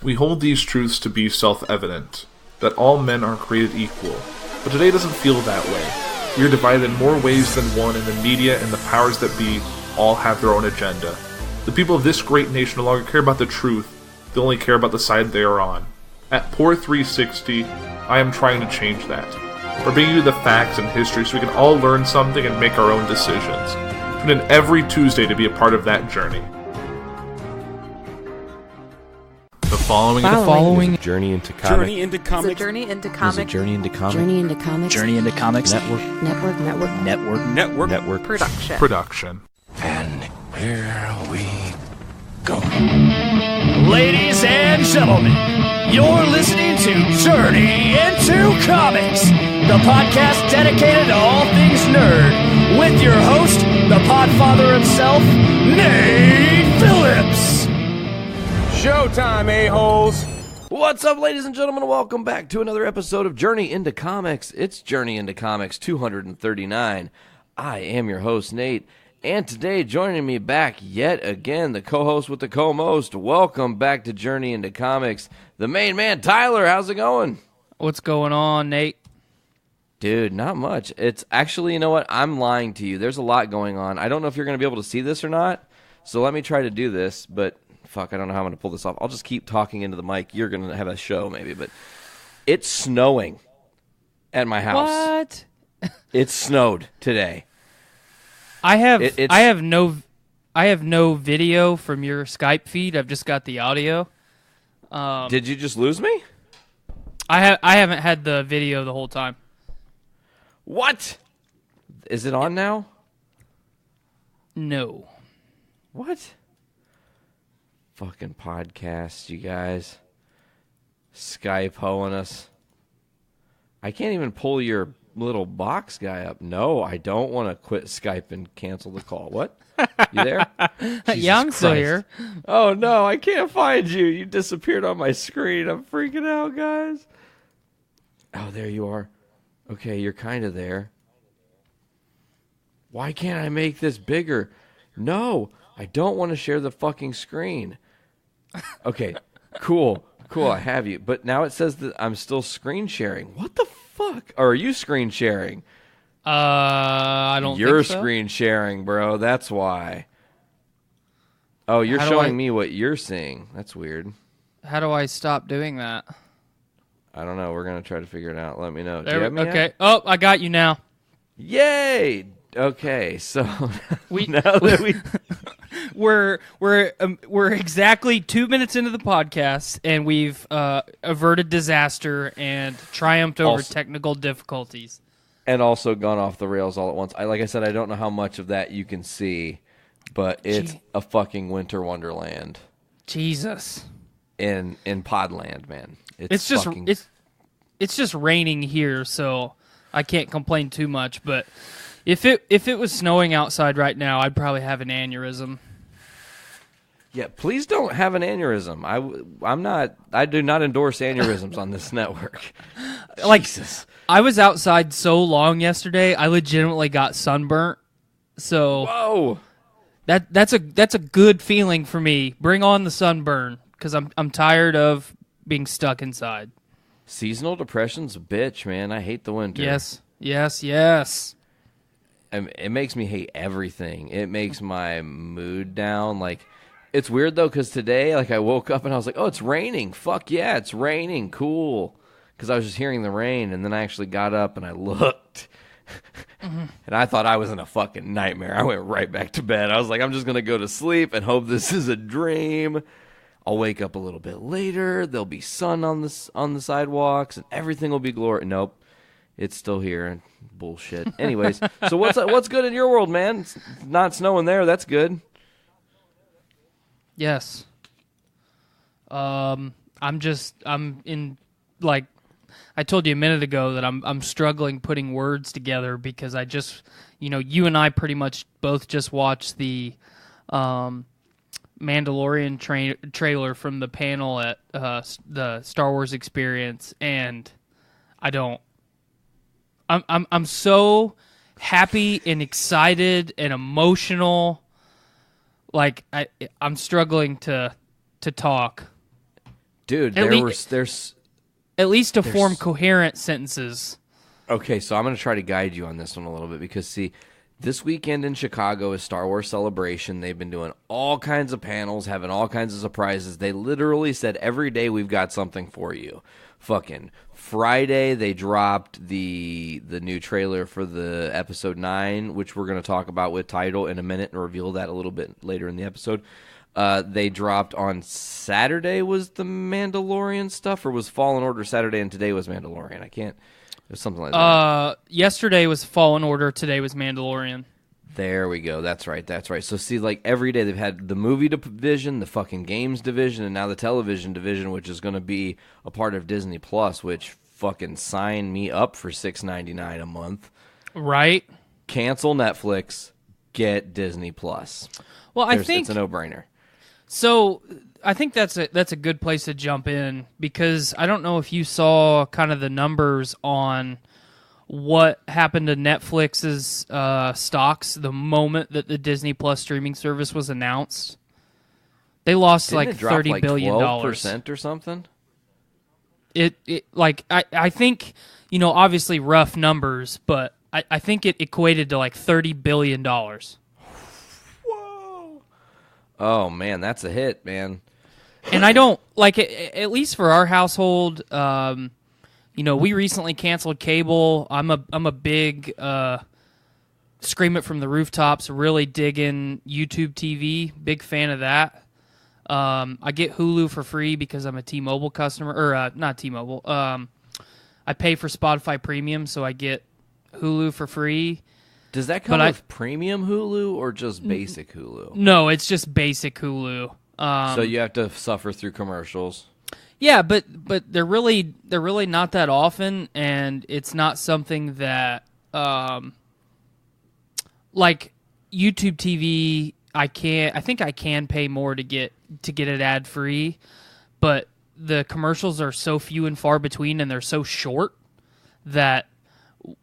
We hold these truths to be self-evident, that all men are created equal, but today doesn't feel that way. We are divided in more ways than one, and the media and the powers that be all have their own agenda. The people of this great nation no longer care about the truth, they only care about the side they are on. At Poor 360, I am trying to change that. We're bringing you the facts and history so we can all learn something and make our own decisions. Tune in every Tuesday to be a part of that journey. The following is a journey into comics. Journey into comics. It's a journey into comics. Journey into comics. Journey into comics. Journey into comics. Network. Production. And here we go. Ladies and gentlemen, you're listening to Journey into Comics, the podcast dedicated to all things nerd, with your host, the podfather himself, Nate Phillips. Showtime, a-holes! What's up, ladies and gentlemen? Welcome back to another episode of Journey into Comics. It's Journey into Comics 239. I am your host, Nate, and today joining me back yet again, the co-host with the co-most. Welcome back to Journey into Comics, the main man, Tyler. How's it going? What's going on, Nate? Dude, not much. It's actually, you know what? I'm lying to you. There's a lot going on. I don't know if you're going to be able to see this or not, so let me try to do this, but fuck, I don't know how I'm going to pull this off. I'll just keep talking into the mic. You're going to have a show maybe, but it's snowing at my house. What? It snowed today. I have no video from your Skype feed. I've just got the audio. Did you just lose me? I haven't had the video the whole time. What? Is it on now? No. What? Fucking podcast, you guys. Skype hoeing us. I can't even pull your little box guy up. No, I don't want to quit Skype and cancel the call. What? You there? Yeah, I'm still here. Oh, no, I can't find you. You disappeared on my screen. I'm freaking out, guys. Oh, there you are. Okay, you're kind of there. Why can't I make this bigger? No, I don't want to share the fucking screen. Okay, cool, I have you. But now it says that I'm still screen sharing. What the fuck? Or are you screen sharing? I don't You're think so. screen sharing, bro. That's why. Oh, you're showing me what you're seeing. That's weird. How do I stop doing that? I don't know. We're going to try to figure it out. Let me know. Do There, you have me okay. yet? Oh, I got you now. Yay! Okay, so We now that we... We're exactly 2 minutes into the podcast, and we've averted disaster and triumphed over technical difficulties. And also gone off the rails all at once. Like I said, I don't know how much of that you can see, but it's a fucking winter wonderland. Jesus. In Podland, man. It's just raining here, so I can't complain too much. But if it was snowing outside right now, I'd probably have an aneurysm. Yeah, please don't have an aneurysm. I do not endorse aneurysms on this network. Jesus. I was outside so long yesterday, I legitimately got sunburnt. So whoa, that's a good feeling for me. Bring on the sunburn, because I'm tired of being stuck inside. Seasonal depression's a bitch, man. I hate the winter. Yes. It makes me hate everything. It makes my mood down. Like, it's weird though, because today, like, I woke up and I was like, oh, it's raining. Fuck yeah, it's raining. Cool. Because I was just hearing the rain, and then I actually got up and I looked. And I thought I was in a fucking nightmare. I went right back to bed. I was like, I'm just going to go to sleep and hope this is a dream. I'll wake up a little bit later. There'll be sun on the sidewalks, and everything will be glorious. Nope. It's still here. Bullshit. Anyways, so what's good in your world, man? It's not snowing there. That's good. Yes. I'm in, like, I told you a minute ago that I'm struggling putting words together because I just, you and I pretty much both just watched the Mandalorian trailer from the panel at the Star Wars Experience, and I'm so happy and excited and emotional. Like I'm struggling to talk. Dude, there's at least to form coherent sentences. Okay, so I'm going to try to guide you on this one a little bit because, see, this weekend in Chicago is Star Wars Celebration. They've been doing all kinds of panels, having all kinds of surprises. They literally said every day we've got something for you. Fucking Friday, they dropped the new trailer for the Episode 9, which we're going to talk about with title in a minute and reveal that a little bit later in the episode. They dropped on Saturday was the Mandalorian stuff, or was Fallen Order Saturday and today was Mandalorian? I can't. It was something like that. Yesterday was Fallen Order. Today was Mandalorian. There we go. That's right. So see, like every day they've had the movie division, the fucking games division, and now the television division, which is going to be a part of Disney Plus, which fucking sign me up for $6.99 a month. Right. Cancel Netflix. Get Disney Plus. Well, I think it's a no-brainer. So I think that's a good place to jump in because I don't know if you saw kind of the numbers on what happened to Netflix's stocks the moment that the Disney Plus streaming service was announced. They lost Didn't like it drop $30 billion 12% or something. I think, obviously rough numbers, but I think it equated to like $30 billion. Whoa! Oh man, that's a hit, man. And I don't like it, at least for our household. We recently canceled cable. I'm a big scream it from the rooftops. Really digging YouTube TV. Big fan of that. I get Hulu for free because I'm a T-Mobile customer, or not T-Mobile. I pay for Spotify Premium, so I get Hulu for free. Does that come with premium Hulu or just basic Hulu? No, it's just basic Hulu. So you have to suffer through commercials. Yeah, but they're really not that often, and it's not something that like YouTube TV. I think I can pay more to get it ad free, but the commercials are so few and far between, and they're so short that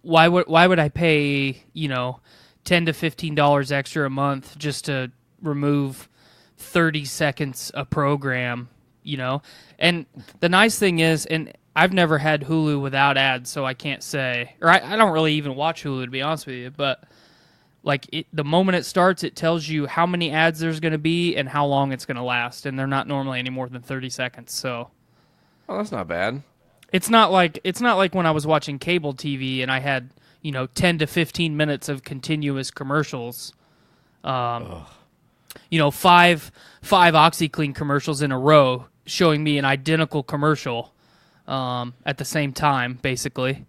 why would I pay $10 to $15 extra a month just to remove 30 seconds a program? And the nice thing is, and I've never had Hulu without ads, so I can't say, or I don't really even watch Hulu to be honest with you, but like the moment it starts, it tells you how many ads there's going to be and how long it's going to last, and they're not normally any more than 30 seconds. So, oh, that's not bad. It's not like when I was watching cable TV and I had 10 to 15 minutes of continuous commercials. Five OxyClean commercials in a row showing me an identical commercial at the same time, basically.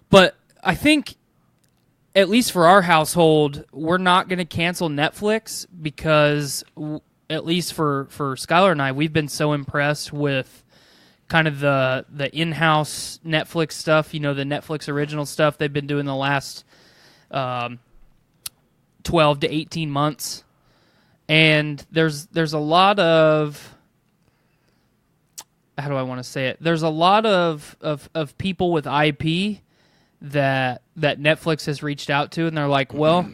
But I think, at least for our household, we're not going to cancel Netflix because, at least for Skylar and I, we've been so impressed with kind of the in-house Netflix stuff, the Netflix original stuff they've been doing the last 12 to 18 months. And there's a lot of, how do I want to say it? There's a lot of people with IP that Netflix has reached out to, and they're like, well,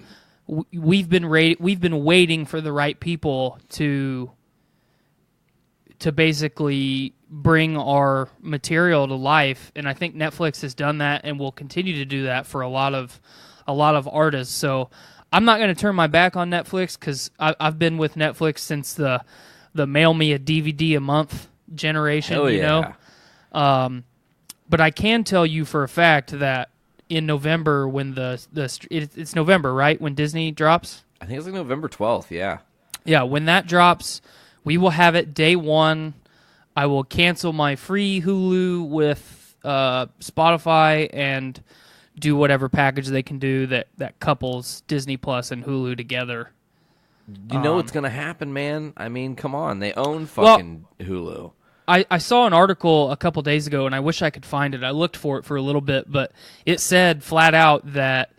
we've been waiting for the right people to basically bring our material to life, and I think Netflix has done that and will continue to do that for a lot of artists. So I'm not going to turn my back on Netflix because I've been with Netflix since the mail me a DVD a month generation. Hell yeah. But I can tell you for a fact that in November, when it's November, right, when Disney drops? I think it's like November 12th, yeah. Yeah, when that drops, we will have it day one. I will cancel my free Hulu with Spotify and do whatever package they can do that couples Disney Plus and Hulu together. You know what's going to happen, man? I mean, come on. They own fucking Hulu. I saw an article a couple days ago, and I wish I could find it. I looked for it for a little bit, but it said flat out that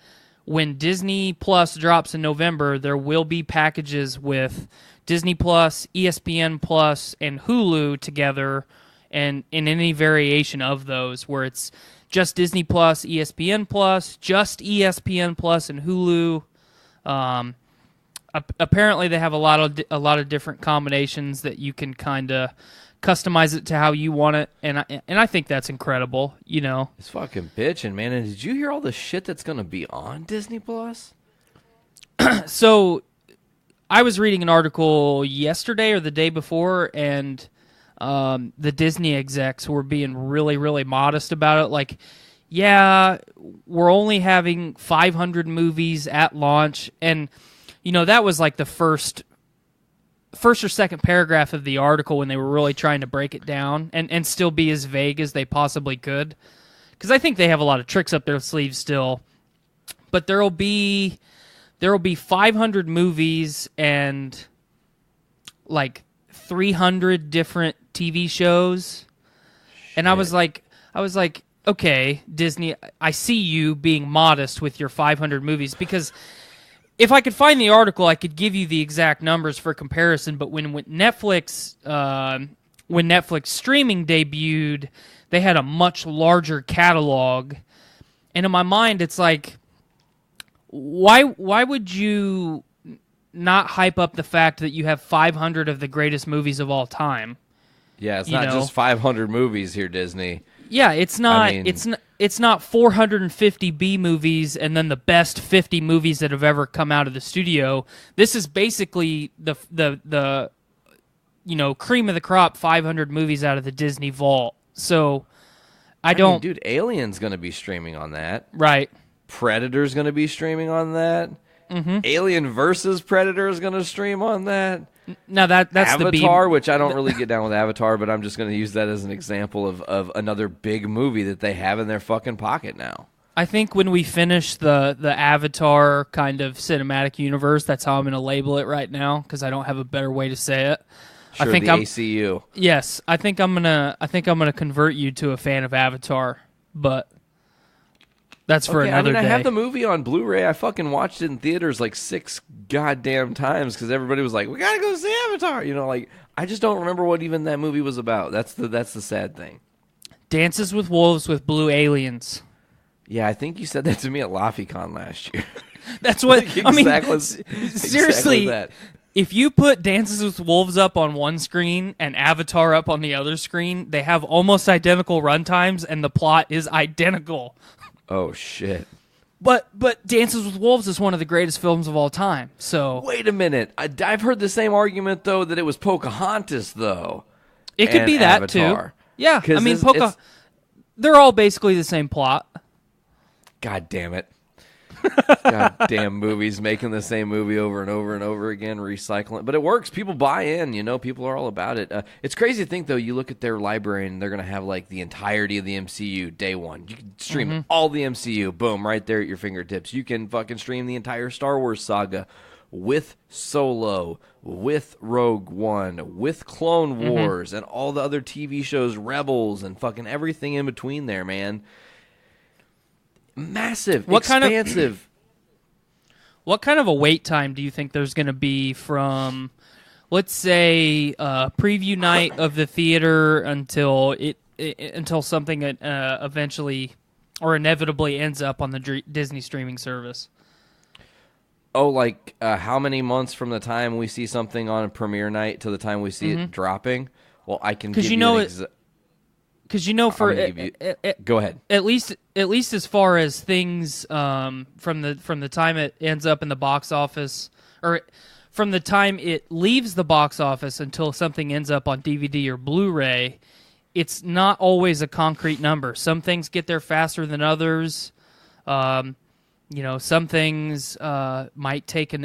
when Disney Plus drops in November, there will be packages with Disney Plus, ESPN Plus, and Hulu together, and in any variation of those, where it's just Disney Plus, ESPN Plus, just ESPN Plus, and Hulu. Apparently, they have a lot of different combinations that you can kind of customize it to how you want it, and I think that's incredible. It's fucking bitching, man. And did you hear all the shit that's gonna be on Disney Plus? So, I was reading an article yesterday or the day before, and the Disney execs were being really, really modest about it. Like, yeah, we're only having 500 movies at launch, and that was like the first or second paragraph of the article when they were really trying to break it down and still be as vague as they possibly could. Because I think they have a lot of tricks up their sleeves still. But there will be 500 movies and like 300 different TV shows. And I was like, okay, Disney, I see you being modest with your 500 movies, because if I could find the article, I could give you the exact numbers for comparison. But when Netflix streaming debuted, they had a much larger catalog, and in my mind, it's like, why would you not hype up the fact that you have 500 of the greatest movies of all time? Yeah, it's not just 500 movies here, Disney. Yeah, it's not. I mean, it's not 450 B movies and then the best 50 movies that have ever come out of the studio. This is basically the cream of the crop 500 movies out of the Disney vault. So I don't, mean, dude, Alien's going to be streaming on that. Right. Predator's going to be streaming on that. Mm-hmm. Alien versus Predator is going to stream on that. Now that's Avatar, the which I don't really get down with Avatar, but I'm just going to use that as an example of another big movie that they have in their fucking pocket now. I think when we finish the Avatar kind of cinematic universe, that's how I'm going to label it right now, because I don't have a better way to say it. Sure, I think the ACU. Yes, I think I'm gonna convert you to a fan of Avatar, but that's for another day. I have the movie on Blu-ray. I fucking watched it in theaters like 6 goddamn times because everybody was like, "We gotta go see Avatar." I just don't remember what even that movie was about. That's the sad thing. Dances with Wolves with blue aliens. Yeah, I think you said that to me at LaffyCon last year. That's what I mean. exactly Seriously, that. If you put Dances with Wolves up on one screen and Avatar up on the other screen, they have almost identical runtimes and the plot is identical. Oh shit. But Dances with Wolves is one of the greatest films of all time. So wait a minute. I've heard the same argument though that it was Pocahontas though. It could be that Avatar. too. Yeah, I mean it's they're all basically the same plot. God damn it. Goddamn movies making the same movie over and over and over again, recycling. But it works. People buy in. People are all about it. It's crazy to think, though, you look at their library and they're going to have like the entirety of the MCU day one. You can stream all the MCU. Boom, right there at your fingertips. You can fucking stream the entire Star Wars saga with Solo, with Rogue One, with Clone Wars, and all the other TV shows, Rebels, and fucking everything in between there, man. Massive, expansive. What kind of a wait time do you think there's going to be from, let's say, preview night of the theater until something eventually or inevitably ends up on the Disney streaming service? Oh, like how many months from the time we see something on a premiere night to the time we see it dropping? Well, I can give you an exact. Because go ahead. At least as far as things from the time it ends up in the box office, or from the time it leaves the box office until something ends up on DVD or Blu-ray, it's not always a concrete number. Some things get there faster than others. Some things might take an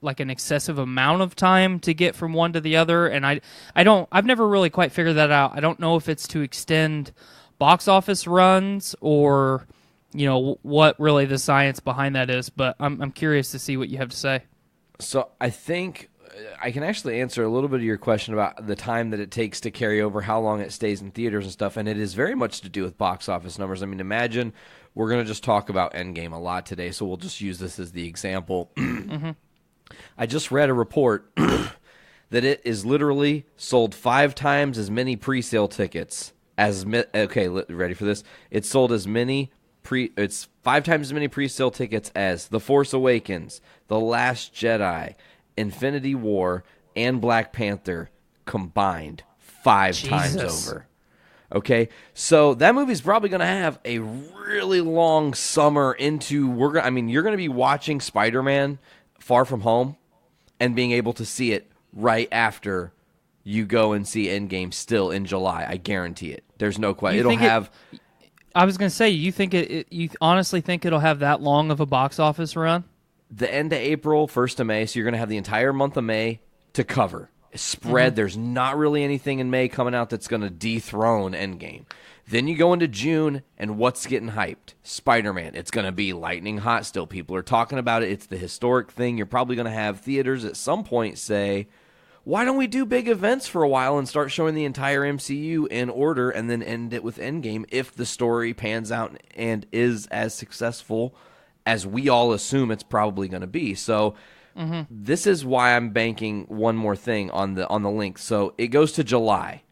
excessive amount of time to get from one to the other, and I've never really quite figured that out. I don't know if it's to extend box office runs or what really the science behind that is, but I'm curious to see what you have to say. So I think I can actually answer a little bit of your question about the time that it takes to carry over, how long it stays in theaters and stuff, and it is very much to do with box office numbers. I mean, imagine we're going to just talk about Endgame a lot today, so we'll just use this as the example. I just read a report that it is literally sold 5 times as many pre-sale tickets as ready for this? It's sold as many it's 5 times as many pre-sale tickets as The Force Awakens, The Last Jedi, Infinity War, and Black Panther combined. 5 times Jesus. over. Okay, so that movie's probably going to have a really long summer into you're going to be watching Spider-Man Far From Home and being able to see it right after you go and see Endgame still in July. I guarantee it. There's no question. I was going to say, you honestly think it'll have that long of a box office run? The end of April, 1st of May, so you're going to have the entire month of May to cover. Spread. There's not really anything in May coming out that's going to dethrone Endgame. Then you go into June, and what's getting hyped? Spider-Man. It's going to be lightning hot still. People are talking about it. It's the historic thing. You're probably going to have theaters at some point say, why don't we do big events for a while and start showing the entire MCU in order and then end it with Endgame if the story pans out and is as successful as we all assume it's probably going to be. So this is why I'm banking one more thing on the link. So it goes to July.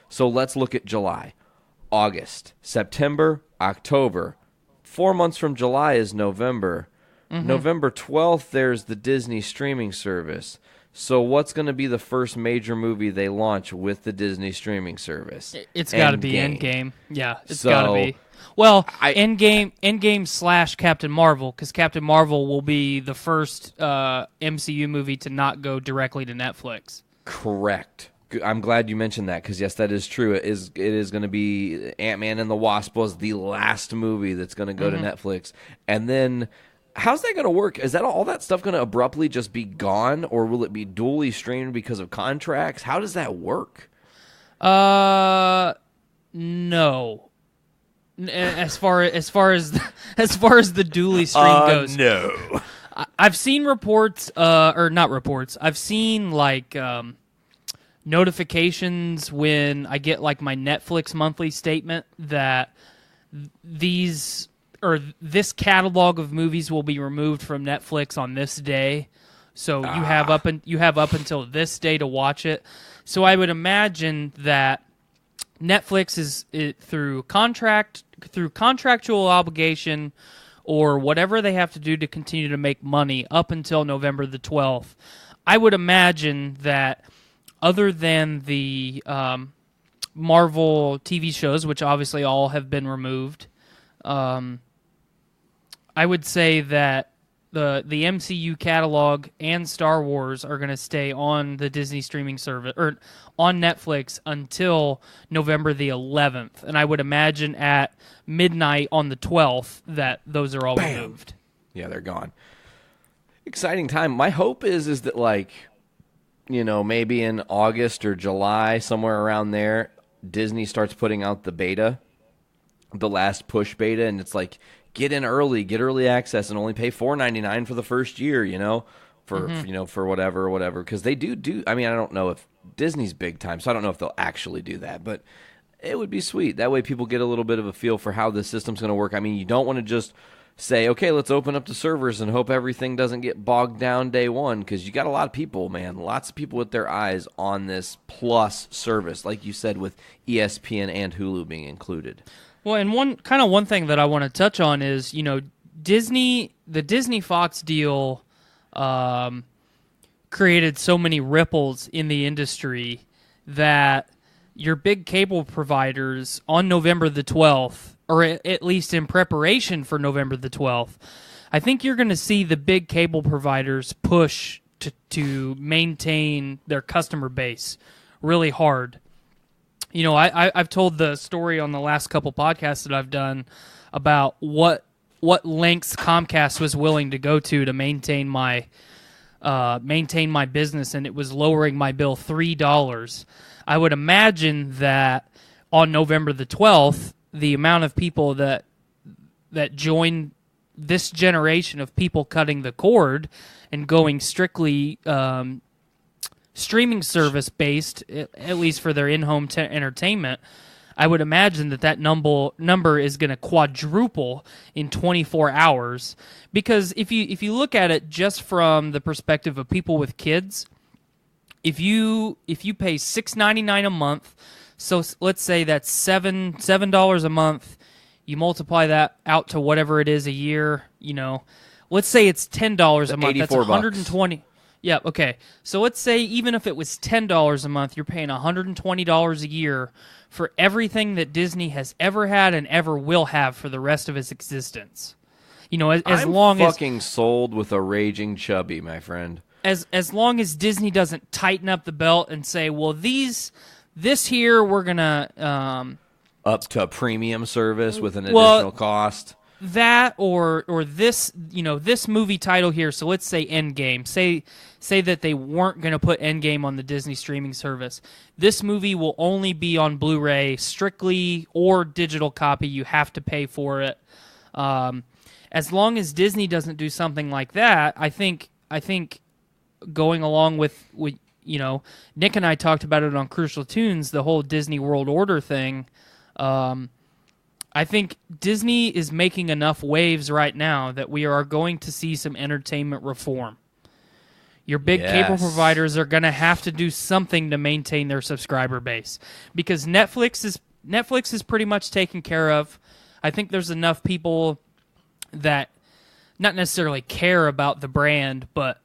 So let's look at July. August, September, October. 4 months from July is November. November 12th, there's the Disney streaming service. So what's going to be the first major movie they launch with the Disney streaming service? It's got to be Endgame. Yeah, it's So, got to be. Well, Endgame / Captain Marvel, because Captain Marvel will be the first MCU movie to not go directly to Netflix. Correct. I'm glad you mentioned that because, yes, that is true. It is going to be Ant-Man and the Wasp was the last movie that's going to go to Netflix. And then how's that going to work? Is that all that stuff going to abruptly just be gone, or will it be dually streamed because of contracts? How does that work? No. As far as the dually stream goes, No. I've seen reports, or not reports. I've seen like notifications when I get like my Netflix monthly statement that this catalog of movies will be removed from Netflix on this day. So you have up until this day to watch it. So I would imagine that Netflix is through contractual obligation or whatever they have to do to continue to make money up until November the 12th. I would imagine that other than the Marvel TV shows, which obviously all have been removed, I would say that the MCU catalog and Star Wars are going to stay on the Disney streaming service or on Netflix until November the 11th, and I would imagine at midnight on the 12th that those are all removed. Yeah, they're gone. Exciting time. My hope is that, like, you know, maybe in August or July, somewhere around there, Disney starts putting out the beta, the last push beta, and it's like, get in early, get early access, and only pay $4.99 for the first year, you know, for whatever, because they do. I mean, I don't know if Disney's big time, so I don't know if they'll actually do that, but it would be sweet. That way people get a little bit of a feel for how the system's going to work. I mean, you don't want to just say, okay, let's open up the servers and hope everything doesn't get bogged down day one, because you got a lot of people, man, lots of people with their eyes on this plus service, like you said, with ESPN and Hulu being included. Well, and one thing that I want to touch on is, you know, the Disney Fox deal created so many ripples in the industry that your big cable providers on November the 12th, or at least in preparation for November the 12th, I think you're going to see the big cable providers push to maintain their customer base really hard. You know, I've told the story on the last couple podcasts that I've done about what lengths Comcast was willing to go to maintain my business, and it was lowering my bill $3. I would imagine that on November the 12th, the amount of people that join this generation of people cutting the cord and going strictly streaming service based, at least for their in-home entertainment, I would imagine that number is going to quadruple in 24 hours. Because if you look at it just from the perspective of people with kids, if you pay $6.99 a month, so let's say that's $7 a month, you multiply that out to whatever it is a year, you know, let's say it's $10 a month. That's $120. Yeah, okay. So let's say even if it was $10 a month, you're paying $120 a year for everything that Disney has ever had and ever will have for the rest of its existence. You know, as long as fucking sold with a raging chubby, my friend. As long as Disney doesn't tighten up the belt and say, well, this here we're gonna up to a premium service with an additional cost. That or this, you know, this movie title here. So let's say Endgame. Say that they weren't going to put Endgame on the Disney streaming service. This movie will only be on Blu-ray strictly or digital copy. You have to pay for it. As long as Disney doesn't do something like that, I think going along with you know, Nick and I talked about it on Crucial Tunes, the whole Disney World Order thing. I think Disney is making enough waves right now that we are going to see some entertainment reform. Your big cable providers are going to have to do something to maintain their subscriber base because Netflix is pretty much taken care of. I think there's enough people that not necessarily care about the brand, but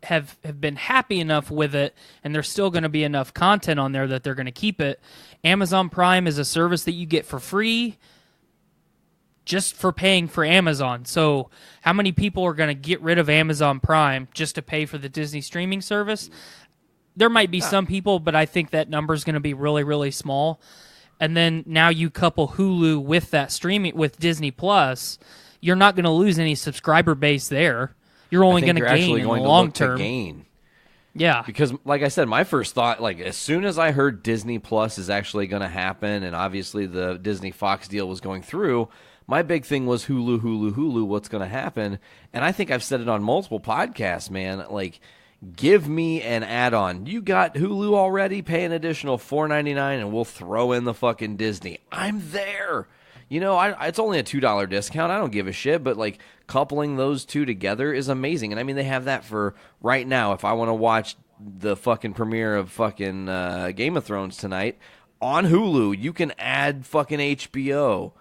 have been happy enough with it, and there's still going to be enough content on there that they're going to keep it. Amazon Prime is a service that you get for free just for paying for Amazon. So how many people are going to get rid of Amazon Prime just to pay for the Disney streaming service? There might be some people, but I think that number is going to be really, really small. And then now you couple Hulu with that streaming with Disney Plus, you're not going to lose any subscriber base there. You're only going to gain in the long term. Yeah. Because, like I said, my first thought, like, as soon as I heard Disney Plus is actually going to happen, and obviously the Disney-Fox deal was going through, my big thing was Hulu, what's going to happen? And I think I've said it on multiple podcasts, man. Like, give me an add-on. You got Hulu already? Pay an additional $4.99, and we'll throw in the fucking Disney. I'm there. You know, it's only a $2 discount. I don't give a shit, but, like, coupling those two together is amazing. And, I mean, they have that for right now. If I want to watch the fucking premiere of fucking Game of Thrones tonight, on Hulu, you can add fucking HBO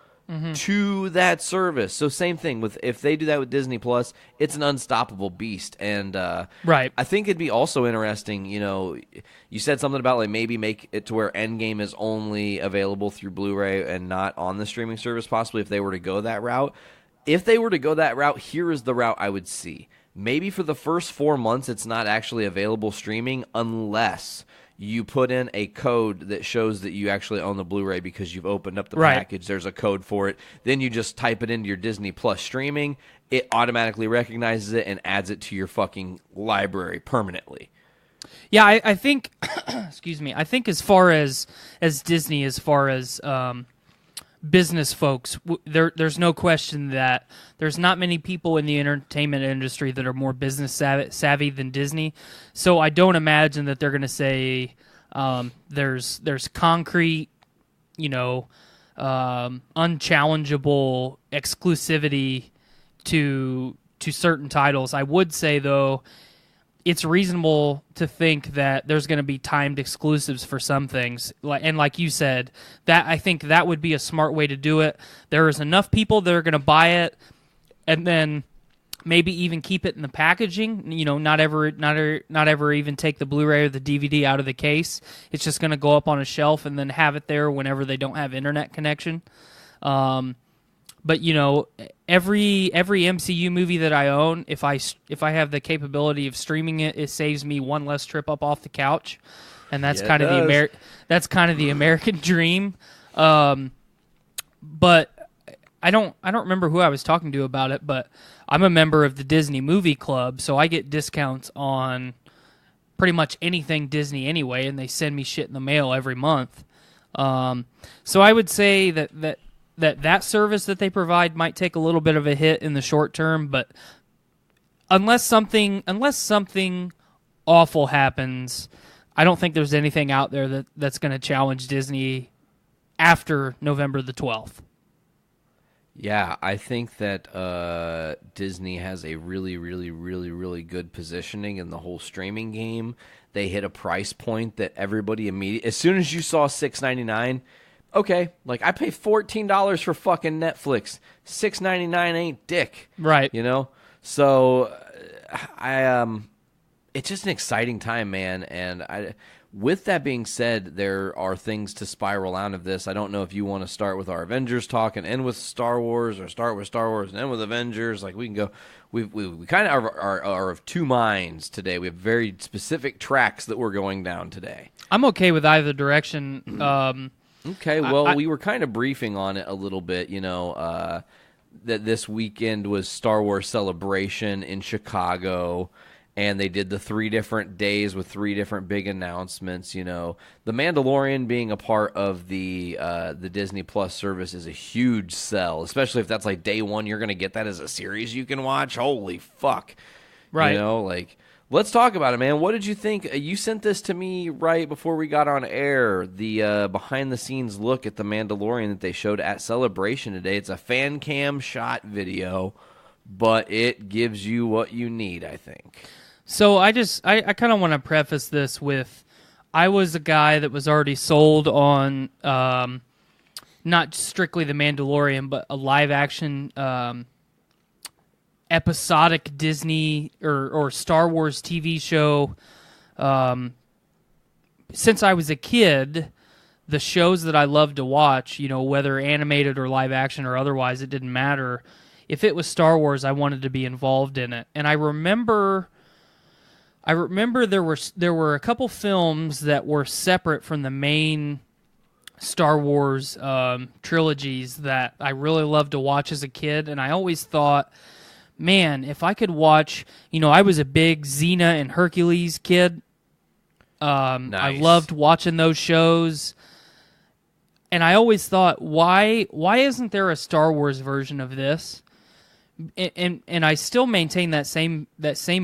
to that service. So same thing with if they do that with Disney Plus, it's an unstoppable beast. And right. I think it'd be also interesting, you know, you said something about like maybe make it to where Endgame is only available through Blu-ray and not on the streaming service, possibly if they were to go that route. If they were to go that route, here is the route I would see. Maybe for the first 4 months it's not actually available streaming unless you put in a code that shows that you actually own the Blu-ray because you've opened up the package. There's a code for it. Then you just type it into your Disney Plus streaming. It automatically recognizes it and adds it to your fucking library permanently. Yeah, I think, excuse me, I think as far as Disney, as far as business folks, there's no question that there's not many people in the entertainment industry that are more business savvy than Disney. So I don't imagine that they're going to say there's concrete, you know, unchallengeable exclusivity to certain titles. I would say though, it's reasonable to think that there's going to be timed exclusives for some things. And like you said, that I think that would be a smart way to do it. There is enough people that are going to buy it and then maybe even keep it in the packaging, you know, not ever even take the Blu-ray or the DVD out of the case. It's just going to go up on a shelf and then have it there whenever they don't have internet connection. But you know, every MCU movie that I own, if I have the capability of streaming it, it saves me one less trip up off the couch, and that's kind of the American dream. But I don't remember who I was talking to about it, but I'm a member of the Disney Movie Club, so I get discounts on pretty much anything Disney anyway, and they send me shit in the mail every month. So I would say that service that they provide might take a little bit of a hit in the short term, but unless something awful happens, I don't think there's anything out there that's going to challenge Disney after November the 12th. Yeah, I think that Disney has a really, really, really, really good positioning in the whole streaming game. They hit a price point that everybody immediately, as soon as you saw $6.99, okay, like I pay $14 for fucking Netflix. $6.99 ain't dick, right? You know, so it's just an exciting time, man. And with that being said, there are things to spiral out of this. I don't know if you want to start with our Avengers talk and end with Star Wars, or start with Star Wars and end with Avengers. Like, we can go. We kind of are of two minds today. We have very specific tracks that we're going down today. I'm okay with either direction. Okay, well, we were kind of briefing on it a little bit, that this weekend was Star Wars Celebration in Chicago, and they did the 3 different days with 3 different big announcements. The Mandalorian being a part of the Disney Plus service is a huge sell, especially if that's like day one. You're going to get that as a series you can watch. Holy fuck. Right. Let's talk about it, man. What did you think? You sent this to me right before we got on air, the behind-the-scenes look at the Mandalorian that they showed at Celebration today. It's a fan cam shot video, but it gives you what you need, I think. So I kind of want to preface this with, I was a guy that was already sold on not strictly the Mandalorian, but a live-action episodic Disney or Star Wars TV show. Since I was a kid, the shows that I loved to watch, whether animated or live action or otherwise, it didn't matter. If it was Star Wars, I wanted to be involved in it. And I remember there were a couple films that were separate from the main Star Wars trilogies that I really loved to watch as a kid, and I always thought, man, if I could watch, I was a big Xena and Hercules kid. Nice. I loved watching those shows, and I always thought, why isn't there a Star Wars version of this? And I still maintain that same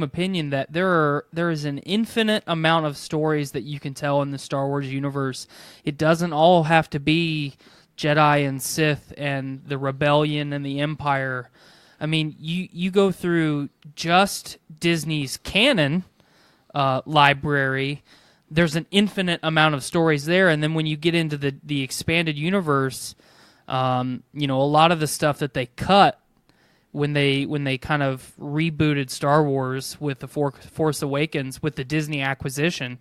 opinion that there is an infinite amount of stories that you can tell in the Star Wars universe. It doesn't all have to be Jedi and Sith and the Rebellion and the Empire. I mean, you go through just Disney's canon library, there's an infinite amount of stories there, and then when you get into the expanded universe, a lot of the stuff that they cut when they kind of rebooted Star Wars with the Force Awakens with the Disney acquisition,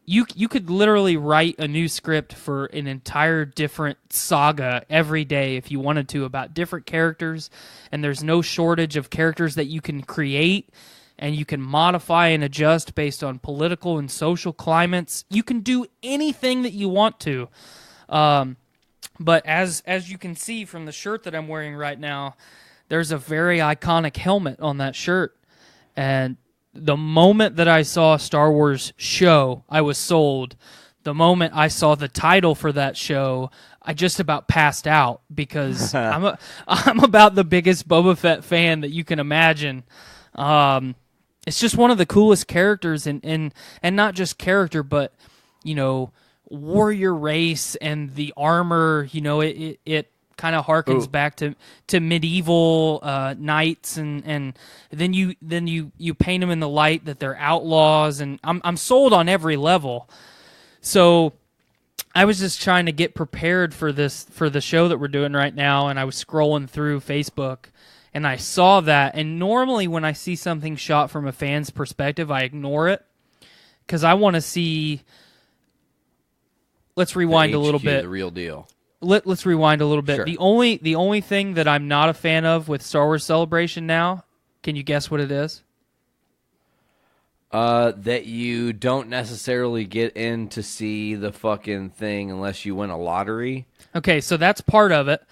you could literally write a new script for an entire different saga every day if you wanted to, about different characters, and there's no shortage of characters that you can create, and you can modify and adjust based on political and social climates. You can do anything that you want to. But as you can see from the shirt that I'm wearing right now, there's a very iconic helmet on that shirt, and the moment that I saw Star Wars show, I was sold. The moment I saw the title for that show, I just about passed out, because I'm about the biggest Boba Fett fan that you can imagine. It's just one of the coolest characters, and not just character, but warrior race and the armor. It kind of harkens back to medieval knights, and then you paint them in the light that they're outlaws, and I'm sold on every level. So I was just trying to get prepared for the show that we're doing right now, and I was scrolling through Facebook, and I saw that. And normally when I see something shot from a fan's perspective, I ignore it, because I want to see. Let's rewind a little bit. The real deal. Let's rewind a little bit. Sure. The only thing that I'm not a fan of with Star Wars Celebration now, can you guess what it is? That you don't necessarily get in to see the fucking thing unless you win a lottery. Okay, so that's part of it.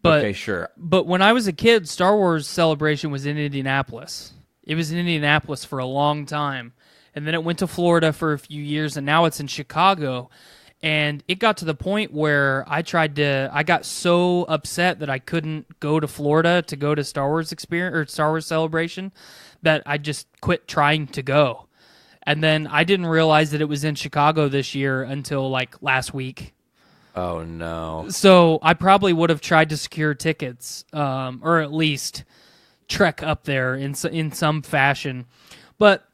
But, okay, sure. But when I was a kid, Star Wars Celebration was in Indianapolis. It was in Indianapolis for a long time. And then it went to Florida for a few years, and now it's in Chicago. And it got to the point where I got so upset that I couldn't go to Florida to go to Star Wars Experience or Star Wars Celebration that I just quit trying to go. And then I didn't realize that it was in Chicago this year until like last week. Oh no. So I probably would have tried to secure tickets, or at least trek up there in some fashion. But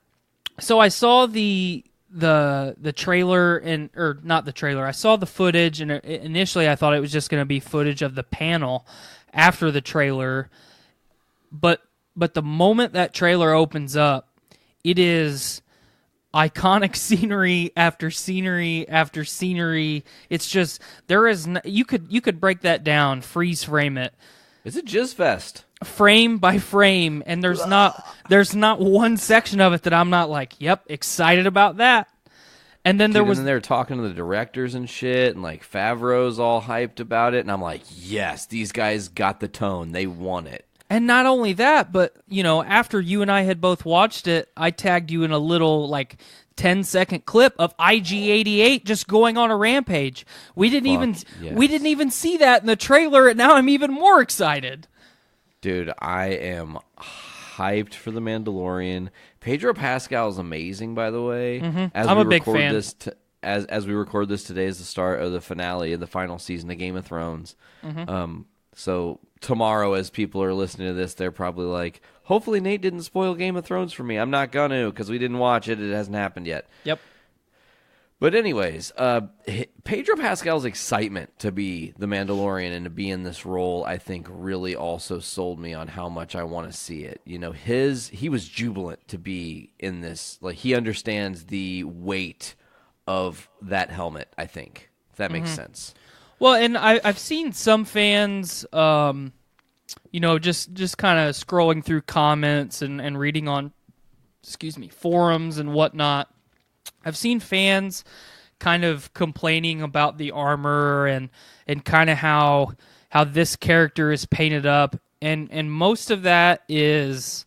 so I saw the trailer, or not the trailer. I saw the footage, and initially I thought it was just going to be footage of the panel after the trailer. But But the moment that trailer opens up, it is iconic scenery after scenery after scenery. It's just you could break that down, freeze frame it. It's a jizz fest. Frame by frame, and there's not one section of it that I'm not like, yep, excited about that. And then And then they were talking to the directors and shit, and like Favreau's all hyped about it, and I'm like, yes, these guys got the tone. They want it. And not only that, but after you and I had both watched it, I tagged you in a little like 10-second clip of IG-88 just going on a rampage. We didn't even see that in the trailer, and now I'm even more excited. Dude, I am hyped for The Mandalorian. Pedro Pascal is amazing, by the way. I'm a big fan. As we record this, today is the start of the finale of the final season of Game of Thrones. So tomorrow, as people are listening to this, they're probably like, hopefully Nate didn't spoil Game of Thrones for me. I'm not going to, because we didn't watch it. It hasn't happened yet. Yep. But anyways, Pedro Pascal's excitement to be the Mandalorian and to be in this role, I think, really also sold me on how much I want to see it. He was jubilant to be in this. Like, he understands the weight of that helmet, I think, if that makes sense. Well, and I've seen some fans, just kind of scrolling through comments and reading on, forums and whatnot. I've seen fans kind of complaining about the armor and kind of how this character is painted up, and most of that is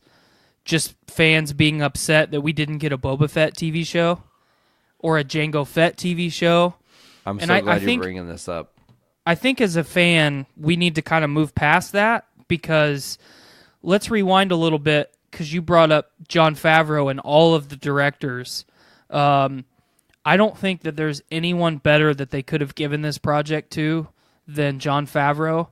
just fans being upset that we didn't get a Boba Fett TV show or a Jango Fett TV show. I'm so glad you're bringing this up. I think as a fan, we need to kind of move past that, because let's rewind a little bit, because you brought up Jon Favreau and all of the directors. I don't think that there's anyone better that they could have given this project to than Jon Favreau,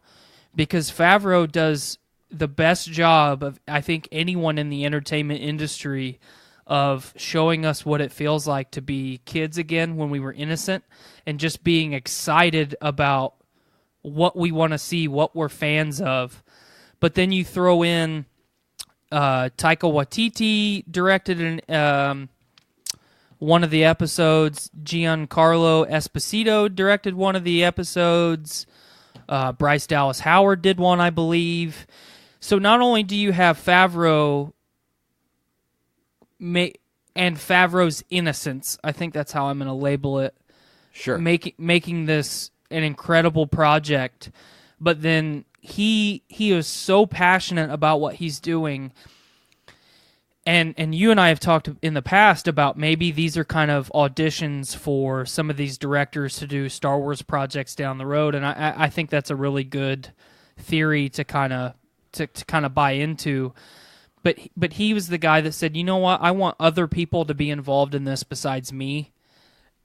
because Favreau does the best job of, I think, anyone in the entertainment industry of showing us what it feels like to be kids again when we were innocent, and just being excited about what we want to see, what we're fans of. But then you throw in Taika Waititi directed one of the episodes. Giancarlo Esposito directed one of the episodes. Bryce Dallas Howard did one, I believe. So not only do you have Favreau and Favreau's innocence, I think that's how I'm going to label it. Sure. Making this an incredible project, but then he is so passionate about what he's doing. And you and I have talked in the past about maybe these are kind of auditions for some of these directors to do Star Wars projects down the road, and I think that's a really good theory to kind of buy into. But he was the guy that said, you know what, I want other people to be involved in this besides me,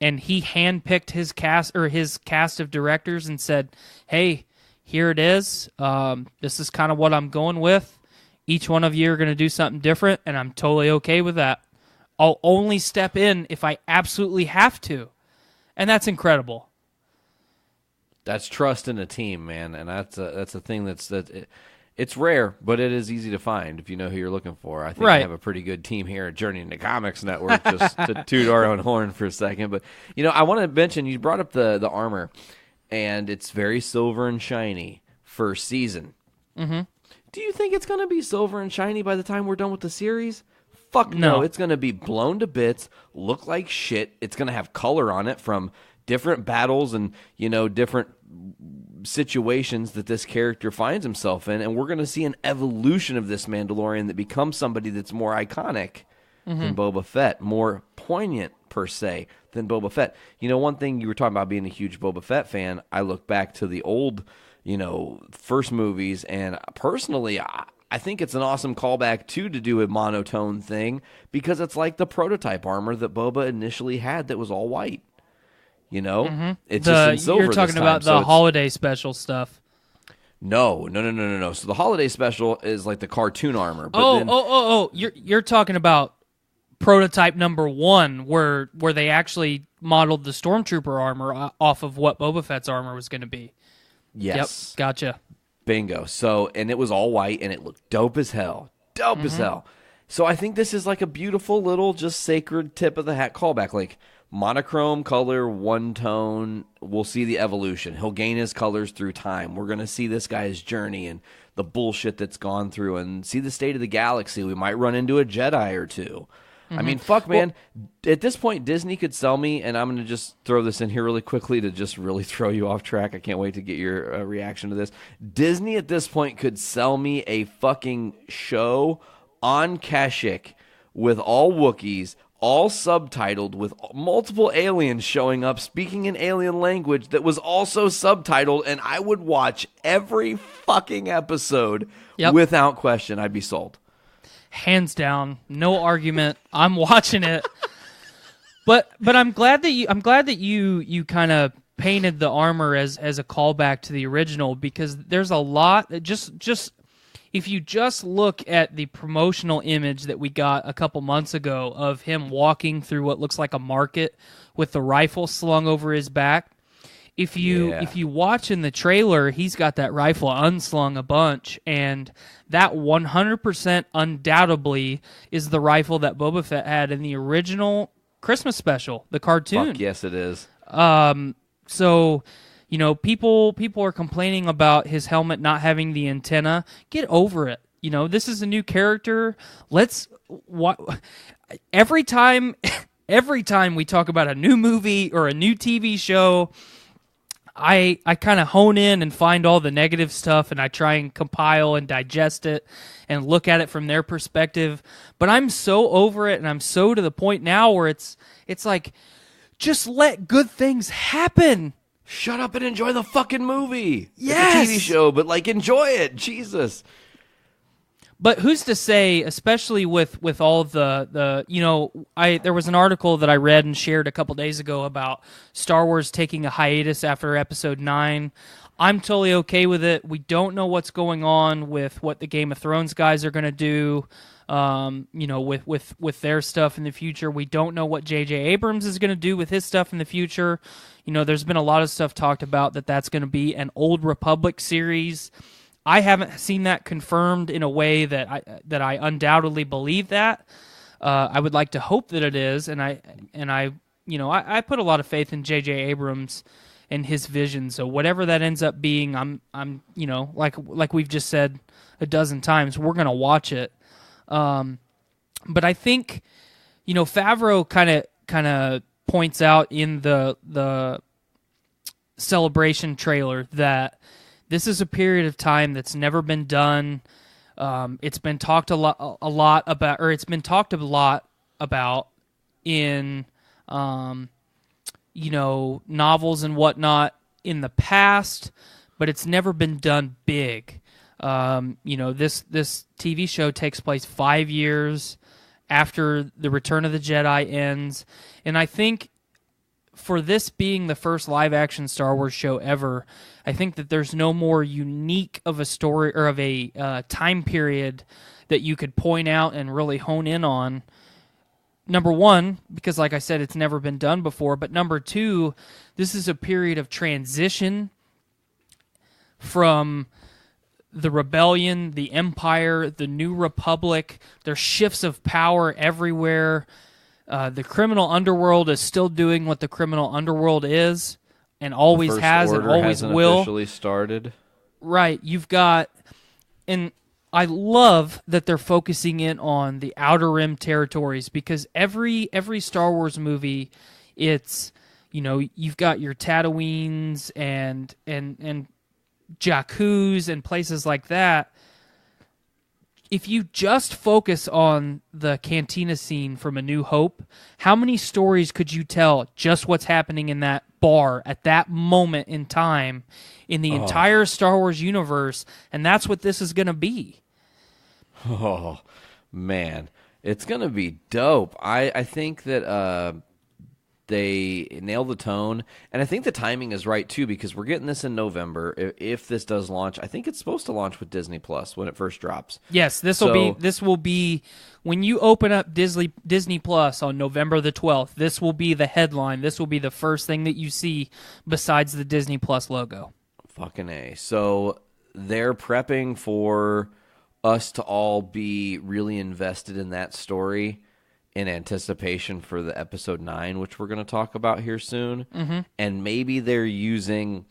and he handpicked his cast of directors and said, hey, here it is. This is kind of what I'm going with. Each one of you are going to do something different, and I'm totally okay with that. I'll only step in if I absolutely have to. And that's incredible. That's trust in a team, man, and that's a thing it's rare, but it is easy to find if you know who you're looking for. I think we have a pretty good team here at Journey into Comics Network, just to toot our own horn for a second. But, I want to mention, you brought up the armor, and it's very silver and shiny first season. Mm-hmm. Do you think it's going to be silver and shiny by the time we're done with the series? Fuck no. It's going to be blown to bits, look like shit. It's going to have color on it from different battles and, different situations that this character finds himself in. And we're going to see an evolution of this Mandalorian that becomes somebody that's more iconic than Boba Fett, more poignant, per se, than Boba Fett. One thing you were talking about being a huge Boba Fett fan, I look back to the old first movies, and personally, I think it's an awesome callback, too, to do a monotone thing, because it's like the prototype armor that Boba initially had that was all white. It's just in silver. You're talking about the holiday special stuff. No. So the holiday special is like the cartoon armor. But You're talking about prototype number 1, where they actually modeled the Stormtrooper armor off of what Boba Fett's armor was going to be. Yes. Yep, gotcha. Bingo. So, and it was all white, and it looked dope as hell. dope as hell. So I think this is like a beautiful little just sacred tip of the hat callback. Like monochrome color, one tone. We'll see the evolution. He'll gain his colors through time. We're going to see this guy's journey and the bullshit that's gone through and see the state of the galaxy. We might run into a Jedi or two. I mean, fuck, man. At this point, Disney could sell me, and I'm going to just throw this in here really quickly to just really throw you off track. I can't wait to get your reaction to this. Disney at this point could sell me a fucking show on Kashyyyk with all Wookiees, all subtitled, with multiple aliens showing up speaking an alien language that was also subtitled, and I would watch every fucking episode without question. I'd be sold. Hands down, no argument. I'm watching it. But I'm glad that you kind of painted the armor as a callback to the original, because there's a lot that just if you just look at the promotional image that we got a couple months ago of him walking through what looks like a market with the rifle slung over his back, if you watch in the trailer, he's got that rifle unslung a bunch, and that 100% undoubtedly is the rifle that Boba Fett had in the original Christmas special, the cartoon. Fuck yes, it is. So, people are complaining about his helmet not having the antenna. Get over it. This is a new character. Every time we talk about a new movie or a new TV show, I kind of hone in and find all the negative stuff, and I try and compile and digest it and look at it from their perspective. But I'm so over it, and I'm so to the point now where it's like, just let good things happen. Shut up and enjoy the fucking movie. Yes. It's a TV show, but enjoy it. Jesus. But who's to say, especially with all there was an article that I read and shared a couple days ago about Star Wars taking a hiatus after Episode 9. I'm totally okay with it. We don't know what's going on with what the Game of Thrones guys are going to do, with their stuff in the future. We don't know what J.J. Abrams is going to do with his stuff in the future. There's been a lot of stuff talked about that's going to be an Old Republic series. I haven't seen that confirmed in a way that I undoubtedly believe that. I would like to hope that it is, and I put a lot of faith in J.J. Abrams and his vision. So whatever that ends up being, I'm like we've just said a dozen times, we're gonna watch it. But I think Favreau kind of points out in the Celebration trailer that this is a period of time that's never been done. It's been talked a lot about, or it's been talked a lot about in, novels and whatnot in the past, but it's never been done big. This TV show takes place 5 years after the Return of the Jedi ends, and I think for this being the first live-action Star Wars show ever, I think that there's no more unique of a story or of a time period that you could point out and really hone in on. Number one, because like I said, it's never been done before. But number two, this is a period of transition from the rebellion, the empire, the new republic. There's shifts of power everywhere. The criminal underworld is still doing what the criminal underworld is, and always has and always will. Officially started. Right. You've got, and I love that they're focusing in on the Outer Rim territories, because every Star Wars movie, it's, you've got your Tatooines and Jakkus and places like that. If you just focus on the cantina scene from A New Hope, how many stories could you tell just what's happening in that bar at that moment in time in the entire Star Wars universe? And that's what this is going to be. Oh, man. It's going to be dope. I think that they nailed the tone, and I think the timing is right too, because we're getting this in November. If this does launch, I think it's supposed to launch with Disney Plus when it first drops. Yes, this will be when you open up Disney Plus on November the 12th. This will be the headline. This will be the first thing that you see besides the Disney Plus logo. Fucking A. So they're prepping for us to all be really invested in that story in anticipation for the episode 9, which we're going to talk about here soon. Mm-hmm. And maybe they're using,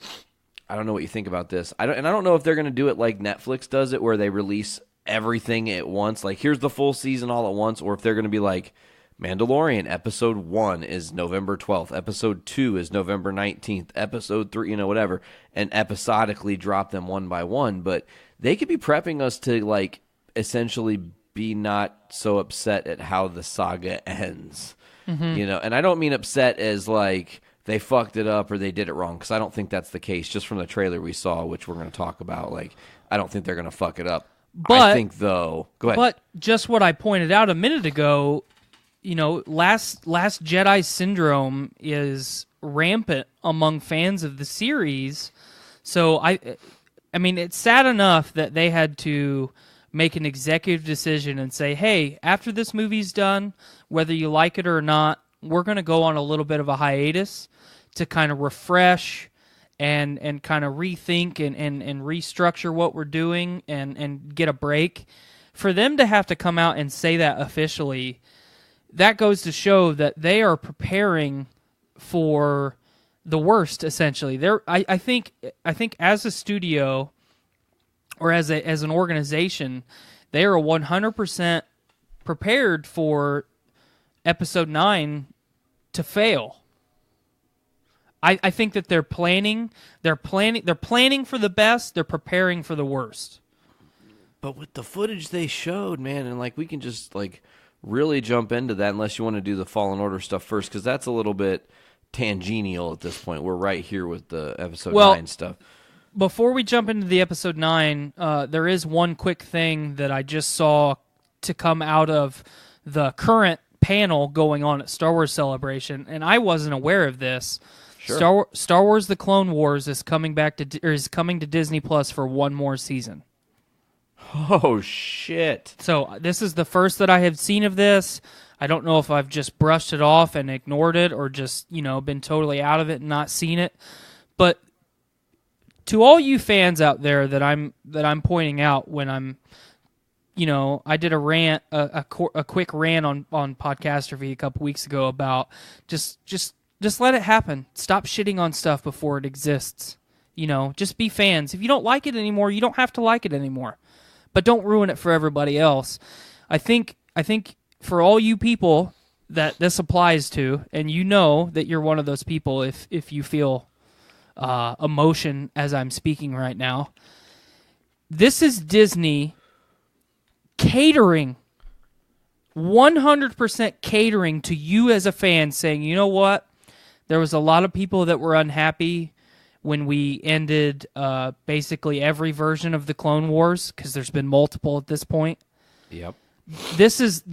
I don't know what you think about this. I don't know if they're going to do it like Netflix does it, where they release everything at once. Like, here's the full season all at once. Or if they're going to be like, Mandalorian, episode 1 is November 12th. Episode 2 is November 19th. Episode 3, whatever. And episodically drop them one by one. But they could be prepping us to, like, essentially be not so upset at how the saga ends. Mm-hmm. And I don't mean upset as, like, they fucked it up or they did it wrong, because I don't think that's the case. Just from the trailer we saw, which we're going to talk about, like, I don't think they're going to fuck it up. But, I think, though... Go ahead. But just what I pointed out a minute ago, Last Jedi syndrome is rampant among fans of the series. So, I mean, it's sad enough that they had to make an executive decision and say, hey, after this movie's done, whether you like it or not, we're going to go on a little bit of a hiatus to kind of refresh and kind of rethink and restructure what we're doing and get a break. For them to have to come out and say that officially, that goes to show that they are preparing for the worst, essentially. I think as a studio or as an organization, they are 100% prepared for episode 9 to fail. I think that they're planning for the best, they're preparing for the worst. But with the footage they showed, man, and like we can just like really jump into that unless you want to do the Fallen Order stuff first, because that's a little bit tangential at this point. We're right here with the episode 9 stuff. Before we jump into the episode 9, there is one quick thing that I just saw to come out of the current panel going on at Star Wars Celebration, and I wasn't aware of this. Sure. Star Wars: The Clone Wars is coming to Disney Plus for one more season. Oh shit! So this is the first that I have seen of this. I don't know if I've just brushed it off and ignored it, or just been totally out of it and not seen it. But to all you fans out there that I'm pointing out when I'm, I did a rant, a quick rant on Podcastrophe a couple weeks ago about just let it happen. Stop shitting on stuff before it exists. Just be fans. If you don't like it anymore, you don't have to like it anymore. But don't ruin it for everybody else. I think for all you people that this applies to, and that you're one of those people if you feel emotion as I'm speaking right now, this is Disney catering, 100% catering to you as a fan, saying, you know what? There was a lot of people that were unhappy when we ended basically every version of the Clone Wars, because there's been multiple at this point. Yep. This is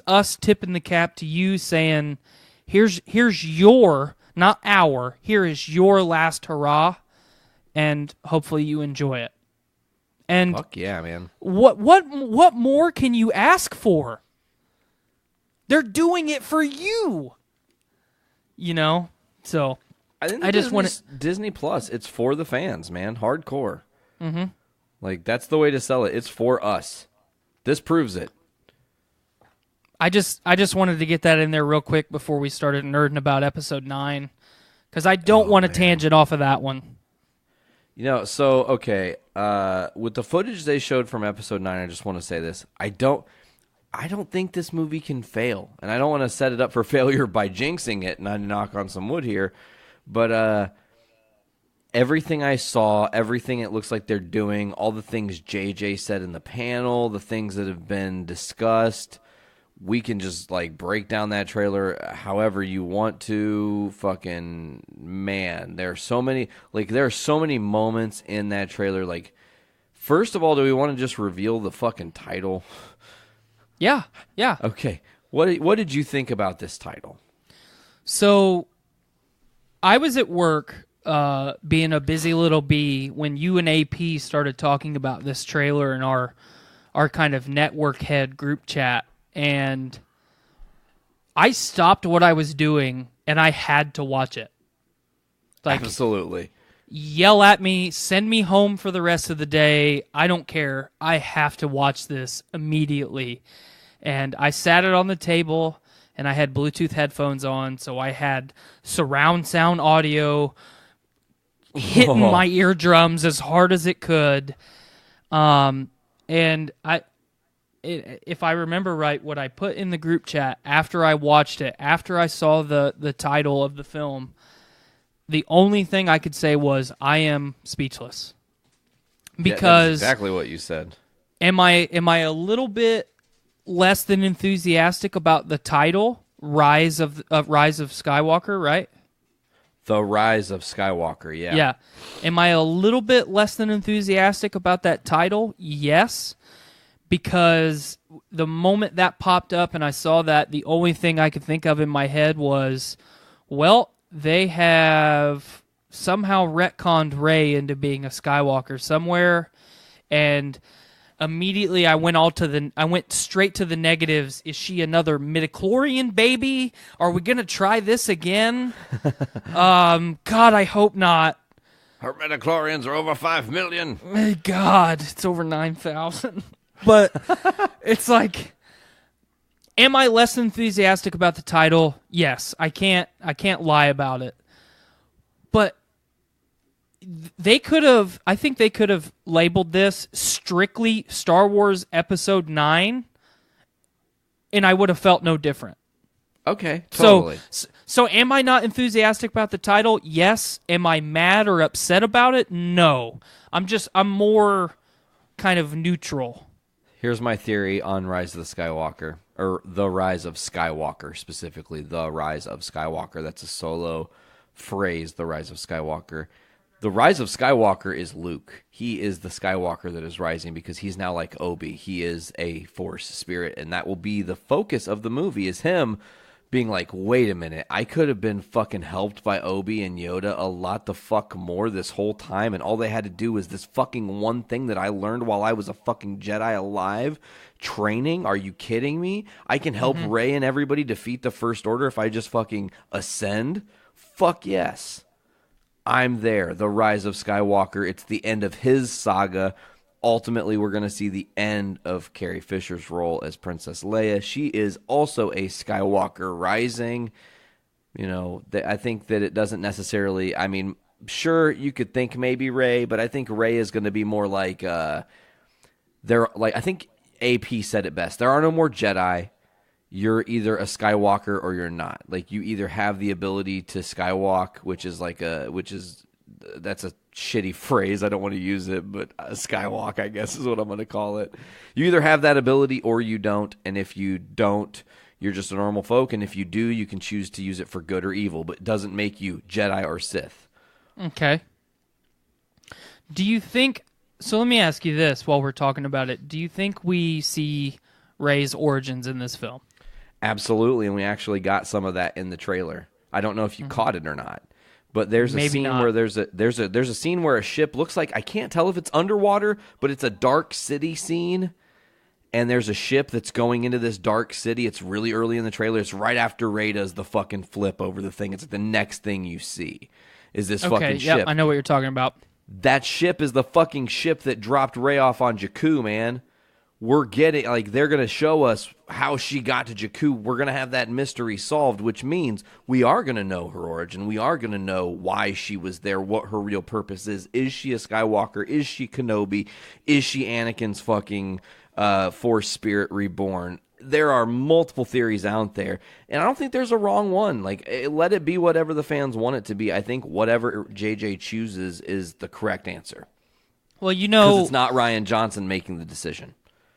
us tipping the cap to you, saying, here's your, not our, here is your last hurrah, and hopefully you enjoy it. And fuck yeah, man. What more can you ask for? They're doing it for you. So I just want Disney Plus. It's for the fans, man. Hardcore. Mm-hmm. Like, that's the way to sell it. It's for us. This proves it. I just wanted to get that in there real quick before we started nerding about episode 9, because I don't want to tangent off of that one. So okay, with the footage they showed from episode 9, I just want to say this: I don't think this movie can fail, and I don't want to set it up for failure by jinxing it, and I knock on some wood here, but everything I saw, everything it looks like they're doing, all the things JJ said in the panel, the things that have been discussed, we can just like break down that trailer however you want to. Fucking man, there are so many moments in that trailer. Like, first of all, do we want to just reveal the fucking title? Yeah. Okay. What did you think about this title? So, I was at work, being a busy little bee, when you and AP started talking about this trailer in our kind of network head group chat, and I stopped what I was doing and I had to watch it. Absolutely. yell at me, send me home for the rest of the day. I don't care. I have to watch this immediately. And I sat it on the table, and I had Bluetooth headphones on, so I had surround sound audio hitting my eardrums as hard as it could. And if I remember right, what I put in the group chat after I watched it, after I saw the title of the film, the only thing I could say was, I am speechless. Because that's exactly what you said. Am I a little bit less than enthusiastic about the title, Rise of Skywalker, right? The Rise of Skywalker, yeah. Yeah. Am I a little bit less than enthusiastic about that title? Yes. Because the moment that popped up and I saw that, the only thing I could think of in my head was, well, they have somehow retconned Rey into being a Skywalker somewhere, and immediately I went straight to the negatives. Is she another midichlorian baby? Are we gonna try this again? God, I hope not. Her midichlorians are over 5 million. God, it's over 9,000. But it's like, am I less enthusiastic about the title? Yes, I can't lie about it. But I think they could have labeled this strictly Star Wars Episode 9, and I would have felt no different. Okay, totally. So am I not enthusiastic about the title? Yes. Am I mad or upset about it? No. I'm more kind of neutral. Here's my theory on Rise of the Skywalker, or The Rise of Skywalker, specifically The Rise of Skywalker. That's a solo phrase, The Rise of Skywalker. The Rise of Skywalker is Luke. He is the Skywalker that is rising because he's now like Obi. He is a Force spirit, and that will be the focus of the movie, is him being like, wait a minute, I could have been fucking helped by Obi and Yoda a lot the fuck more this whole time, and all they had to do was this fucking one thing that I learned while I was a fucking Jedi alive training. Are you kidding me? I can help Rey and everybody defeat the First Order if I just fucking ascend? Fuck yes. I'm there. The Rise of Skywalker. It's the end of his saga. Ultimately, we're going to see the end of Carrie Fisher's role as Princess Leia. She is also a Skywalker rising. You know, I think that it doesn't necessarily, I mean, sure, you could think maybe Rey, but I think Rey is going to be more like, I think AP said it best. There are no more Jedi. You're either a Skywalker or you're not. Like, you either have the ability to skywalk, that's a shitty phrase. I don't want to use it, but a skywalk, I guess, is what I'm going to call it. You either have that ability or you don't, and if you don't, you're just a normal folk, and if you do, you can choose to use it for good or evil, but it doesn't make you Jedi or Sith. Okay. Do you think... So let me ask you this while we're talking about it. Do you think we see Rey's origins in this film? Absolutely, and we actually got some of that in the trailer. I don't know if you caught it or not. But there's a scene where there's a scene where a ship looks like, I can't tell if it's underwater, but it's a dark city scene, and there's a ship that's going into this dark city. It's really early in the trailer. It's right after Rey does the fucking flip over the thing. It's the next thing you see is this fucking ship. Yeah, I know what you're talking about. That ship is the fucking ship that dropped Rey off on Jakku, man. We're getting, like, they're going to show us how she got to Jakku. We're going to have that mystery solved, which means we are going to know her origin. We are going to know why she was there, what her real purpose is. Is she a Skywalker? Is she Kenobi? Is she Anakin's fucking Force spirit reborn? There are multiple theories out there, and I don't think there's a wrong one. Like, let it be whatever the fans want it to be. I think whatever JJ chooses is the correct answer. Well, you know, because it's not Rian Johnson making the decision.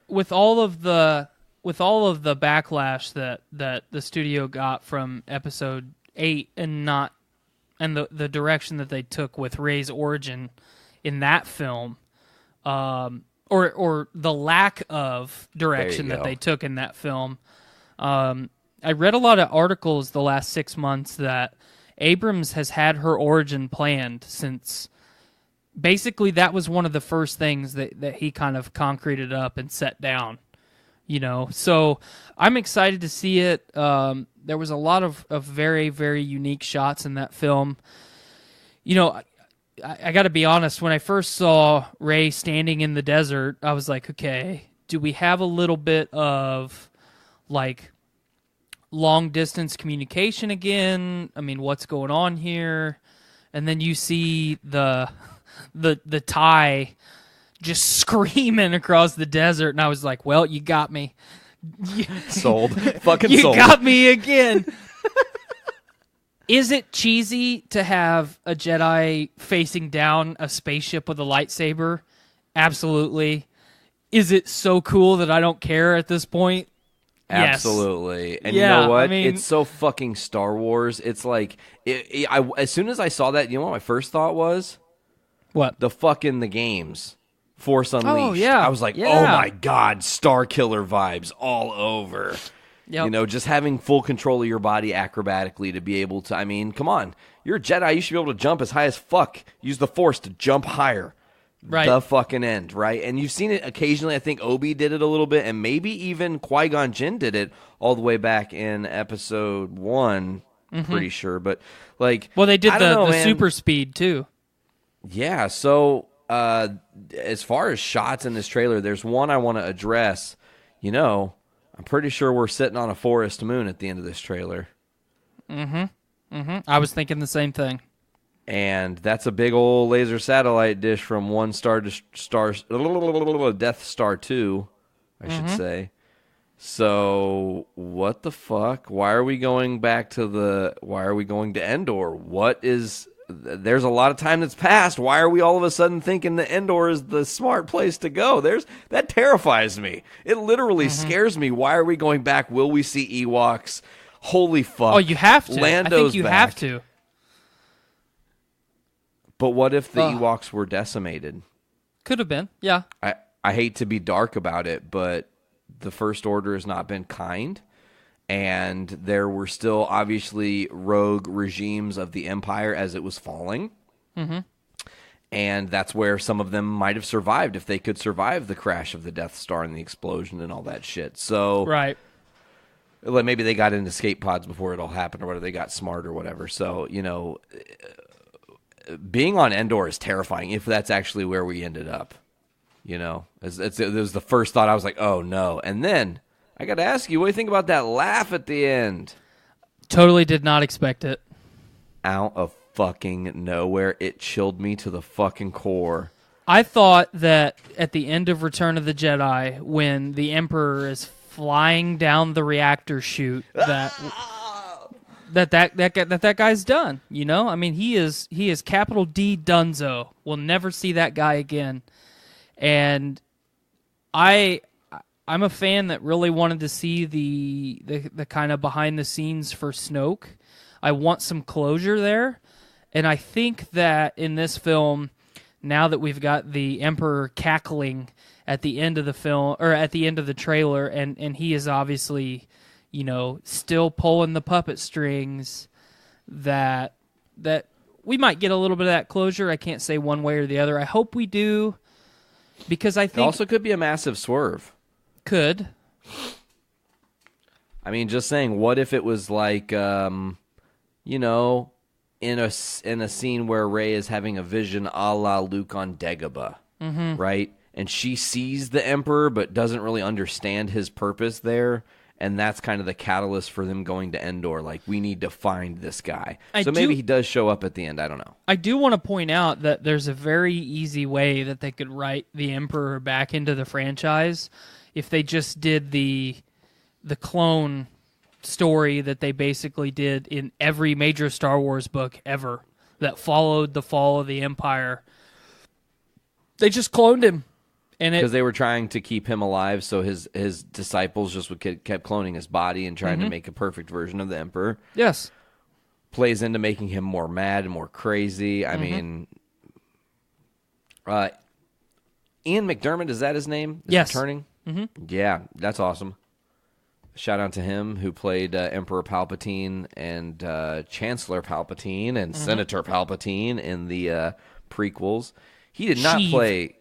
With all of the backlash that the studio got from Episode 8 and the direction that they took with Rey's origin in that film, or the lack of direction that they took in that film, I read a lot of articles the last 6 months that Abrams has had her origin planned since. Basically, that was one of the first things that he kind of concreted up and set down, you know. So I'm excited to see it. There was a lot of very, very unique shots in that film. You know, I got to be honest. When I first saw Rey standing in the desert, I was like, okay, do we have a little bit of like long distance communication again? I mean, what's going on here? And then you see the tie just screaming across the desert, and I was like, well, you got me. Sold. Fucking You sold. got me again. Is it cheesy to have a Jedi facing down a spaceship with a lightsaber? Absolutely. Is it so cool that I don't care at this point? Yes. Absolutely. And Yeah, you know what? I mean- It's so fucking Star Wars. It's like, as soon as I saw that, you know what my first thought was? What? The games. Force Unleashed. yeah. I was like, Yeah. oh my God, Star Killer vibes all over. Yep. You know, just having full control of your body acrobatically to be able to, I mean, come on. You're a Jedi. You should be able to jump as high as fuck. Use the Force to jump higher. Right. The fucking end, right? And you've seen it occasionally. I think Obi did it a little bit, and maybe even Qui-Gon Jinn did it all the way back in episode 1, pretty sure. But, like, Well, they did I don't know, the man. super speed, too. Yeah, so as far as shots in this trailer, there's one I want to address. You know, I'm pretty sure we're sitting on a forest moon at the end of this trailer. I was thinking the same thing. And that's a big old laser satellite dish from one star to Death Star 2, I should say. So, what the fuck? Why are we going to Endor? There's a lot of time that's passed. Why are we all of a sudden thinking that Endor is the smart place to go? That terrifies me. It literally scares me. Why are we going back? Will we see Ewoks? Holy fuck. Oh, you have to. Lando's I think you back. have to. But what if the Ewoks were decimated? Could have been. Yeah. I hate to be dark about it, but the First Order has not been kind, and there were still obviously rogue regimes of the Empire as it was falling. And that's where some of them might have survived if they could survive the crash of the Death Star and the explosion and all that shit. So Right. like maybe they got in escape pods before it all happened, or whether they got smart or whatever. So, you know, being on Endor is terrifying if that's actually where we ended up. You know, it was the first thought. I was like, oh no. And then I got to ask you, what do you think about that laugh at the end? Totally did not expect it. Out of fucking nowhere, it chilled me to the fucking core. I thought that at the end of Return of the Jedi, when the Emperor is flying down the reactor chute, that guy's done. You know, I mean, he is capital D Dunzo. We'll never see that guy again. And I'm a fan that really wanted to see the kind of behind the scenes for Snoke. I want some closure there, and I think that in this film, now that we've got the Emperor cackling at the end of the film or at the end of the trailer, and he is obviously, you know, still pulling the puppet strings, that we might get a little bit of that closure. I can't say one way or the other. I hope we do, because I It think also could be a massive swerve. could. I mean, just saying, what if it was like, you know, in a scene where Rey is having a vision a la Luke on Dagobah, right? And she sees the Emperor but doesn't really understand his purpose there, and that's kind of the catalyst for them going to Endor. Like, we need to find this guy. Maybe he does show up at the end. I don't know. I do want to point out that there's a very easy way that they could write the Emperor back into the franchise if they just did the clone story that they basically did in every major Star Wars book ever that followed the fall of the Empire. They just cloned him. Because they were trying to keep him alive, so his disciples just kept cloning his body and trying to make a perfect version of the Emperor. Yes. Plays into making him more mad and more crazy. I mean, Ian McDermott, is that his name? Is Yes. returning? Yeah, that's awesome. Shout out to him who played Emperor Palpatine and Chancellor Palpatine and Senator Palpatine in the prequels. He did not Sheev. play.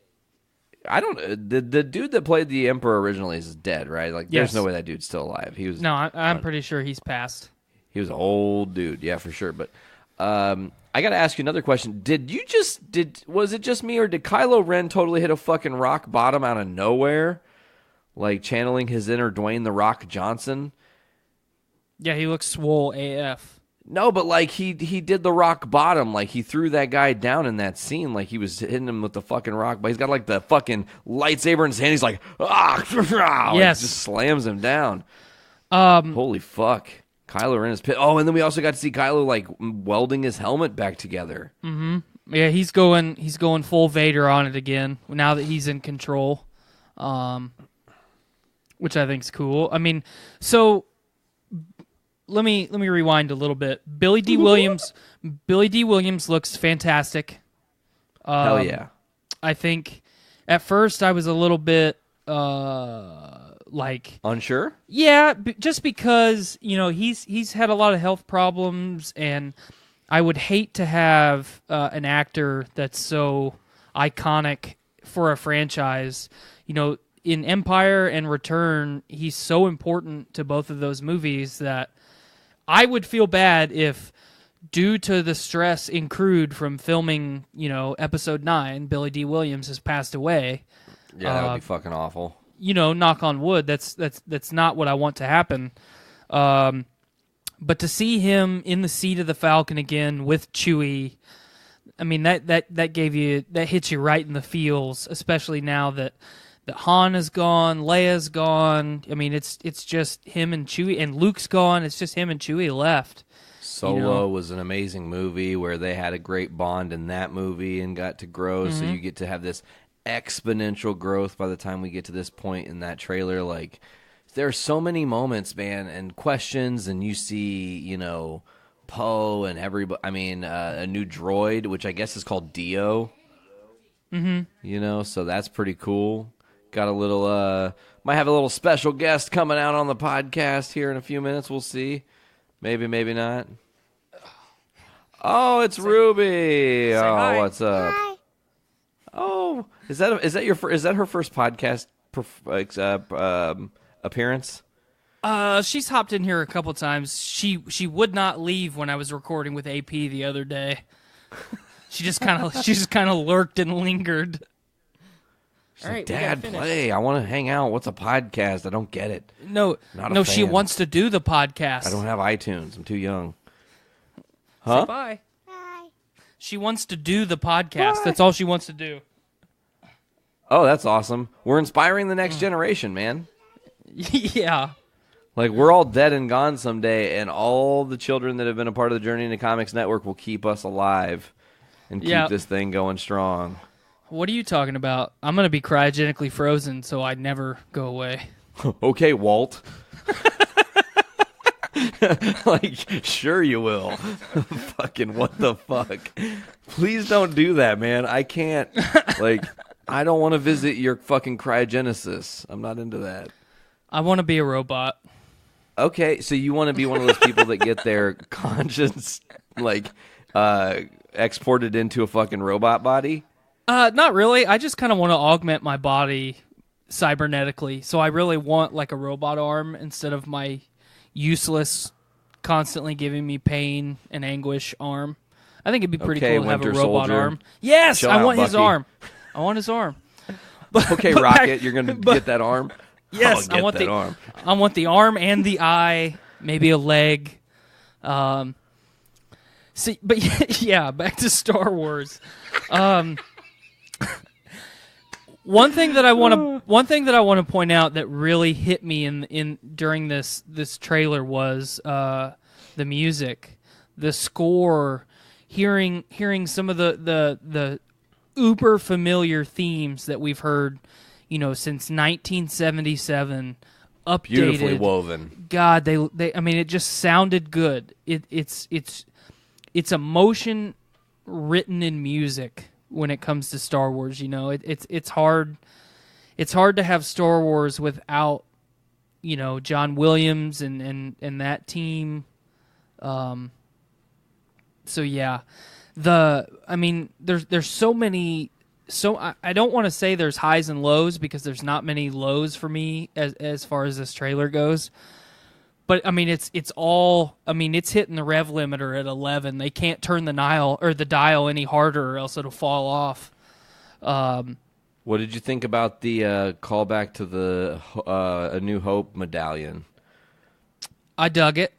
I don't. The dude that played the Emperor originally is dead, right? Like, Yes. there's no way that dude's still alive. He was No, I'm pretty sure he's passed. he was an old dude, yeah, for sure. But I got to ask you another question. Was it just me, or did Kylo Ren totally hit a fucking rock bottom out of nowhere? Like channeling his inner Dwayne The Rock Johnson? Yeah, he looks swole AF. No, but like he did the rock bottom. Like he threw that guy down in that scene. Like he was hitting him with the fucking rock. But he's got like the fucking lightsaber in his hand. He's like, ah, yes, just slams him down. Holy fuck. Kylo Ren is pissed. Oh, and then we also got to see Kylo like welding his helmet back together. Mm-hmm. Yeah, he's going full Vader on it again now that he's in control, which I think's cool. I mean, so let me rewind a little bit. Billy D. Williams looks fantastic. Hell yeah! I think at first I was a little bit like unsure. Yeah, just because he's had a lot of health problems, and I would hate to have an actor that's so iconic for a franchise. In Empire and Return, he's so important to both of those movies that I would feel bad if, due to the stress incurred from filming, Episode 9, Billy D. Williams has passed away. Yeah, that would be fucking awful. Knock on wood, that's not what I want to happen. But to see him in the seat of the Falcon again with Chewie, I mean that hits you right in the feels, especially now that Han is gone, Leia's gone. I mean it's just him and Chewie, and Luke's gone. It's just him and Chewie left. Solo was an amazing movie where they had a great bond in that movie and got to grow. Mm-hmm. So you get to have this exponential growth by the time we get to this point in that trailer. Like, there are so many moments, man, and questions, and you see, Poe and everybody. I mean, a new droid, which I guess is called Dio. Mm-hmm. So that's pretty cool. Got a little, might have a little special guest coming out on the podcast here in a few minutes. We'll see. Maybe, maybe not. Oh, it's Ruby. Oh, hi. What's up? Hi. Oh, is that her first podcast appearance? She's hopped in here a couple times. She would not leave when I was recording with AP the other day. She just kind of lurked and lingered. She's like, Dad, play. I want to hang out. What's a podcast? I don't get it. No, she wants to do the podcast. I don't have iTunes. I'm too young. Huh? Say bye. Bye. She wants to do the podcast. Bye. That's all she wants to do. Oh, that's awesome. We're inspiring the next generation, man. Yeah. Like, we're all dead and gone someday, and all the children that have been a part of the Journey into Comics Network will keep us alive and keep this thing going strong. What are you talking about? I'm going to be cryogenically frozen so I never go away. Okay, Walt. Like, sure you will. Fucking what the fuck? Please don't do that, man. I can't. Like, I don't want to visit your fucking cryogenesis. I'm not into that. I want to be a robot. Okay, so you want to be one of those people that get their conscience, like, exported into a fucking robot body? Not really. I just kind of want to augment my body cybernetically. So I really want like a robot arm instead of my useless, constantly giving me pain and anguish arm. I think it'd be pretty cool to have a robot arm. Yes, I want his arm. I want his arm. Okay, Rocket, you're gonna get that arm. Yes, I want the arm. I want the arm and the eye, maybe a leg. See, but yeah, back to Star Wars. One thing that I want to point out that really hit me in during this trailer was the music, the score, hearing some of the uber familiar themes that we've heard, since 1977, updated, beautifully woven. God, they I mean, it just sounded good. It's emotion written in music. When it comes to Star Wars, it's hard to have Star Wars without, John Williams and that team. So yeah, there's so many. So I don't want to say there's highs and lows because there's not many lows for me as far as this trailer goes. But I mean, it's all. I mean, it's hitting the rev limiter at 11. They can't turn the dial any harder, or else it'll fall off. What did you think about the callback to the A New Hope medallion? I dug it.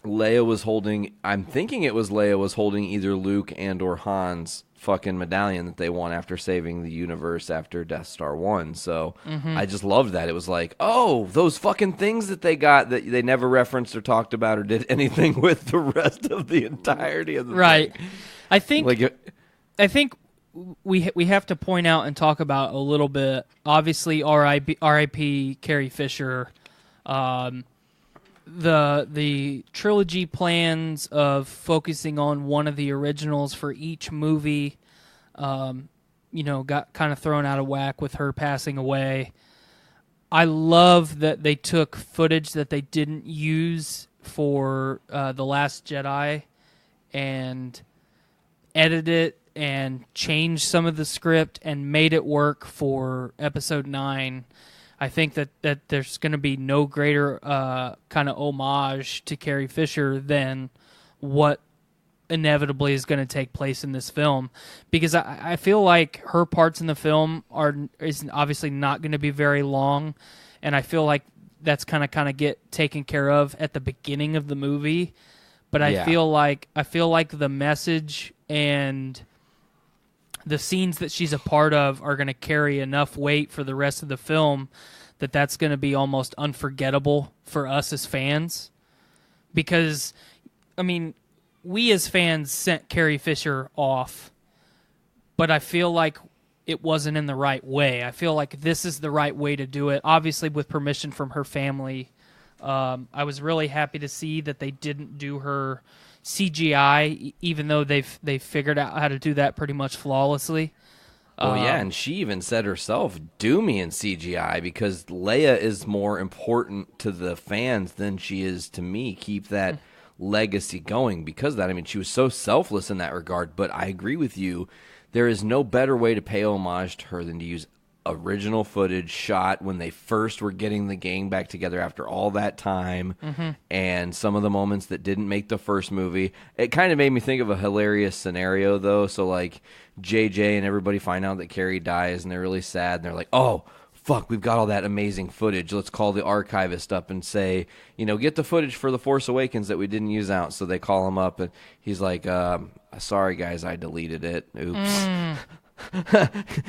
Leia was holding. I'm thinking it was Leia was holding either Luke and or Han's fucking medallion that they won after saving the universe after Death Star 1. So I just loved that. It was like, oh, those fucking things that they got that they never referenced or talked about or did anything with the rest of the entirety of the right. thing. I think we have to point out and talk about a little bit. Obviously, R.I.P. Carrie Fisher. The trilogy plans of focusing on one of the originals for each movie, got kind of thrown out of whack with her passing away. I love that they took footage that they didn't use for The Last Jedi and edited it and changed some of the script and made it work for Episode 9. I think that there's going to be no greater kind of homage to Carrie Fisher than what inevitably is going to take place in this film, because I feel like her parts in the film is obviously not going to be very long, and I feel like that's kind of get taken care of at the beginning of the movie. But I feel like the message and the scenes that she's a part of are going to carry enough weight for the rest of the film that's going to be almost unforgettable for us as fans. Because, I mean, we as fans sent Carrie Fisher off, but I feel like it wasn't in the right way. I feel like this is the right way to do it, obviously with permission from her family. I was really happy to see that they didn't do her CGI, even though they've figured out how to do that pretty much flawlessly. Oh yeah, and she even said herself, "Do me in CGI," because Leia is more important to the fans than she is to me. Keep that legacy going because of that. I mean, she was so selfless in that regard. But I agree with you. There is no better way to pay homage to her than to use original footage shot when they first were getting the gang back together after all that time, and some of the moments that didn't make the first movie. It kind of made me think of a hilarious scenario, though. So, like, JJ and everybody find out that Carrie dies, and they're really sad, and they're like, oh, fuck, we've got all that amazing footage. Let's call the archivist up and say, get the footage for The Force Awakens that we didn't use out. So they call him up, and he's like, sorry, guys, I deleted it. Oops.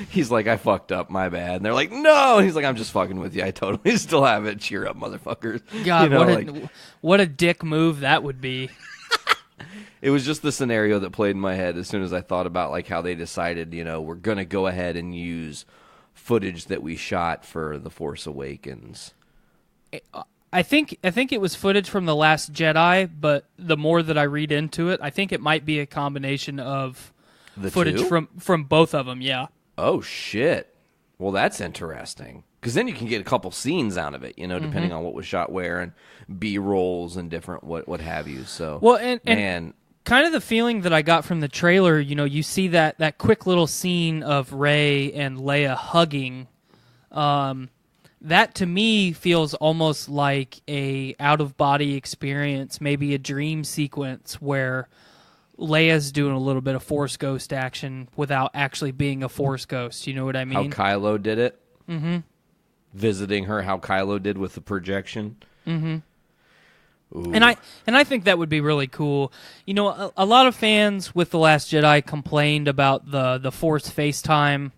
He's like, I fucked up, my bad. And they're like, no. And he's like, I'm just fucking with you. I totally still have it. Cheer up, motherfuckers. God, what a dick move that would be. It was just the scenario that played in my head as soon as I thought about like how they decided, we're going to go ahead and use footage that we shot for The Force Awakens. I think it was footage from The Last Jedi, but the more that I read into it, I think it might be a combination of the footage two? from both of them, yeah. Oh, shit. Well, that's interesting. Because then you can get a couple scenes out of it, depending on what was shot where and B-rolls and different what have you. So, well, and kind of the feeling that I got from the trailer, you see that quick little scene of Rey and Leia hugging. That to me feels almost like a out-of-body experience, maybe a dream sequence where Leia's doing a little bit of Force Ghost action without actually being a Force Ghost. You know what I mean? How Kylo did it? Mm-hmm. Visiting her, how Kylo did with the projection? Mm-hmm. Ooh. And I think that would be really cool. A lot of fans with The Last Jedi complained about the Force FaceTime.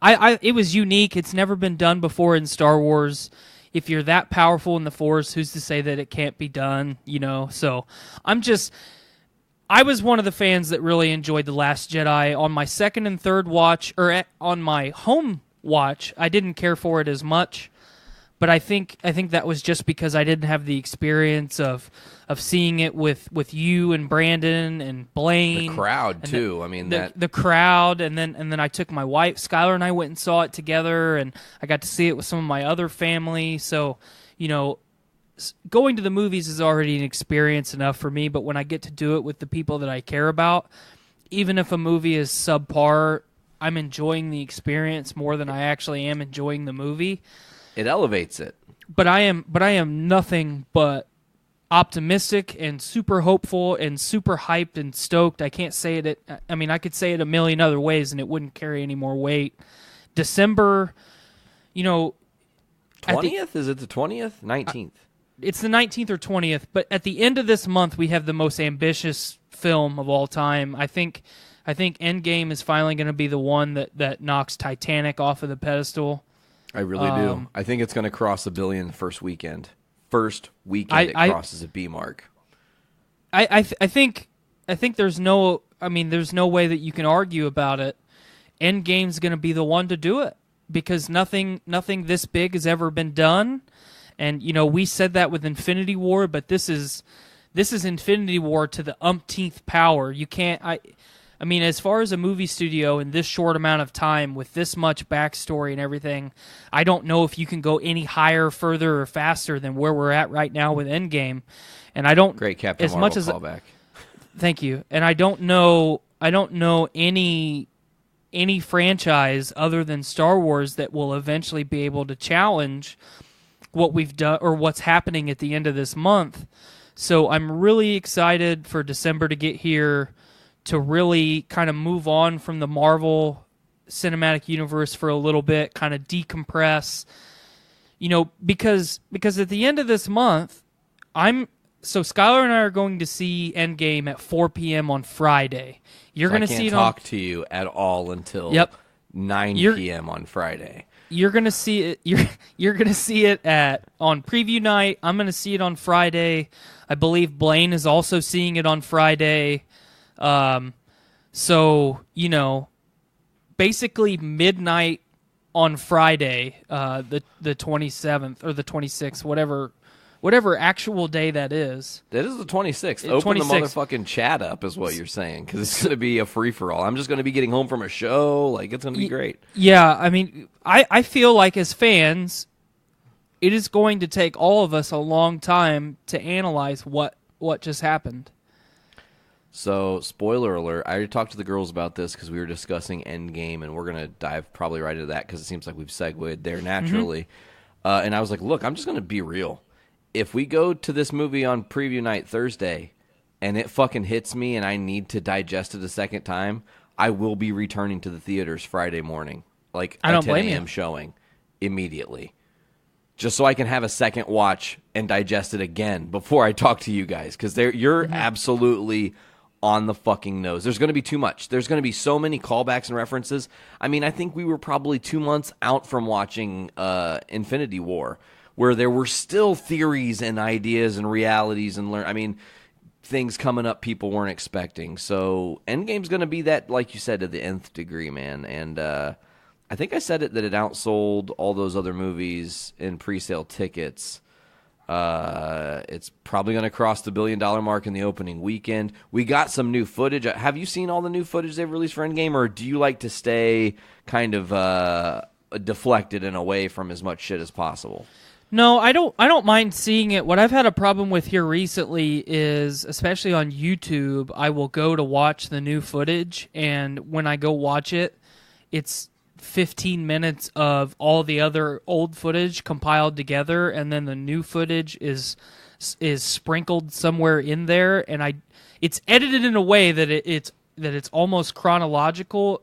It was unique. It's never been done before in Star Wars. If you're that powerful in the Force, who's to say that it can't be done, So I was one of the fans that really enjoyed The Last Jedi. On my second and third watch, or on my home watch, I didn't care for it as much. But I think that was just because I didn't have the experience of seeing it with you and Brandon and Blaine. The crowd too. The crowd, and then I took my wife, Skylar, and I went and saw it together, and I got to see it with some of my other family. So, going to the movies is already an experience enough for me. But when I get to do it with the people that I care about, even if a movie is subpar, I'm enjoying the experience more than I actually am enjoying the movie. It elevates it. but I am nothing but optimistic and super hopeful and super hyped and stoked. I can't say it. I mean, I could say it a million other ways and it wouldn't carry any more weight. December, 20th? Is it the 20th? 19th? It's the 19th or 20th, but at the end of this month, we have the most ambitious film of all time. I think Endgame is finally going to be the one that knocks Titanic off of the pedestal. I really do. I think it's going to cross $1 billion first weekend. First weekend it crosses a B mark. I think there's no way that you can argue about it. Endgame's going to be the one to do it because nothing this big has ever been done. And we said that with Infinity War, but this is Infinity War to the umpteenth power. You can't. I mean, as far as a movie studio in this short amount of time with this much backstory and everything, I don't know if you can go any higher, further, or faster than where we're at right now with Endgame. And I don't great Captain as Marvel much as callback. Thank you. And I don't know any franchise other than Star Wars that will eventually be able to challenge what we've done or what's happening at the end of this month. So I'm really excited for December to get here to really kind of move on from the Marvel Cinematic Universe for a little bit, kind of decompress. Because at the end of this month, Skylar and I are going to see Endgame at 4 p.m. on Friday. You're going to see it on... I can't talk to you at all until 9 p.m. on Friday. You're gonna see it. You're gonna see it on preview night. I'm gonna see it on Friday. I believe Blaine is also seeing it on Friday. So basically midnight on Friday, the 27th or the 26th, whatever actual day that is. That is the 26th. Open the motherfucking chat up is what you're saying, because it's going to be a free-for-all. I'm just going to be getting home from a show. Like, it's going to be great. Yeah, I mean, I feel like as fans, it is going to take all of us a long time to analyze what just happened. So, spoiler alert, I already talked to the girls about this because we were discussing Endgame, and we're going to dive probably right into that because it seems like we've segued there naturally. Mm-hmm. And I was like, look, I'm just going to be real. If we go to this movie on preview night Thursday and it fucking hits me and I need to digest it a second time, I will be returning to the theaters Friday morning, like a 10 a.m. showing immediately, just so I can have a second watch and digest it again before I talk to you guys, because you're absolutely on the fucking nose. There's going to be too much. There's going to be so many callbacks and references. I mean, I think we were probably 2 months out from watching Infinity War, where there were still theories and ideas and realities and things coming up people weren't expecting. So Endgame's going to be that, like you said, to the nth degree, man. And I think I said that it outsold all those other movies in pre-sale tickets. It's probably going to cross the $1 billion mark in the opening weekend. We got some new footage. Have you seen all the new footage they've released for Endgame, or do you like to stay kind of deflected and away from as much shit as possible? No, I don't mind seeing it. What I've had a problem with here recently is, especially on YouTube, I will go to watch the new footage, and when I go watch it, it's 15 minutes of all the other old footage compiled together, and then the new footage is sprinkled somewhere in there, and it's edited in a way that it's almost chronological,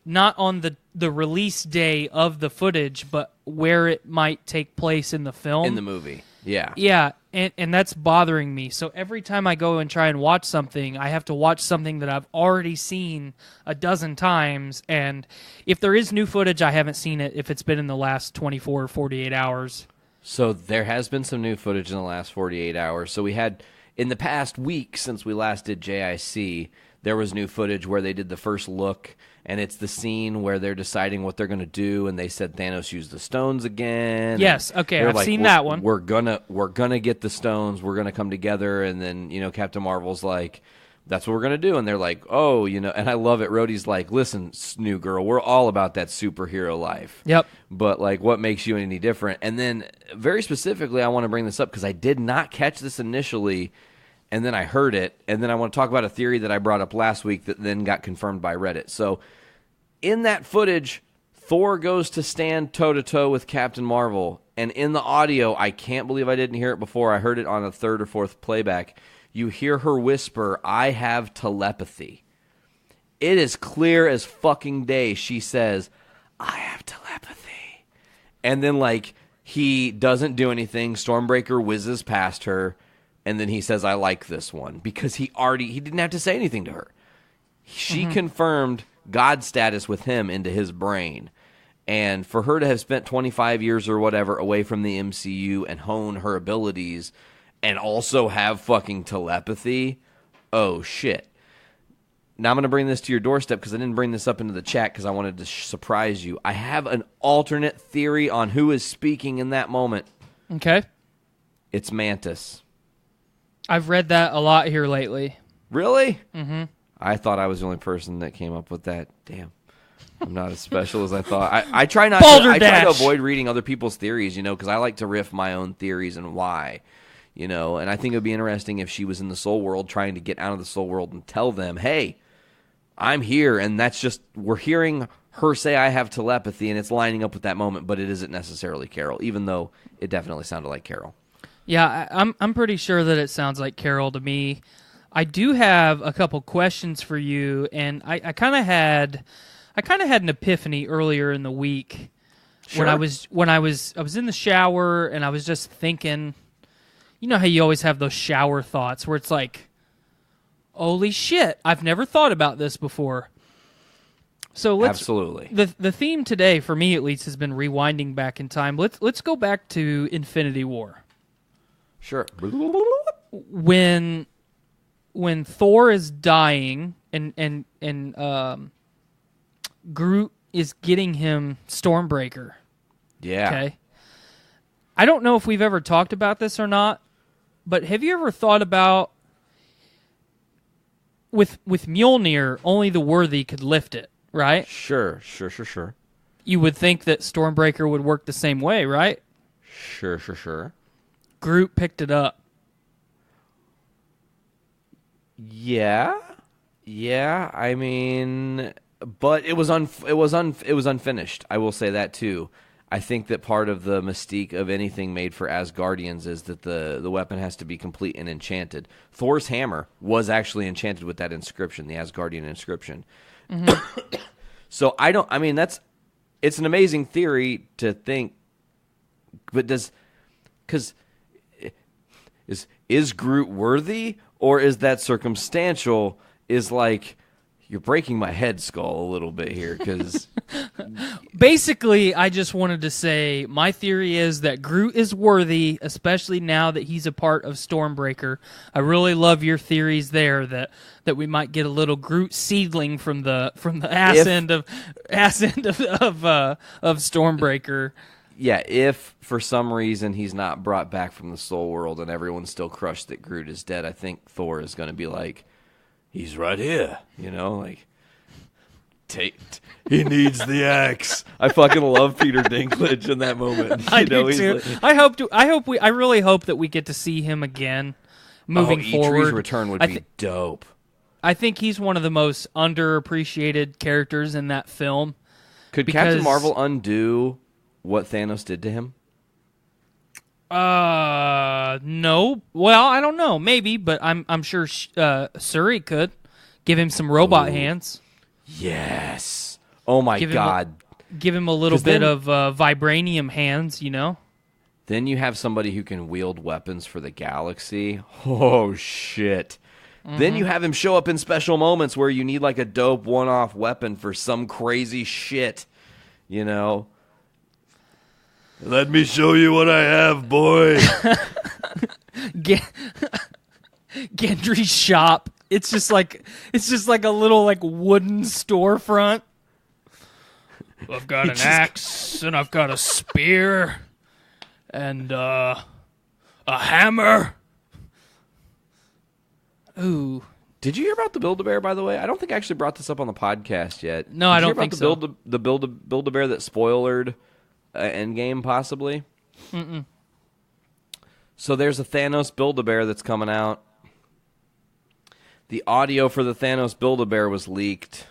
not on the release day of the footage, but where it might take place in the film. In the movie, yeah. Yeah, and that's bothering me. So every time I go and try and watch something, I have to watch something that I've already seen a dozen times, and if there is new footage, I haven't seen it if it's been in the last 24 or 48 hours. So there has been some new footage in the last 48 hours. So we had, in the past week since we last did JIC, there was new footage where they did the first look, and it's the scene where they're deciding what they're going to do, and they said Thanos used the stones again. Yes, okay, I've seen that one. We're gonna get the stones. We're gonna come together, and then Captain Marvel's like, that's what we're gonna do, and they're like, oh, and I love it. Rhodey's like, listen, new girl, we're all about that superhero life. Yep. But what makes you any different? And then very specifically, I want to bring this up because I did not catch this initially. And then I heard it, and then I want to talk about a theory that I brought up last week that then got confirmed by Reddit. So in that footage, Thor goes to stand toe-to-toe with Captain Marvel, And in the audio, I can't believe I didn't hear it before. I heard it on a third or fourth playback. You hear her whisper, "I have telepathy." It is clear as fucking day. She says, "I have telepathy." And then, like, he doesn't do anything. Stormbreaker whizzes past her. And then he says, "I like this one." Because he didn't have to say anything to her. She confirmed God status with him into his brain. And for her to have spent 25 years or whatever away from the MCU and hone her abilities and also have fucking telepathy, oh shit. Now I'm going to bring this to your doorstep because I didn't bring this up into the chat because I wanted to surprise you. I have an alternate theory on who is speaking in that moment. Okay. It's Mantis. I've read that a lot here lately. Really? Mm-hmm. I thought I was the only person that came up with that. Damn. I'm not as special as I thought. I try not. I try to avoid reading other people's theories, because I like to riff my own theories and why, And I think it would be interesting if she was in the soul world trying to get out of the soul world and tell them, "Hey, I'm here," and that's just we're hearing her say, "I have telepathy," and it's lining up with that moment, but it isn't necessarily Carol, even though it definitely sounded like Carol. Yeah, I'm pretty sure that it sounds like Carol to me. I do have a couple questions for you, and I kind of had an epiphany earlier in the week. Sure. when I was in the shower and I was just thinking, you know how you always have those shower thoughts where it's like, holy shit, I've never thought about this before. So Absolutely. The theme today, for me at least, has been rewinding back in time. Let's go back to Infinity War. Sure. When Thor is dying and Groot is getting him Stormbreaker. Yeah. Okay. I don't know if we've ever talked about this or not, but have you ever thought about with Mjolnir, only the worthy could lift it, right? Sure. You would think that Stormbreaker would work the same way, right? Sure. Groot picked it up. Yeah. I mean, but it was unfinished. I will say that too. I think that part of the mystique of anything made for Asgardians is that the weapon has to be complete and enchanted. Thor's hammer was actually enchanted with that inscription, the Asgardian inscription. Mm-hmm. So it's an amazing theory to think, but is Groot worthy, or is that circumstantial? Is like, you're breaking my head skull a little bit here, because basically, I just wanted to say my theory is that Groot is worthy, especially now that he's a part of Stormbreaker. I really love your theories there that we might get a little Groot seedling from the ass end of Stormbreaker. Yeah, if for some reason he's not brought back from the soul world and everyone's still crushed that Groot is dead, I think Thor is going to be like, "He's right here," like, he needs the axe. I fucking love Peter Dinklage in that moment. I do too. Like, I really hope that we get to see him again moving forward. Idris' return would be dope. I think he's one of the most underappreciated characters in that film. Could Captain Marvel undo what Thanos did to him? No. Well, I don't know. Maybe, but I'm sure Shuri could give him some robot hands. Yes. Oh my God. Give him a little bit of vibranium hands, Then you have somebody who can wield weapons for the galaxy. Oh shit. Mm-hmm. Then you have him show up in special moments where you need like a dope one-off weapon for some crazy shit, Let me show you what I have, boy. Gendry's shop. It's just like a little like wooden storefront. I've got an axe and I've got a spear and a hammer. Ooh. Did you hear about the Build-A-Bear, by the way? I don't think I actually brought this up on the podcast yet. No, I don't think so. The Build-A-Bear that spoilered Endgame, possibly? Mm-mm. So there's a Thanos Build-A-Bear that's coming out. The audio for the Thanos Build-A-Bear was leaked.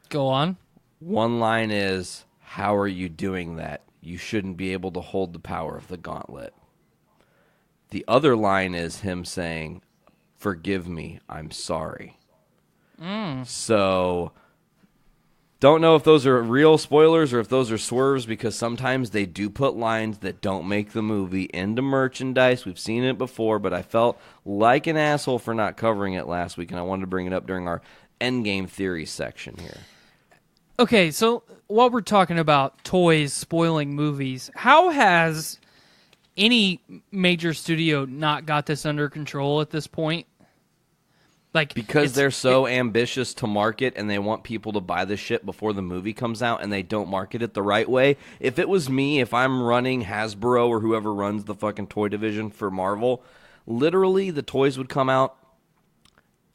Go on. One line is, "How are you doing that? you shouldn't be able to hold the power of the gauntlet. The other line is him saying, forgive me, I'm sorry. So, don't know if those are real spoilers or if those are swerves, because sometimes they do put lines that don't make the movie into merchandise. We've seen it before, but I felt like an asshole for not covering it last week, and I wanted to bring it up during our Endgame theory section here. Okay, so while we're talking about toys spoiling movies, how has any major studio not got this under control at this point? Like, because they're so ambitious to market and they want people to buy the shit before the movie comes out, and they don't market it the right way. If it was me, if I'm running Hasbro or whoever runs the fucking toy division for Marvel, literally the toys would come out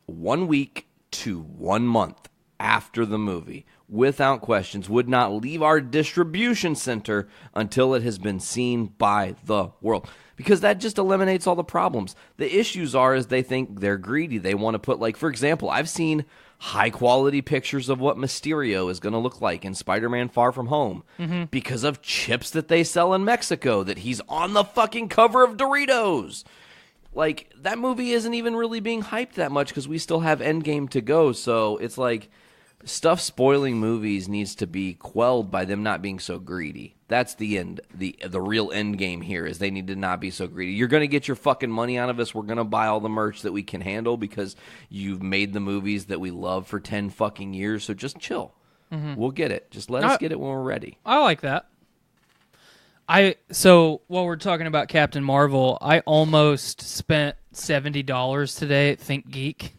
1 week to 1 month after the movie, without questions, would not leave our distribution center until it has been seen by the world. Because that just eliminates all the problems. The issues is they think they're greedy. They want to put, like, for example, I've seen high-quality pictures of what Mysterio is going to look like in Spider-Man Far From Home because of chips that they sell in Mexico, that he's on the fucking cover of Doritos. Like, that movie isn't even really being hyped that much because we still have Endgame to go. So it's like, stuff spoiling movies needs to be quelled by them not being so greedy. That's the end. The real end game here is they need to not be so greedy. You're going to get your fucking money out of us. We're going to buy all the merch that we can handle because you've made the movies that we love for 10 fucking years. So just chill. We'll get it. Just let us get it when we're ready. I like that. So while we're talking about Captain Marvel, I almost spent $70 today at Think Geek.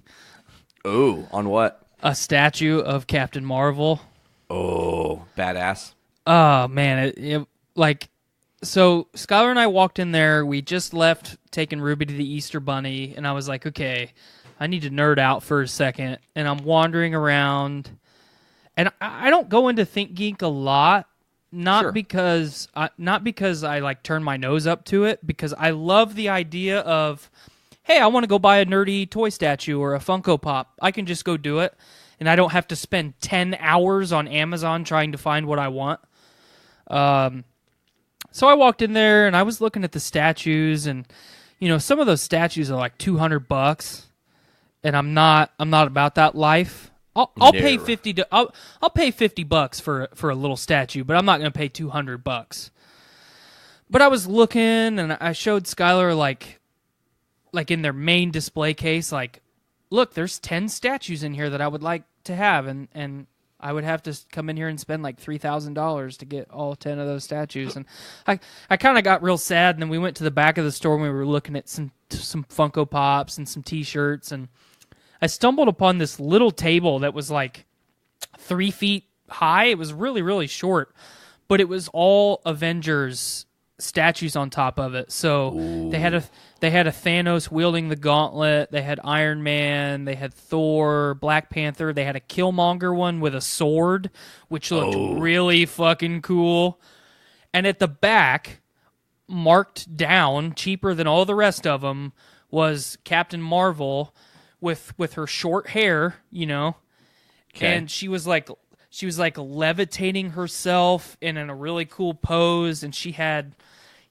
Oh, on what? A statue of Captain Marvel. Oh, badass. Oh, man. So Skylar and I walked in there. We just left taking Ruby to the Easter Bunny, and I was like, okay, I need to nerd out for a second. And I'm wandering around, and I don't go into Think Geek a lot, not because I like turn my nose up to it, because I love the idea of, hey, I want to go buy a nerdy toy statue or a Funko Pop. I can just go do it, and I don't have to spend 10 hours on Amazon trying to find what I want. So I walked in there, and I was looking at the statues, and some of those statues are like $200, and I'm not about that life. I'll pay I'll pay $50 for a little statue, but I'm not going to pay $200. But I was looking, and I showed Skylar like in their main display case, like, look, there's 10 statues in here that I would like to have, and I would have to come in here and spend like $3,000 to get all 10 of those statues. And I kind of got real sad, and then we went to the back of the store and we were looking at some Funko Pops and some T-shirts, and I stumbled upon this little table that was like 3 feet high. It was really, really short, but it was all Avengers statues on top of it. So they had a Thanos wielding the gauntlet. They had Iron Man. They had Thor, Black Panther. They had a Killmonger one with a sword, which looked really fucking cool. And at the back, marked down, cheaper than all the rest of them, was Captain Marvel with her short hair, and she was like levitating herself and in a really cool pose, and she had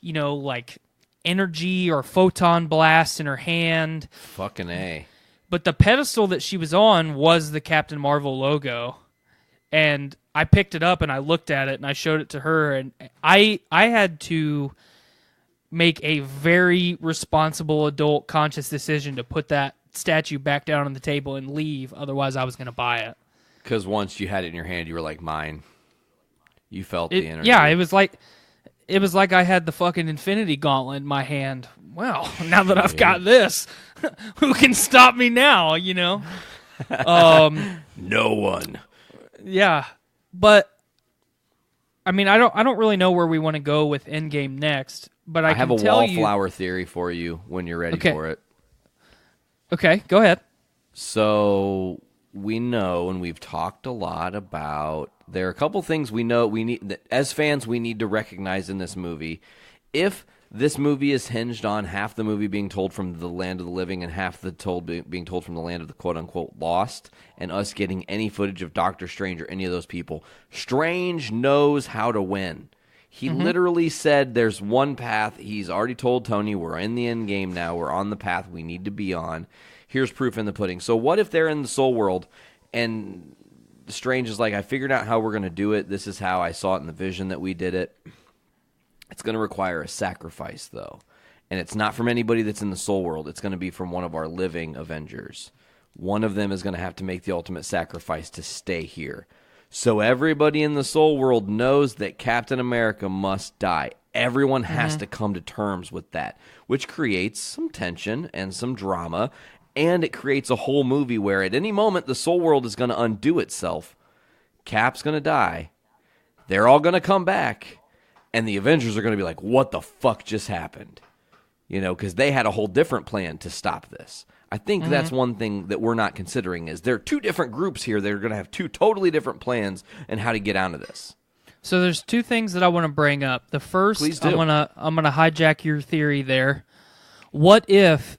like energy or photon blast in her hand. Fucking A. But the pedestal that she was on was the Captain Marvel logo. And I picked it up and I looked at it and I showed it to her, and I had to make a very responsible adult conscious decision to put that statue back down on the table and leave. Otherwise I was going to buy it. Because once you had it in your hand, you were like, mine. You felt the energy. Yeah, it was like I had the fucking Infinity Gauntlet in my hand. Well, now that I've got this, who can stop me now, No one. Yeah. But I mean, I don't really know where we want to go with Endgame next, but I have can a tell wallflower theory for you when you're ready for it. Okay, go ahead. So we know, and we've talked a lot about, there are a couple things we know we need, as fans, we need to recognize in this movie. If this movie is hinged on half the movie being told from the land of the living and half being told from the land of the quote-unquote lost, and us getting any footage of Doctor Strange or any of those people, Strange knows how to win. He literally said there's one path. He's already told Tony, we're in the Endgame now. We're on the path we need to be on. Here's proof in the pudding. So what if they're in the Soul World and Strange is like, I figured out how we're going to do it. This is how I saw it in the vision that we did it. It's going to require a sacrifice, though. And it's not from anybody that's in the Soul World. It's going to be from one of our living Avengers. One of them is going to have to make the ultimate sacrifice to stay here. So everybody in the Soul World knows that Captain America must die. Everyone has to come to terms with that, which creates some tension and some drama, and it creates a whole movie where at any moment the Soul World is going to undo itself. Cap's going to die. They're all going to come back, and the Avengers are going to be like, what the fuck just happened? You know, because they had a whole different plan to stop this. I think that's one thing that we're not considering is there are two different groups here that are going to have two totally different plans and how to get out of this. So there's two things that I want to bring up. The first, Please do. I'm gonna hijack your theory there. What if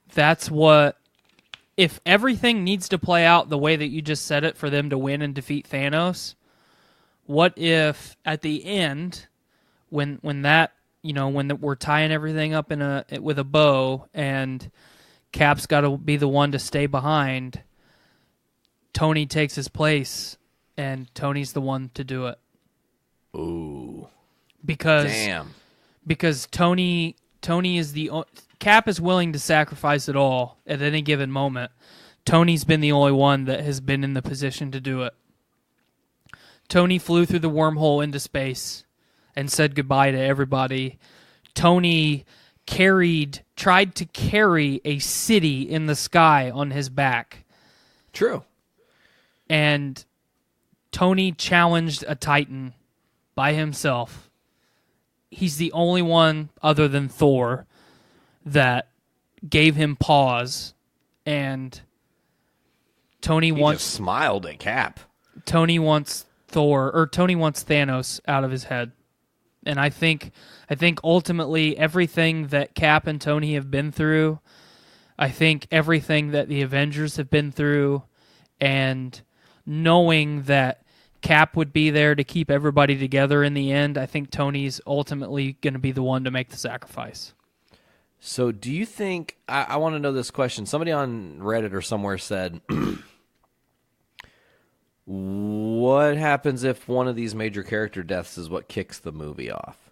if everything needs to play out the way that you just said it for them to win and defeat Thanos? What if at the end, when we're tying everything up with a bow and Cap's got to be the one to stay behind, Tony takes his place and Tony's the one to do it? Ooh. Because Tony is Cap is willing to sacrifice it all at any given moment. Tony's been the only one that has been in the position to do it. Tony flew through the wormhole into space and said goodbye to everybody. Tony tried to carry a city in the sky on his back. True. And Tony challenged a Titan by himself. He's the only one other than Thor that gave him pause, and Tony just smiled at Cap. Tony wants Thanos out of his head. And I think ultimately everything that Cap and Tony have been through, I think everything that the Avengers have been through, and knowing that Cap would be there to keep everybody together in the end, I think Tony's ultimately going to be the one to make the sacrifice. So do you think, I want to know this question. Somebody on Reddit or somewhere said, what happens if one of these major character deaths is what kicks the movie off?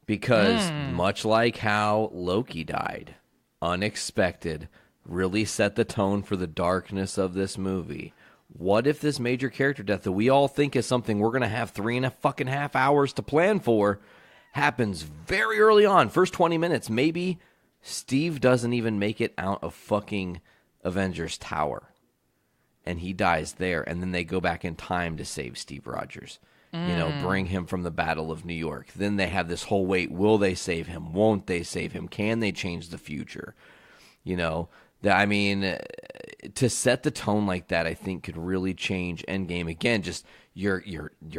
Because much like how Loki died, unexpected, really set the tone for the darkness of this movie. What if this major character death that we all think is something we're going to have 3.5 hours to plan for happens very early on, first 20 minutes? Maybe Steve doesn't even make it out of fucking Avengers Tower, and he dies there, and then they go back in time to save Steve Rogers. Bring him from the Battle of New York. Then they have this whole wait, will they save him? Won't they save him? Can they change the future? To set the tone like that, I think could really change Endgame. Again, just your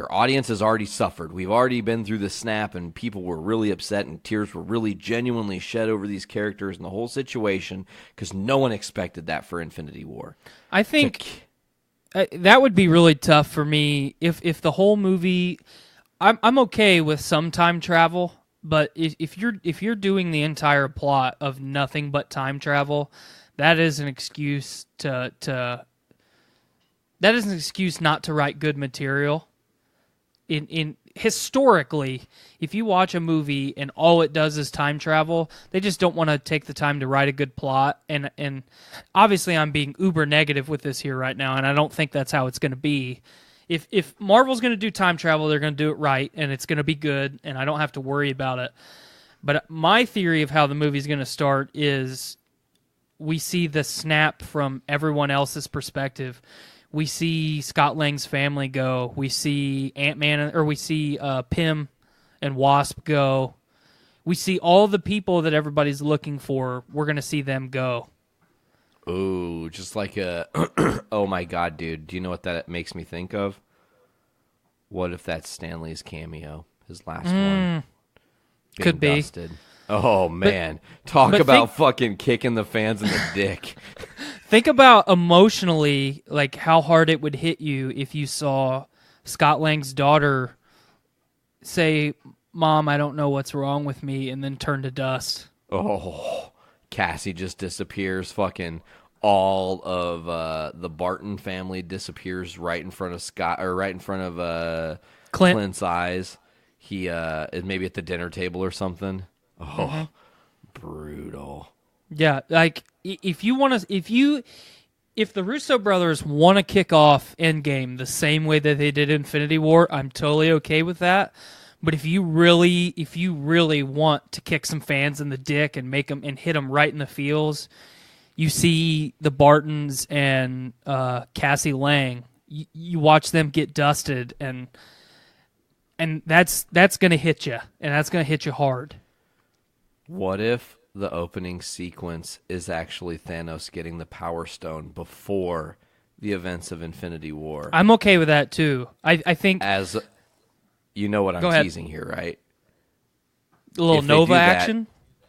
audience has already suffered. We've already been through the snap, and people were really upset, and tears were really genuinely shed over these characters and the whole situation because no one expected that for Infinity War. I think that would be really tough for me if the whole movie. I'm okay with some time travel, but if you're doing the entire plot of nothing but time travel, that is an excuse that is an excuse not to write good material. In historically, if you watch a movie and all it does is time travel, they just don't want to take the time to write a good plot. And obviously, I'm being uber negative with this here right now, and I don't think that's how it's going to be. If Marvel's going to do time travel, they're going to do it right, and it's going to be good, and I don't have to worry about it. But my theory of how the movie's going to start is we see the snap from everyone else's perspective. We see Scott Lang's family go. We see we see Pym and Wasp go. We see all the people that everybody's looking for. We're going to see them go. Ooh, just like a, oh my God, dude. Do you know what that makes me think of? What if that's Stan Lee's cameo? His last one. Could be. Dusted. Oh, man. Talk about fucking kicking the fans in the dick. Think about emotionally, like how hard it would hit you if you saw Scott Lang's daughter say, "Mom, I don't know what's wrong with me," and then turn to dust. Oh, Cassie just disappears. Fucking all of the Barton family disappears right in front of Scott, or right in front of Clint's eyes. He is maybe at the dinner table or something. Oh, brutal. Yeah, like if the Russo brothers want to kick off Endgame the same way that they did Infinity War, I'm totally okay with that. But if you really want to kick some fans in the dick and make them and hit them right in the feels, you see the Bartons and Cassie Lang. You watch them get dusted, and that's gonna hit you, and that's gonna hit you hard. What if the opening sequence is actually Thanos getting the Power Stone before the events of Infinity War? I'm okay with that too. I think As you know what I'm teasing here, right? A little If they Nova do that- action.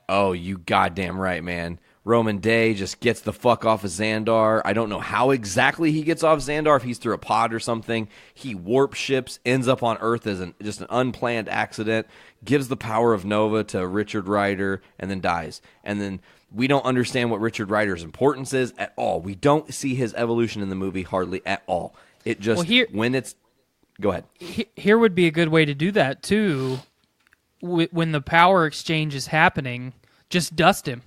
Oh, you goddamn right, man. Roman Day just gets the fuck off of Xandar. I don't know how exactly he gets off Xandar, if he's through a pod or something. He warp ships, ends up on Earth as just an unplanned accident, gives the power of Nova to Richard Rider, and then dies. And then we don't understand what Richard Rider's importance is at all. We don't see his evolution in the movie hardly at all. It just, when it's... Go ahead. Here would be a good way to do that, too. When the power exchange is happening, just dust him.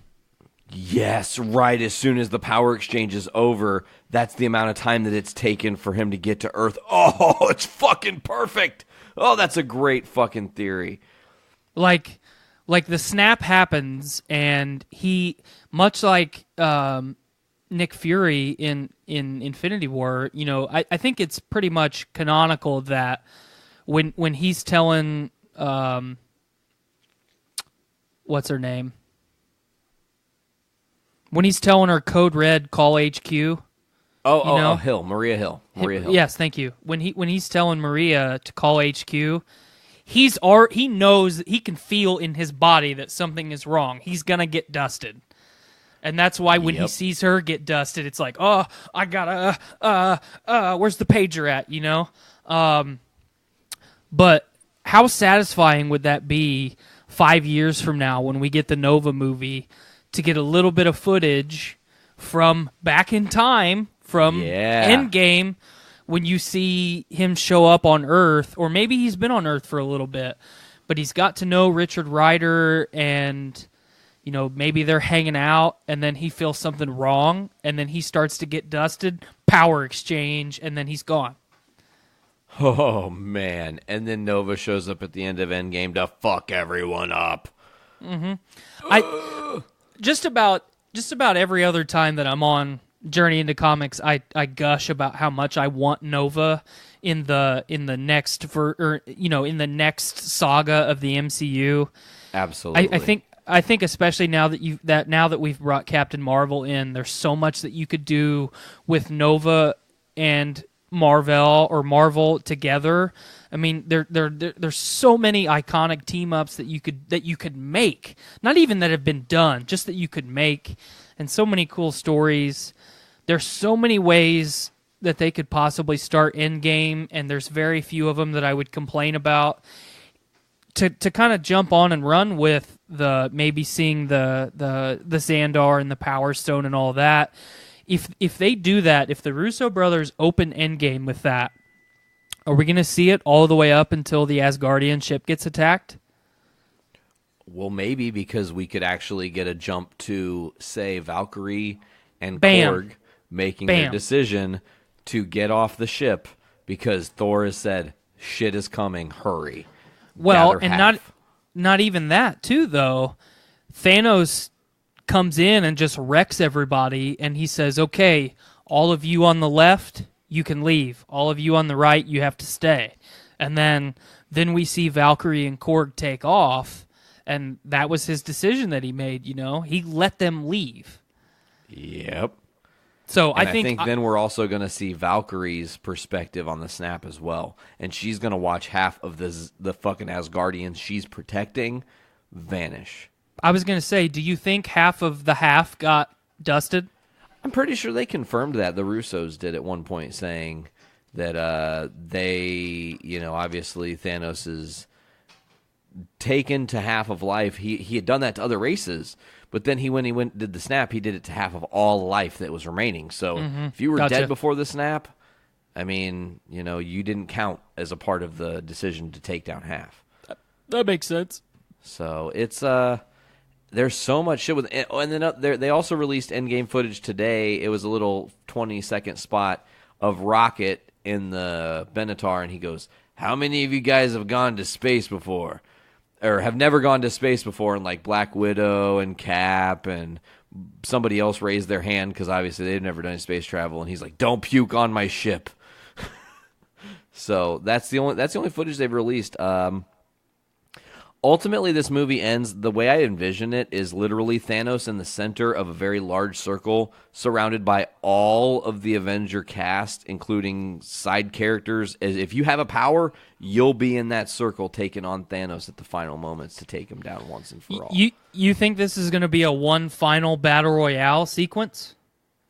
Yes, right. As soon as the power exchange is over, that's the amount of time that it's taken for him to get to Earth. Oh, it's fucking perfect. Oh, that's a great fucking theory. Like the snap happens, and he, much like Nick Fury in Infinity War, you know, I think it's pretty much canonical that when he's telling what's her name? When he's telling her code red, call HQ. Hill, Maria Hill. Yes, thank you. When he's telling Maria to call HQ, he knows, he can feel in his body that something is wrong. He's gonna get dusted, and that's why when he sees her get dusted, it's like, oh, I gotta, where's the pager at? You know, but how satisfying would that be 5 years from now when we get the Nova movie? To get a little bit of footage from back in time, from Endgame, when you see him show up on Earth, or maybe he's been on Earth for a little bit, but he's got to know Richard Rider, and you know, maybe they're hanging out, and then he feels something wrong, and then he starts to get dusted, power exchange, and then he's gone. Oh man! And then Nova shows up at the end of Endgame to fuck everyone up. Just about every other time that I'm on Journey into Comics, I gush about how much I want Nova in the next in the next saga of the MCU. Absolutely. I think especially now that we've brought Captain Marvel in, there's so much that you could do with Nova and Marvel together. I mean, there's so many iconic team ups that you could make. Not even that have been done, just that you could make, and so many cool stories. There's so many ways that they could possibly start Endgame, and there's very few of them that I would complain about. To kind of jump on and run with maybe seeing the Xandar and the Power Stone and all that. If they do that, if the Russo brothers open Endgame with that, are we going to see it all the way up until the Asgardian ship gets attacked? Well, maybe, because we could actually get a jump to, say, Valkyrie and Korg making their decision to get off the ship because Thor has said, shit is coming, hurry. Well, Gather and half. not even that, too, though. Thanos comes in and just wrecks everybody, and he says, okay, all of you on the left, you can leave. All of you on the right, you have to stay. And then we see Valkyrie and Korg take off, and that was his decision that he made, you know? He let them leave. Yep. So I think then we're also going to see Valkyrie's perspective on the snap as well. And she's going to watch half of the fucking Asgardians she's protecting vanish. I was going to say, do you think half of the half got dusted? I'm pretty sure they confirmed that. The Russos did at one point, saying that they, you know, obviously Thanos' taken to half of life. He had done that to other races, but then when he did the snap, he did it to half of all life that was remaining. So if you were dead before the snap, I mean, you didn't count as a part of the decision to take down half. That makes sense. So it's there's so much shit with it. And then they also released Endgame footage today. It was a little 20-second spot of Rocket in the Benatar, and he goes, "How many of you guys have gone to space before, or have never gone to space before?" And like Black Widow and Cap and somebody else raised their hand because obviously they've never done space travel, and he's like, "Don't puke on my ship." So that's the only footage they've released. Ultimately, this movie ends, the way I envision it is literally Thanos in the center of a very large circle surrounded by all of the Avenger cast, including side characters. If you have a power, you'll be in that circle taking on Thanos at the final moments to take him down once and for all. You think this is going to be a one final battle royale sequence?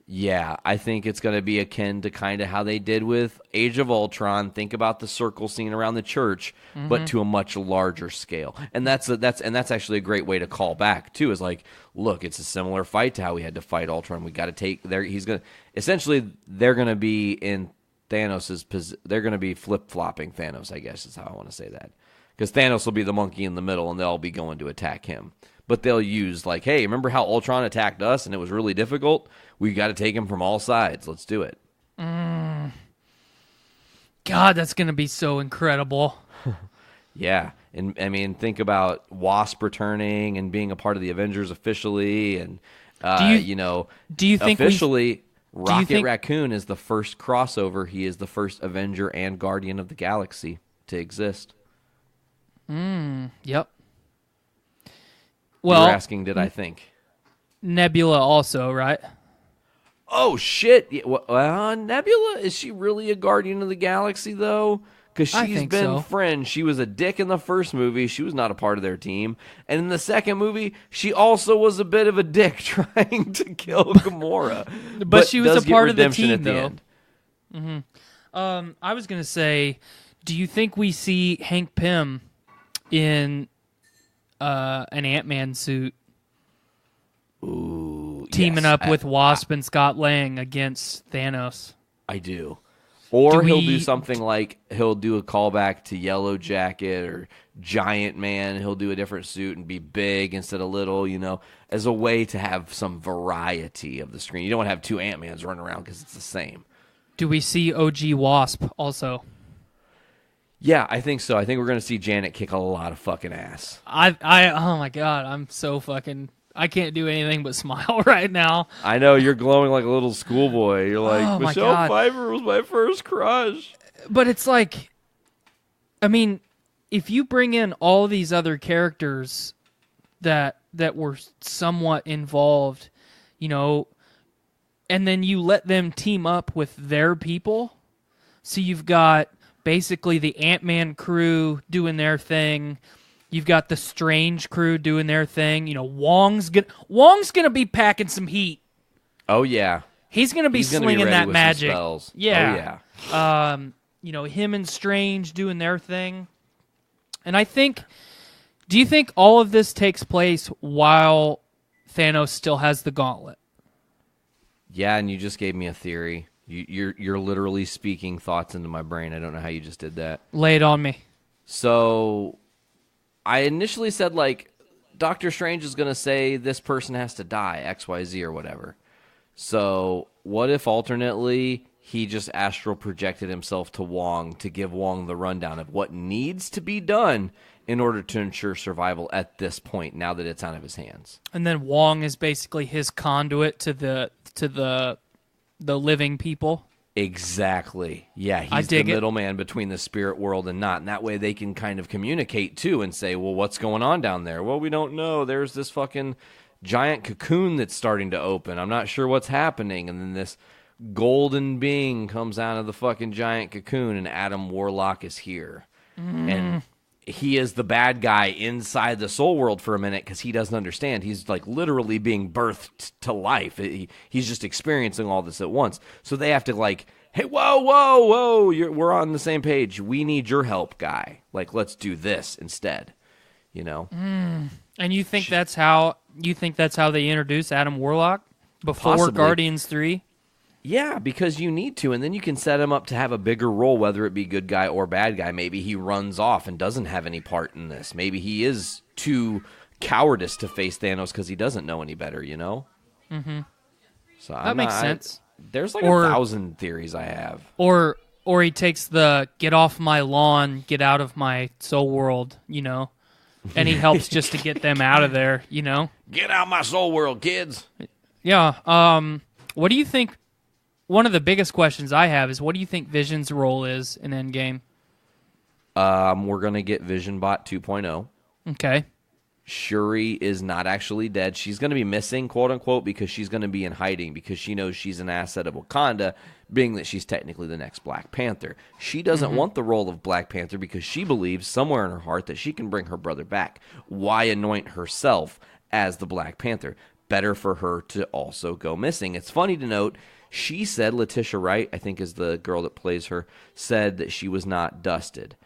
Yeah, I think it's going to be akin to kind of how they did with Age of Ultron. Think about the circle scene around the church, but to a much larger scale. And that's actually a great way to call back too. Is like, look, it's a similar fight to how we had to fight Ultron. We got to take there. They're going to be in Thanos's. They're going to be flip flopping Thanos. I guess is how I want to say that, because Thanos will be the monkey in the middle, and they'll be going to attack him. But they'll use like, hey, remember how Ultron attacked us and it was really difficult? We got to take him from all sides. Let's do it. God, that's going to be so incredible. Yeah. And I mean, think about Wasp returning and being a part of the Avengers officially. And, do you think officially Rocket Raccoon is the first crossover. He is the first Avenger and Guardian of the Galaxy to exist. Yep. Well, you're asking, did I think? Nebula also, right? Oh, shit. Yeah, Nebula, is she really a Guardian of the Galaxy, though? Because she's been friends. She was a dick in the first movie. She was not a part of their team. And in the second movie, she also was a bit of a dick trying to kill Gamora. but she was a part of the team, at the though. end. I was going to say, do you think we see Hank Pym in an Ant-Man suit? Ooh, teaming up with Wasp and Scott Lang against Thanos? I do. Or he'll do something like he'll do a callback to Yellow Jacket or Giant Man. He'll do a different suit and be big instead of little, as a way to have some variety of the screen. You don't want to have two Ant-Mans running around because it's the same. Do we see OG Wasp also? Yeah, I think so. I think we're going to see Janet kick a lot of fucking ass. Oh my God, I'm so fucking... I can't do anything but smile right now. I know, you're glowing like a little schoolboy. You're like, Michelle God. Pfeiffer was my first crush. But it's like, I mean, if you bring in all these other characters that were somewhat involved, and then you let them team up with their people, so you've got basically the Ant-Man crew doing their thing. You've got the Strange crew doing their thing. Wong's gonna be packing some heat. Oh yeah, he's gonna be slinging that magic. Yeah. Oh yeah. Him and Strange doing their thing. And I think, do you think all of this takes place while Thanos still has the gauntlet? Yeah, and you just gave me a theory. You're literally speaking thoughts into my brain. I don't know how you just did that. Lay it on me. So, I initially said, Doctor Strange is going to say this person has to die, XYZ or whatever. So, what if alternately he just astral projected himself to Wong to give Wong the rundown of what needs to be done in order to ensure survival at this point, now that it's out of his hands? And then Wong is basically his conduit to the living people. Exactly. Yeah, he's the middleman between the spirit world and not. And that way they can kind of communicate too and say, well, what's going on down there? Well, we don't know. There's this fucking giant cocoon that's starting to open. I'm not sure what's happening. And then this golden being comes out of the fucking giant cocoon and Adam Warlock is here. And he is the bad guy inside the soul world for a minute because he doesn't understand. He's literally being birthed to life. He's just experiencing all this at once. So they have to hey, whoa, we're on the same page. We need your help, guy. Let's do this instead. You know, And you think that's how they introduce Adam Warlock before Possibly. Guardians 3? yeah, because you need to, and then you can set him up to have a bigger role, whether it be good guy or bad guy. Maybe he runs off and doesn't have any part in this. Maybe he is too cowardice to face Thanos because he doesn't know any better. You know. Mm-hmm. So That makes sense. There's like Or- 1,000 theories I have. Or he takes the get off my lawn, get out of my soul world, you know, and he helps just to get them out of there, you know. Get out my soul world, kids. Yeah. What do you think? One of the biggest questions I have is, what do you think Vision's role is in Endgame? We're gonna get Vision Bot 2.0. Okay. Shuri is not actually dead. She's going to be missing, quote unquote, because she's going to be in hiding because she knows she's an asset of Wakanda, being that she's technically the next Black Panther. She doesn't want the role of Black Panther because she believes somewhere in her heart that she can bring her brother back. Why anoint herself as the Black Panther? Better for her to also go missing. It's funny to note, she said, Letitia Wright, I think is the girl that plays her, said that she was not dusted.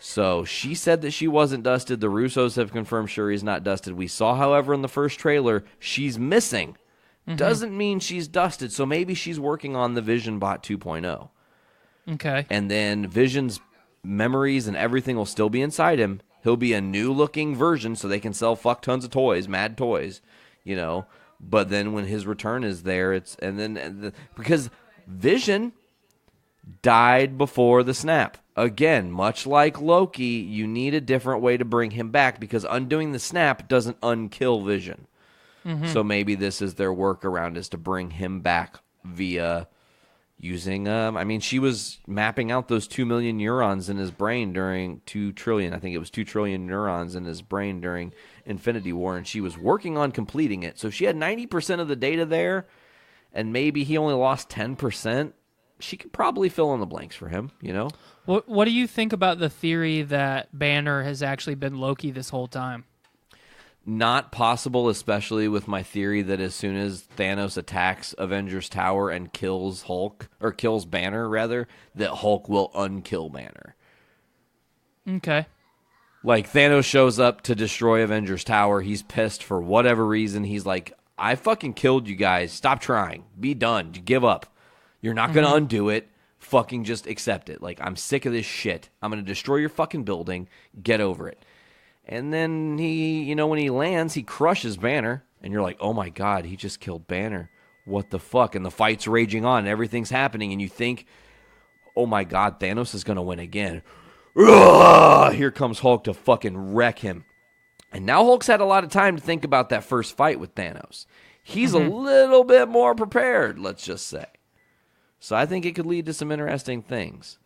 So she said that she wasn't dusted. The Russos have confirmed Shuri's not dusted. We saw, however, in the first trailer, she's missing. Doesn't mean she's dusted. So maybe she's working on the Vision Bot 2.0. Okay. And then Vision's memories and everything will still be inside him. He'll be a new-looking version so they can sell fuck tons of toys, mad toys, you know. But then when his return is there, because Vision died before the snap. Again, much like Loki, you need a different way to bring him back because undoing the snap doesn't unkill Vision. So maybe this is their workaround, is to bring him back via using, she was mapping out those 2 million neurons in his brain during 2 trillion. I think it was 2 trillion neurons in his brain during Infinity War, and she was working on completing it. So she had 90% of the data there, and maybe he only lost 10%. She could probably fill in the blanks for him, you know? What do you think about the theory that Banner has actually been Loki this whole time? Not possible, especially with my theory that as soon as Thanos attacks Avengers Tower and kills Hulk, or kills Banner, rather, that Hulk will unkill Banner. Okay. Like, Thanos shows up to destroy Avengers Tower. He's pissed for whatever reason. He's like, I fucking killed you guys. Stop trying. Be done. Give up. You're not going to undo it. Fucking just accept it. Like, I'm sick of this shit. I'm going to destroy your fucking building. Get over it. And then he, when he lands, he crushes Banner. And you're like, oh my God, he just killed Banner. What the fuck? And the fight's raging on and everything's happening. And you think, oh my God, Thanos is going to win again. Ugh! Here comes Hulk to fucking wreck him. And now Hulk's had a lot of time to think about that first fight with Thanos. He's a little bit more prepared, let's just say. So I think it could lead to some interesting things.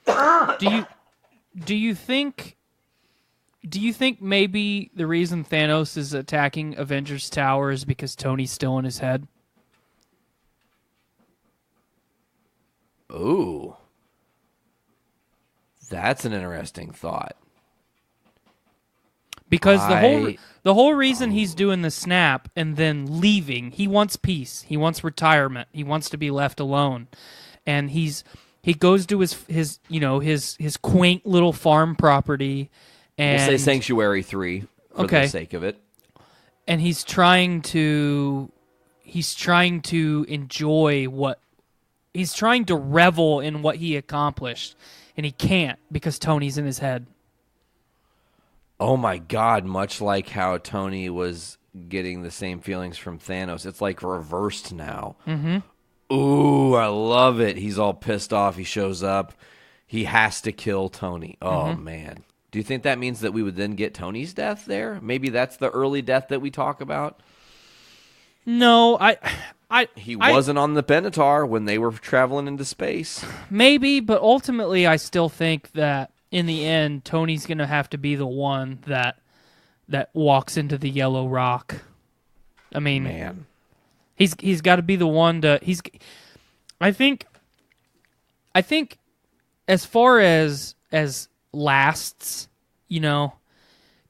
Do you think maybe the reason Thanos is attacking Avengers Tower is because Tony's still in his head? Ooh. That's an interesting thought. Because the whole reason he's doing the snap and then leaving, he wants peace. He wants retirement. He wants to be left alone. And he goes to his quaint little farm property, and we'll say Sanctuary 3 for the sake of it. And he's trying to enjoy he's trying to revel in what he accomplished, and he can't because Tony's in his head. Oh my God, much like how Tony was getting the same feelings from Thanos. It's like reversed now. Mm-hmm. Ooh, I love it. He's all pissed off. He shows up. He has to kill Tony. Oh, man. Do you think that means that we would then get Tony's death there? Maybe that's the early death that we talk about? No, He wasn't on the Benatar when they were traveling into space. Maybe, but ultimately I still think that in the end, Tony's going to have to be the one that walks into the yellow rock. I mean, man, he's got to be the one to. I think as far as lasts,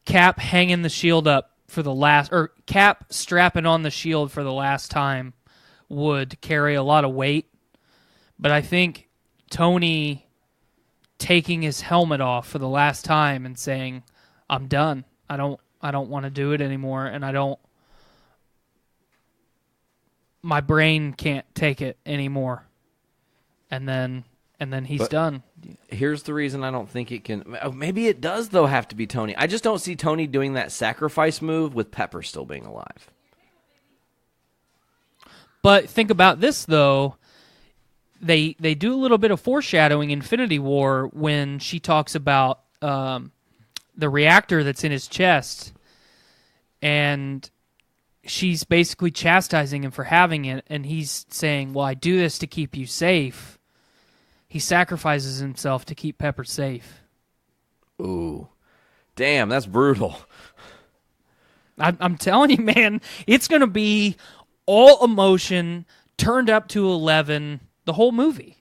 Cap hanging the shield up for the last, or Cap strapping on the shield for the last time would carry a lot of weight. But I think Tony taking his helmet off for the last time and saying, I'm done. I don't want to do it anymore, and my brain can't take it anymore. And then he's done. Here's the reason I don't think it can. Maybe it does, though, have to be Tony. I just don't see Tony doing that sacrifice move with Pepper still being alive. But think about this, though. They do a little bit of foreshadowing in Infinity War when she talks about the reactor that's in his chest, and she's basically chastising him for having it, and he's saying, well, I do this to keep you safe. He sacrifices himself to keep Pepper safe. Ooh. Damn, that's brutal. I'm telling you, man, it's going to be all emotion turned up to 11 the whole movie.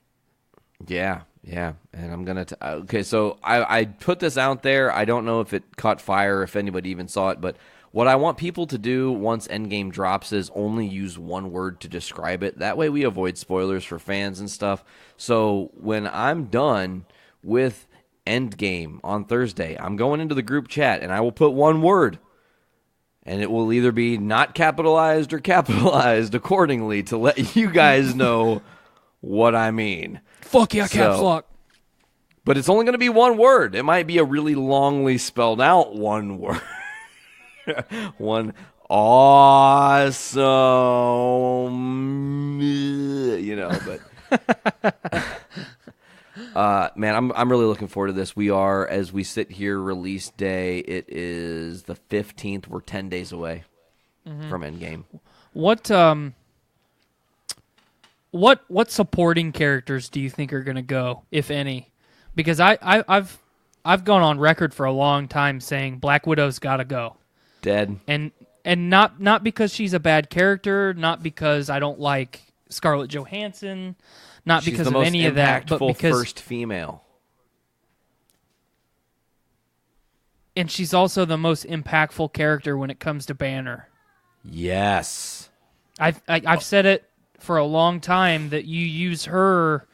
Yeah. And I'm going to... Okay, so I put this out there. I don't know if it caught fire, if anybody even saw it, but what I want people to do once Endgame drops is only use one word to describe it. That way we avoid spoilers for fans and stuff. So when I'm done with Endgame on Thursday, I'm going into the group chat and I will put one word. And it will either be not capitalized or capitalized accordingly to let you guys know what I mean. Fuck yeah, caps lock. But it's only going to be one word. It might be a really longly spelled out one word. One awesome, but man, I'm really looking forward to this. We are, as we sit here, release day. It is the 15th. We're 10 days away from Endgame. What supporting characters do you think are going to go, if any? Because I've gone on record for a long time saying Black Widow's got to go. Dead. And not because she's a bad character, not because I don't like Scarlett Johansson, not she's because of any of that, but because first female. And she's also the most impactful character when it comes to Banner. Yes. I've said it for a long time that you use her.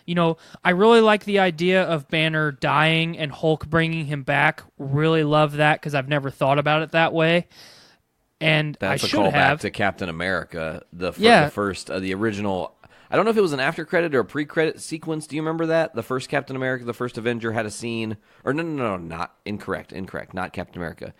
You know, I really like the idea of Banner dying and Hulk bringing him back. Really love that because I've never thought about it that way. And that's I a should callback have to Captain America, the first, the original. I don't know if it was an after credit or a pre-credit sequence. Do you remember that? The first Captain America, the first Avenger had a scene. Or no, not incorrect. Not Captain America.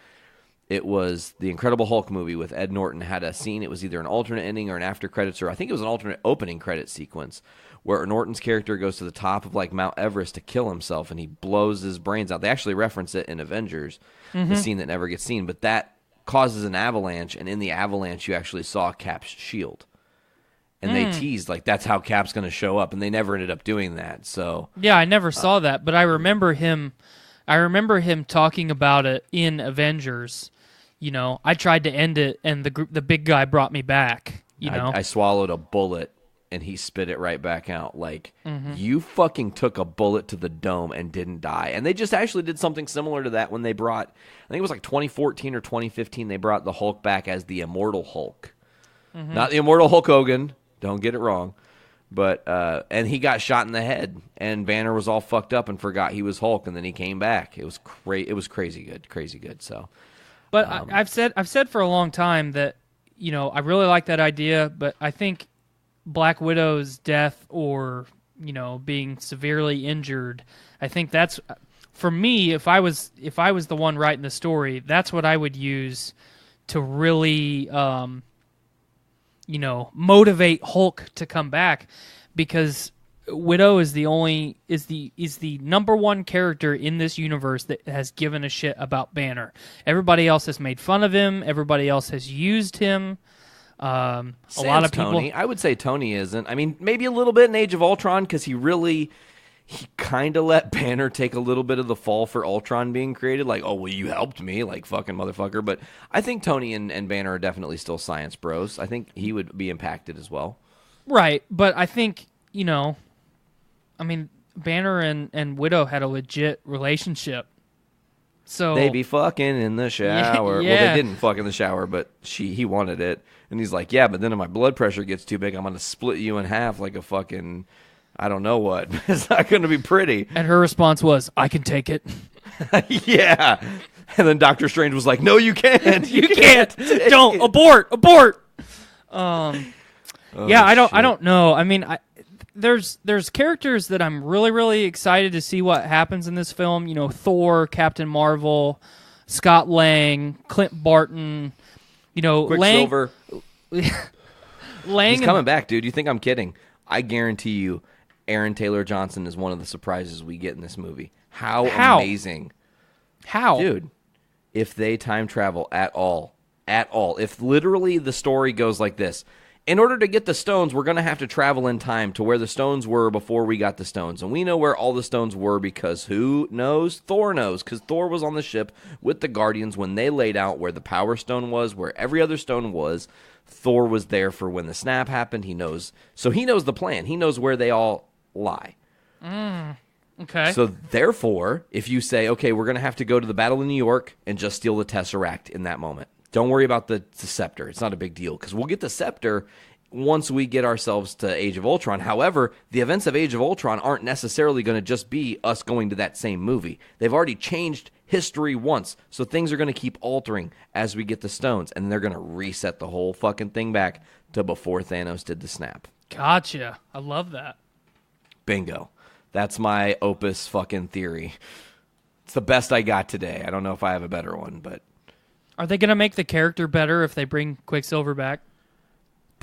It was the Incredible Hulk movie with Ed Norton had a scene. It was either an alternate ending or an after credits, or I think it was an alternate opening credit sequence where Norton's character goes to the top of like Mount Everest to kill himself, and he blows his brains out. They actually reference it in Avengers, the scene that never gets seen, but that causes an avalanche, and in the avalanche you actually saw Cap's shield. And they teased, like, that's how Cap's going to show up, and they never ended up doing that. So yeah, I never saw that, but I remember him talking about it in Avengers. You know, I tried to end it, and the big guy brought me back. You know, I swallowed a bullet, and he spit it right back out. Like, you fucking took a bullet to the dome and didn't die. And they just actually did something similar to that when they brought, I think it was like 2014 or 2015, they brought the Hulk back as the Immortal Hulk. Not the Immortal Hulk Hogan, don't get it wrong. But, and he got shot in the head, and Banner was all fucked up and forgot he was Hulk, and then he came back. It was crazy good, so. But I've said for a long time that, you know, I really like that idea, but I think Black Widow's death or, you know, being severely injured, I think that's, for me, if I was the one writing the story, that's what I would use to really, you know, motivate Hulk to come back, because Widow is the number one character in this universe that has given a shit about Banner. Everybody else has made fun of him. Everybody else has used him. A lot of people. Tony. I would say Tony isn't. I mean, maybe a little bit in Age of Ultron because he kind of let Banner take a little bit of the fall for Ultron being created. Like, oh, well, you helped me, like fucking motherfucker. But I think Tony and Banner are definitely still science bros. I think he would be impacted as well. Right, but I think, you know, I mean, Banner and Widow had a legit relationship. So they be fucking in the shower. Yeah. Well, they didn't fuck in the shower, but he wanted it. And he's like, yeah, but then if my blood pressure gets too big, I'm going to split you in half like a fucking, I don't know what. It's not going to be pretty. And her response was, I can take it. Yeah. And then Doctor Strange was like, no, you can't. You can't. Don't. Abort. Yeah, I don't know. I mean, there's characters that I'm really, really excited to see what happens in this film. You know, Thor, Captain Marvel, Scott Lang, Clint Barton. You know, Quicksilver. Lang. He's coming back, dude. You think I'm kidding? I guarantee you, Aaron Taylor Johnson is one of the surprises we get in this movie. How amazing. How? Dude, if they time travel at all, if literally the story goes like this, in order to get the stones, we're going to have to travel in time to where the stones were before we got the stones. And we know where all the stones were because who knows? Thor knows, because Thor was on the ship with the Guardians when they laid out where the Power Stone was, where every other stone was. Thor was there for when the snap happened. He knows. So he knows the plan. He knows where they all lie. Okay. So therefore, if you say, okay, we're going to have to go to the Battle of New York and just steal the Tesseract in that moment. Don't worry about the scepter. It's not a big deal because we'll get the scepter once we get ourselves to Age of Ultron. However, the events of Age of Ultron aren't necessarily going to just be us going to that same movie. They've already changed history once, so things are going to keep altering as we get the stones, and they're going to reset the whole fucking thing back to before Thanos did the snap. Gotcha. I love that. Bingo. That's my opus fucking theory. It's the best I got today. I don't know if I have a better one, but... Are they going to make the character better if they bring Quicksilver back?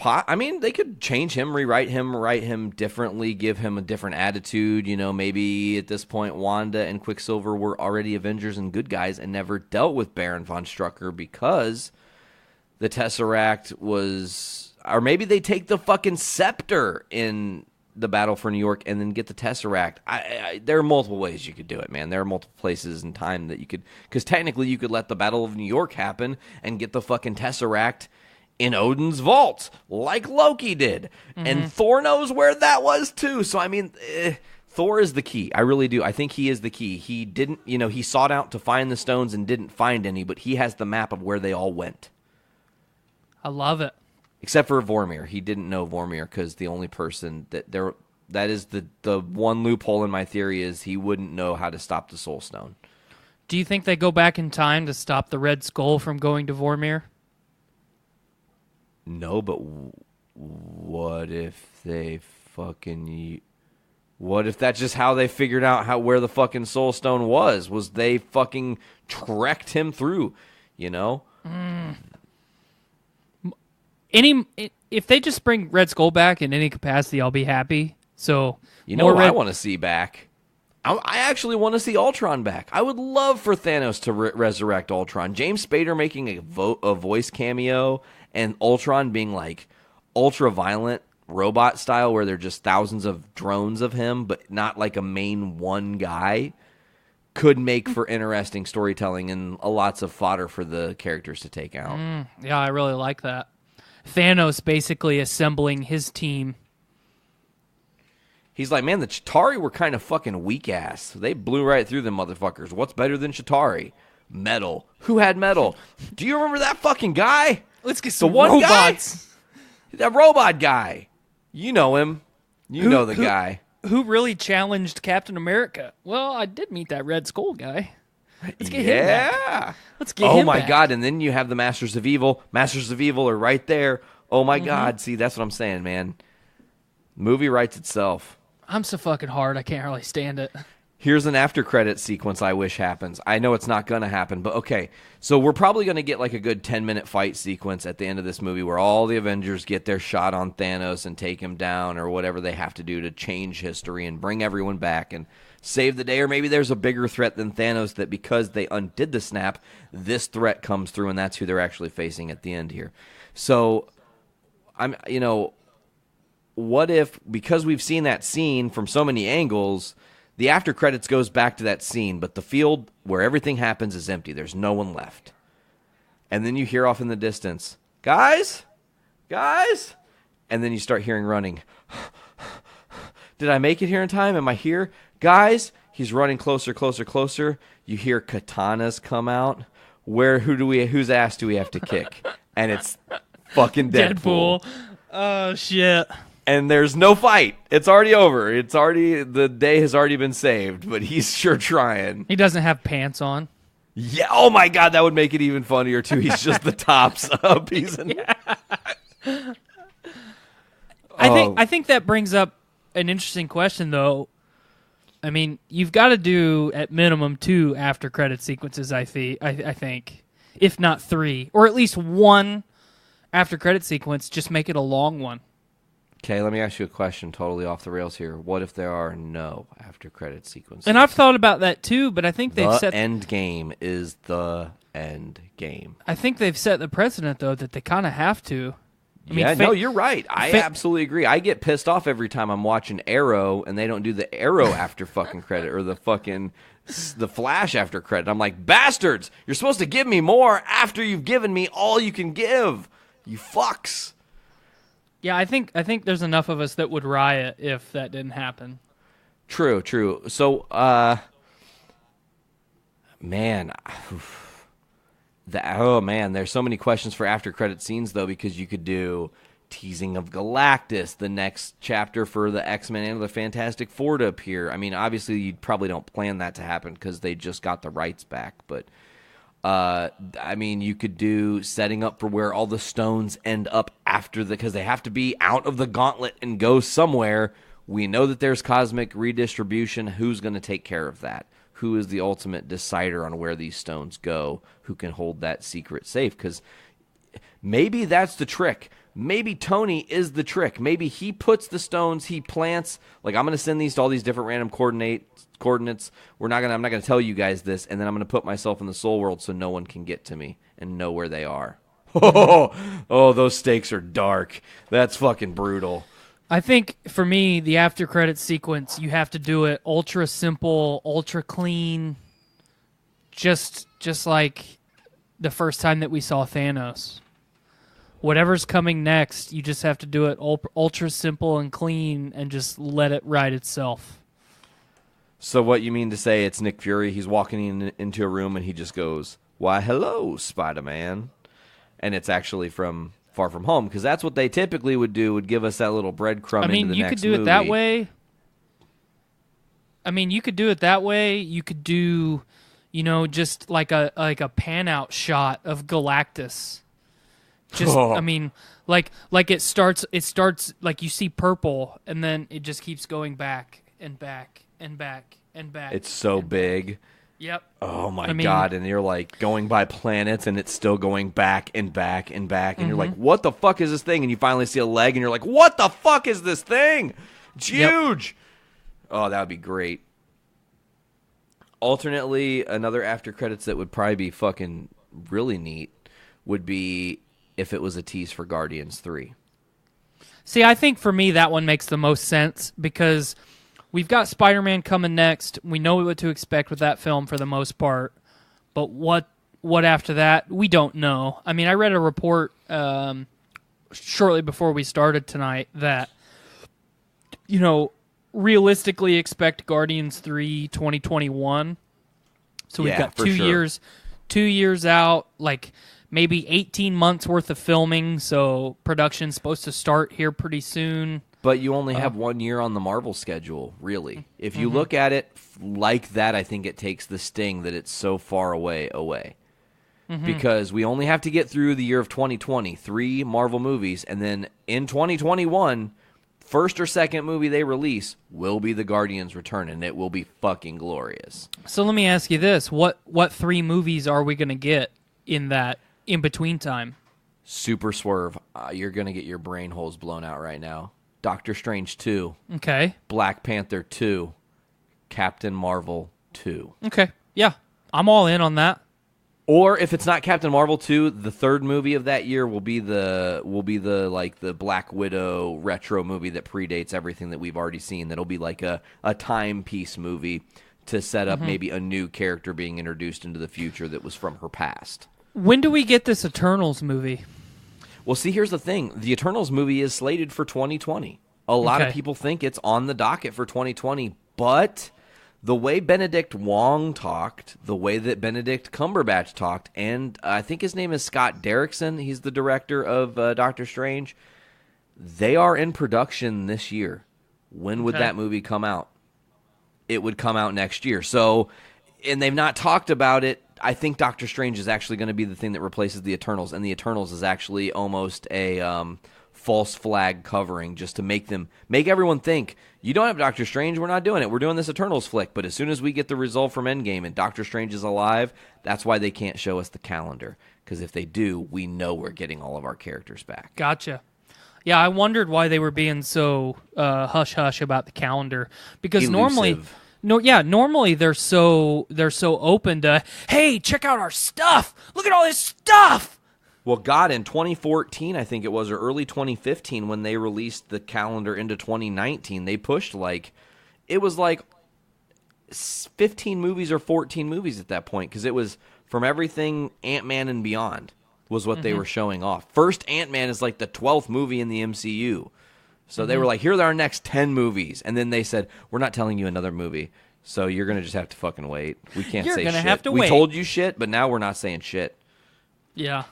I mean, they could change him, rewrite him, write him differently, give him a different attitude. You know, maybe at this point, Wanda and Quicksilver were already Avengers and good guys and never dealt with Baron von Strucker because the Tesseract was... Or maybe they take the fucking scepter in the Battle for New York and then get the Tesseract. There are multiple ways you could do it, man. There are multiple places in time that you could... Because technically, you could let the Battle of New York happen and get the fucking Tesseract in Odin's vault, like Loki did. Mm-hmm. And Thor knows where that was, too. So, I mean, Thor is the key. I really do. I think he is the key. He didn't, he sought out to find the stones and didn't find any, but he has the map of where they all went. I love it. Except for Vormir. He didn't know Vormir because the only person that is the one loophole in my theory is he wouldn't know how to stop the Soul Stone. Do you think they go back in time to stop the Red Skull from going to Vormir? No, but what if they what if that's just how they figured out where the fucking Soul Stone was? Was they fucking trekked him through, If they just bring Red Skull back in any capacity, I'll be happy. So what I want to see back? I actually want to see Ultron back. I would love for Thanos to resurrect Ultron. James Spader making a voice cameo and Ultron being like ultra-violent robot style where they're just thousands of drones of him, but not like a main one guy, could make for interesting storytelling and lots of fodder for the characters to take out. Yeah, I really like that. Thanos basically assembling his team. He's like, man, the Chitauri were kind of fucking weak-ass. They blew right through them motherfuckers. What's better than Chitauri? Metal. Who had metal? Do you remember that fucking guy? Let's get some robots. That robot guy. You know him. You know the guy. Who really challenged Captain America? Well, I did meet that Red Skull guy. Let's get him back. Let's get him back. Oh, my God. And then you have the Masters of Evil. Masters of Evil are right there. Oh, my God. See, that's what I'm saying, man. Movie writes itself. I'm so fucking hard, I can't really stand it. Here's an after-credit sequence I wish happens. I know it's not going to happen, but okay. So we're probably going to get like a good 10-minute fight sequence at the end of this movie where all the Avengers get their shot on Thanos and take him down or whatever they have to do to change history and bring everyone back and save the day. Or maybe there's a bigger threat than Thanos that because they undid the snap, this threat comes through and that's who they're actually facing at the end here. So, what if, because we've seen that scene from so many angles, the after credits goes back to that scene, but the field where everything happens is empty. There's no one left. And then you hear off in the distance, guys? And then you start hearing running. Did I make it here in time? Am I here? Guys? He's running closer. You hear katanas come out. Whose ass do we have to kick? And it's fucking Deadpool. Oh, shit. And there's no fight. It's already over. The day has already been saved, but he's sure trying. He doesn't have pants on. Yeah. Oh my God, that would make it even funnier too. He's just the tops piece. I think that brings up an interesting question, though. I mean, you've got to do at minimum 2 after credit sequences. I think, if not 3, or at least 1 after credit sequence. Just make it a long one. Okay, let me ask you a question totally off the rails here. What if there are no after credit sequences? And I've thought about that too, but I think they've the set end game is the end game. I think they've set the precedent though that they kind of have to. I mean, no, you're right. I absolutely agree. I get pissed off every time I'm watching Arrow and they don't do the Arrow after fucking credit or the Flash after credit. I'm like, bastards! You're supposed to give me more after you've given me all you can give. You fucks. Yeah, I think there's enough of us that would riot if that didn't happen. True. So, man, there's so many questions for after credit scenes though, because you could do teasing of Galactus, the next chapter for the X-Men and the Fantastic Four to appear. I mean, obviously you probably don't plan that to happen because they just got the rights back, but I mean, you could do setting up for where all the stones end up after because they have to be out of the gauntlet and go somewhere. We know that there's cosmic redistribution. Who's going to take care of that? Who is the ultimate decider on where these stones go? Who can hold that secret safe? Because maybe that's the trick. Maybe Tony is the trick. Maybe he puts the stones, he plants. Like, I'm going to send these to all these different random coordinates. I'm not going to tell you guys this, and then I'm going to put myself in the soul world so no one can get to me and know where they are. Oh, those stakes are dark. That's fucking brutal. I think for me, the after credits sequence, you have to do it ultra simple, ultra clean, just like the first time that we saw Thanos. Whatever's coming next, you just have to do it ultra simple and clean and just let it ride itself. So what you mean to say it's Nick Fury, he's walking into a room and he just goes, "Why, hello, Spider-Man." And it's actually from Far From Home, because that's what they typically would do, would give us that little breadcrumb into the next movie. You could do it that way. I mean, you could do it that way. You could do, just like a pan-out shot of Galactus. Just, I mean, like it starts like you see purple, and then it just keeps going back and back and back and back. It's so big. Yep. Oh my God! And you're like going by planets, and it's still going back and back and back, and you're like, "What the fuck is this thing?" And you finally see a leg, and you're like, "What the fuck is this thing? It's huge!" Oh, that would be great. Alternately, another after credits that would probably be fucking really neat would be if it was a tease for Guardians 3. See, I think for me that one makes the most sense because we've got Spider-Man coming next. We know what to expect with that film for the most part. But what after that, we don't know. I mean, I read a report shortly before we started tonight that, realistically expect Guardians 3 2021. So we've got 2 years, 2 years out, like maybe 18 months worth of filming. So production's supposed to start here pretty soon. But you only have 1 year on the Marvel schedule, really. If you look at it like that, I think it takes the sting that it's so far away. Because we only have to get through the year of 2020, 3 Marvel movies, and then in 2021, first or second movie they release will be the Guardians Return, and it will be fucking glorious. So let me ask you this. What 3 movies are we going to get in that in-between time? Super Swerve. You're going to get your brain holes blown out right now. Doctor Strange 2. Okay. Black Panther 2. Captain Marvel 2. Okay. Yeah. I'm all in on that. Or if it's not Captain Marvel 2, the third movie of that year will be the Black Widow retro movie that predates everything that we've already seen. That'll be like a timepiece movie to set up maybe a new character being introduced into the future that was from her past. When do we get this Eternals movie? Well, see, here's the thing. The Eternals movie is slated for 2020. A lot of people think it's on the docket for 2020, but the way Benedict Wong talked, the way that Benedict Cumberbatch talked, and I think his name is Scott Derrickson, he's the director of Doctor Strange, they are in production this year. When would that movie come out? It would come out next year. So, and they've not talked about it I think Doctor Strange is actually going to be the thing that replaces the Eternals, and the Eternals is actually almost a false flag covering just to make everyone think, you don't have Doctor Strange, we're not doing it. We're doing this Eternals flick. But as soon as we get the result from Endgame and Doctor Strange is alive, that's why they can't show us the calendar. Because if they do, we know we're getting all of our characters back. Gotcha. Yeah, I wondered why they were being so hush-hush about the calendar. Because Elusive. normally they're so open to, hey, check out our stuff. Look at all this stuff. Well, God, in 2014, I think it was, or early 2015, when they released the calendar into 2019, they pushed it was 15 movies or 14 movies at that point, because it was from everything Ant-Man and beyond was what they were showing off. First Ant-Man is like the 12th movie in the MCU. So they were like, here are our next 10 movies. And then they said, we're not telling you another movie, so you're going to just have to fucking wait. We can't say shit. You're going to have to we wait. told you shit, but now we're not saying shit. Yeah.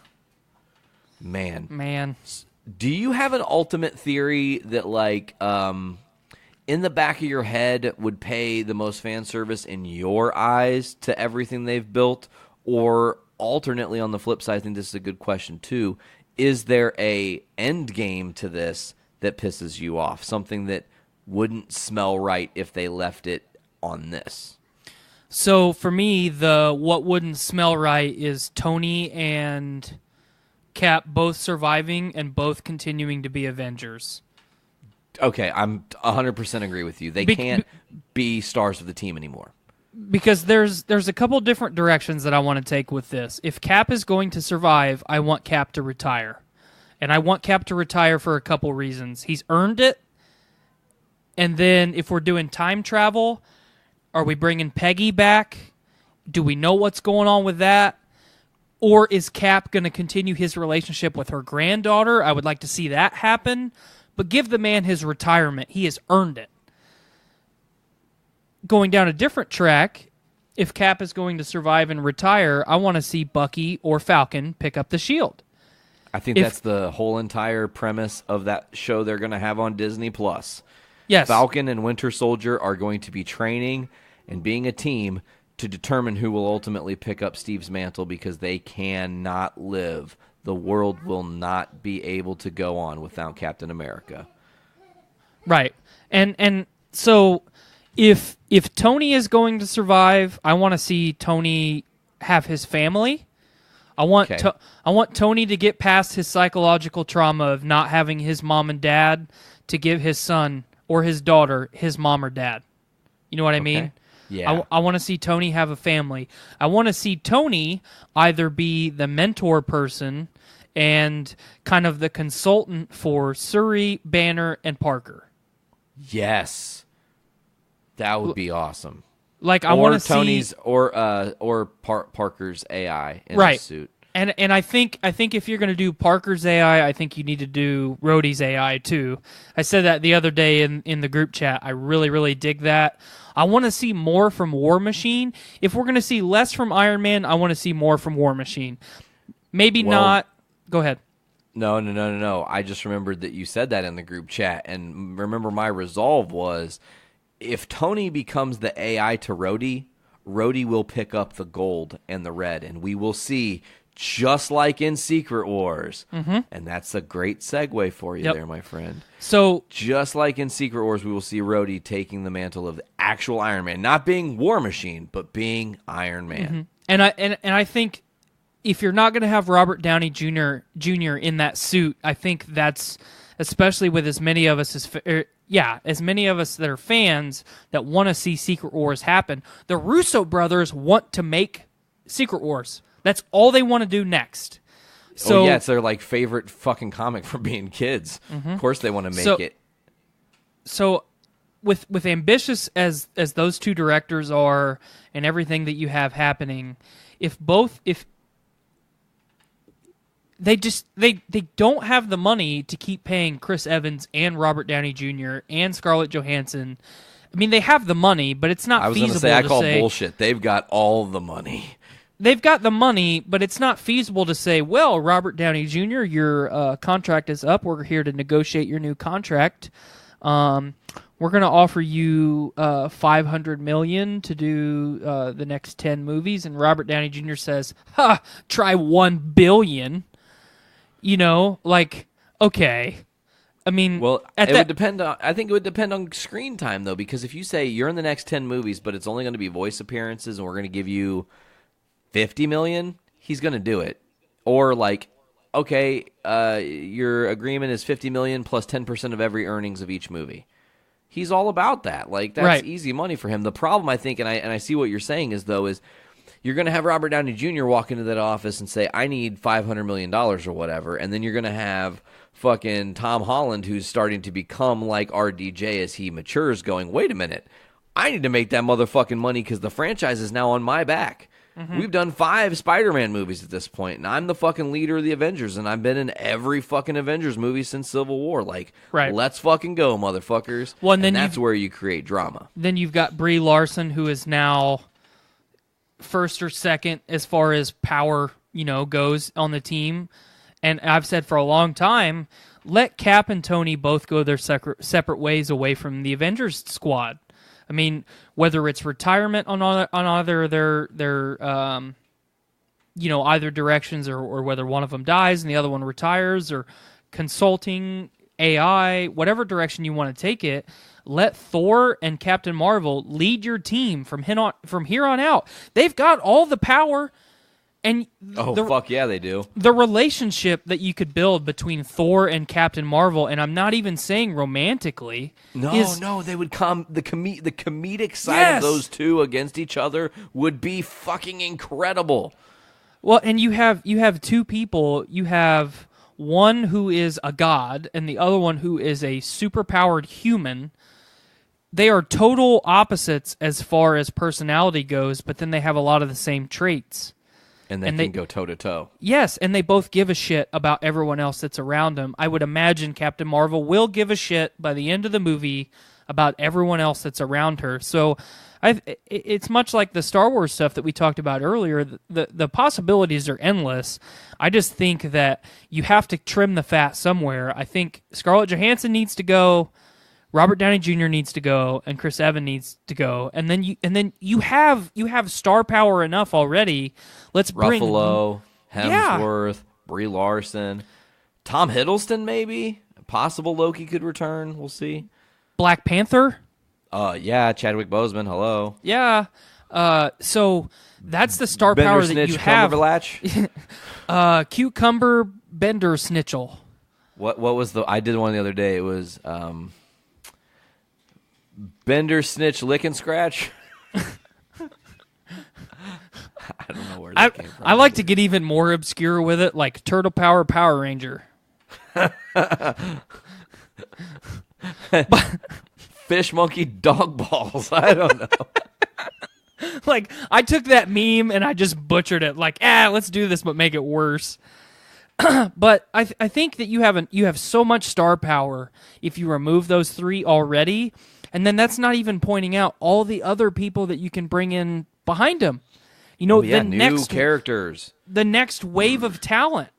Man. Do you have an ultimate theory that, in the back of your head would pay the most fan service in your eyes to everything they've built? Or alternately, on the flip side, I think this is a good question too, is there a end game to this that pisses you off? Something that wouldn't smell right if they left it on this? So for me, what wouldn't smell right is Tony and Cap both surviving and both continuing to be Avengers. Okay, I'm 100% agree with you. They can't be stars of the team anymore. Because there's a couple different directions that I want to take with this. If Cap is going to survive, I want Cap to retire. And I want Cap to retire for a couple reasons. He's earned it. And then if we're doing time travel, are we bringing Peggy back? Do we know what's going on with that? Or is Cap going to continue his relationship with her granddaughter? I would like to see that happen. But give the man his retirement. He has earned it. Going down a different track, if Cap is going to survive and retire, I want to see Bucky or Falcon pick up the shield. I think that's the whole entire premise of that show they're going to have on Disney+. Yes. Falcon and Winter Soldier are going to be training and being a team to determine who will ultimately pick up Steve's mantle, because they cannot live. The world will not be able to go on without Captain America. Right. And so if Tony is going to survive, I want to see Tony have his family. I want Tony to get past his psychological trauma of not having his mom and dad, to give his son or his daughter his mom or dad. You know what I mean? Yeah. I want to see Tony have a family. I want to see Tony either be the mentor person and kind of the consultant for Shuri, Banner, and Parker. Yes. That would be awesome. Like, I want to see Tony's or Parker's AI in right. the suit. And I think if you're going to do Parker's AI, I think you need to do Rhodey's AI too. I said that the other day in the group chat. I really, really dig that. I want to see more from War Machine. If we're going to see less from Iron Man, I want to see more from War Machine. Maybe not. Go ahead. No. I just remembered that you said that in the group chat. And remember, my resolve was, if Tony becomes the AI to Rhodey, Rhodey will pick up the gold and the red, and we will see, just like in Secret Wars. Mm-hmm. And that's a great segue for you there, my friend. So, just like in Secret Wars, we will see Rhodey taking the mantle of the actual Iron Man, not being War Machine, but being Iron Man. Mm-hmm. And I think if you're not going to have Robert Downey Jr. in that suit, I think that's, especially with as many of us as many of us that are fans that want to see Secret Wars happen. The Russo brothers want to make Secret Wars. That's all they want to do next. So it's their favorite fucking comic from being kids. Mm-hmm. Of course they want to make it. So with ambitious as those two directors are and everything that you have happening, if they don't have the money to keep paying Chris Evans and Robert Downey Jr. and Scarlett Johansson. I mean, they have the money, but it's not feasible to say. I was going to say, I call bullshit. They've got all the money. They've got the money, but it's not feasible to say, well, Robert Downey Jr., your contract is up. We're here to negotiate your new contract. We're we're going to offer you $500 million to do the next 10 movies, and Robert Downey Jr. says, "Ha, try $1 billion." You know, like, okay. I mean, Well, would depend on. I think it would depend on screen time though, because if you say you're in the next 10 movies, but it's only going to be voice appearances, and we're going to give you $50 million, he's going to do it. Or like, okay, your agreement is $50 million plus 10% of every earnings of each movie. He's all about that. Like that's easy money for him. The problem, I think, and I see what you're saying is you're going to have Robert Downey Jr. walk into that office and say, "I need $500 million or whatever," and then you're going to have fucking Tom Holland, who's starting to become like RDJ as he matures, going, "Wait a minute, I need to make that motherfucking money because the franchise is now on my back." Mm-hmm. We've done 5 Spider-Man movies at this point, and I'm the fucking leader of the Avengers, and I've been in every fucking Avengers movie since Civil War. Like, let's fucking go, motherfuckers. Well, and then that's where you create drama. Then you've got Brie Larson, who is now first or second as far as power, goes on the team. And I've said for a long time, let Cap and Tony both go their separate ways away from the Avengers squad. I mean, whether it's retirement on either their either directions, or whether one of them dies and the other one retires, or consulting, AI, whatever direction you want to take it, let Thor and Captain Marvel lead your team from here on out. They've got all the power. And fuck yeah, they do. The relationship that you could build between Thor and Captain Marvel, and I'm not even saying romantically. No, they would come. The comedic side of those two against each other would be fucking incredible. Well, and you have 2 people. You have one who is a god, and the other one who is a superpowered human. They are total opposites as far as personality goes, but then they have a lot of the same traits. And they can go toe-to-toe. Yes, and they both give a shit about everyone else that's around them. I would imagine Captain Marvel will give a shit by the end of the movie about everyone else that's around her. So it's much like the Star Wars stuff that we talked about earlier. The possibilities are endless. I just think that you have to trim the fat somewhere. I think Scarlett Johansson needs to go, Robert Downey Jr. needs to go, and Chris Evans needs to go, and then you have star power enough already. Let's bring Ruffalo, Hemsworth, Brie Larson, Tom Hiddleston, maybe possible Loki could return. We'll see. Black Panther. Yeah, Chadwick Boseman. Hello. Yeah. So that's the star power that you have. Cucumber Bender Snitchel. What was I did one the other day. It was Bender Snitch Lick and Scratch. I don't know where that came from. I like to get even more obscure with it, like Turtle Power Power Ranger. Fish Monkey Dog Balls. I don't know. Like, I took that meme and I just butchered it. Like, let's do this, but make it worse. But I think that you have so much star power if you remove those 3 already. And then that's not even pointing out all the other people that you can bring in behind them. New characters. The next wave of talent.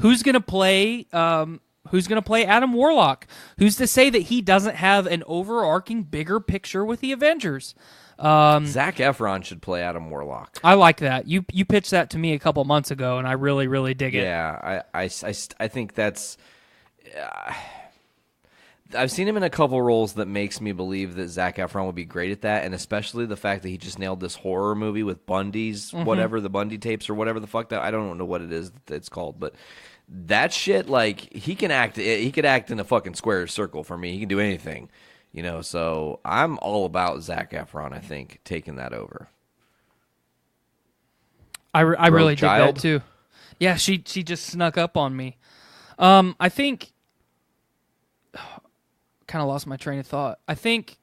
Who's gonna play? Who's gonna play Adam Warlock? Who's to say that he doesn't have an overarching, bigger picture with the Avengers? Zac Efron should play Adam Warlock. I like that. You pitched that to me a couple months ago, and I really, really dig it. Yeah, I think that's. I've seen him in a couple roles that makes me believe that Zac Efron would be great at that, and especially the fact that he just nailed this horror movie with Bundy's, whatever, the Bundy tapes or whatever the fuck that, I don't know what it is that it's called, but that shit, like, he could act in a fucking square circle for me. He can do anything, so I'm all about Zac Efron, I think, taking that over. I really dig that too. Yeah, she just snuck up on me. I think... kind of lost my train of thought. I think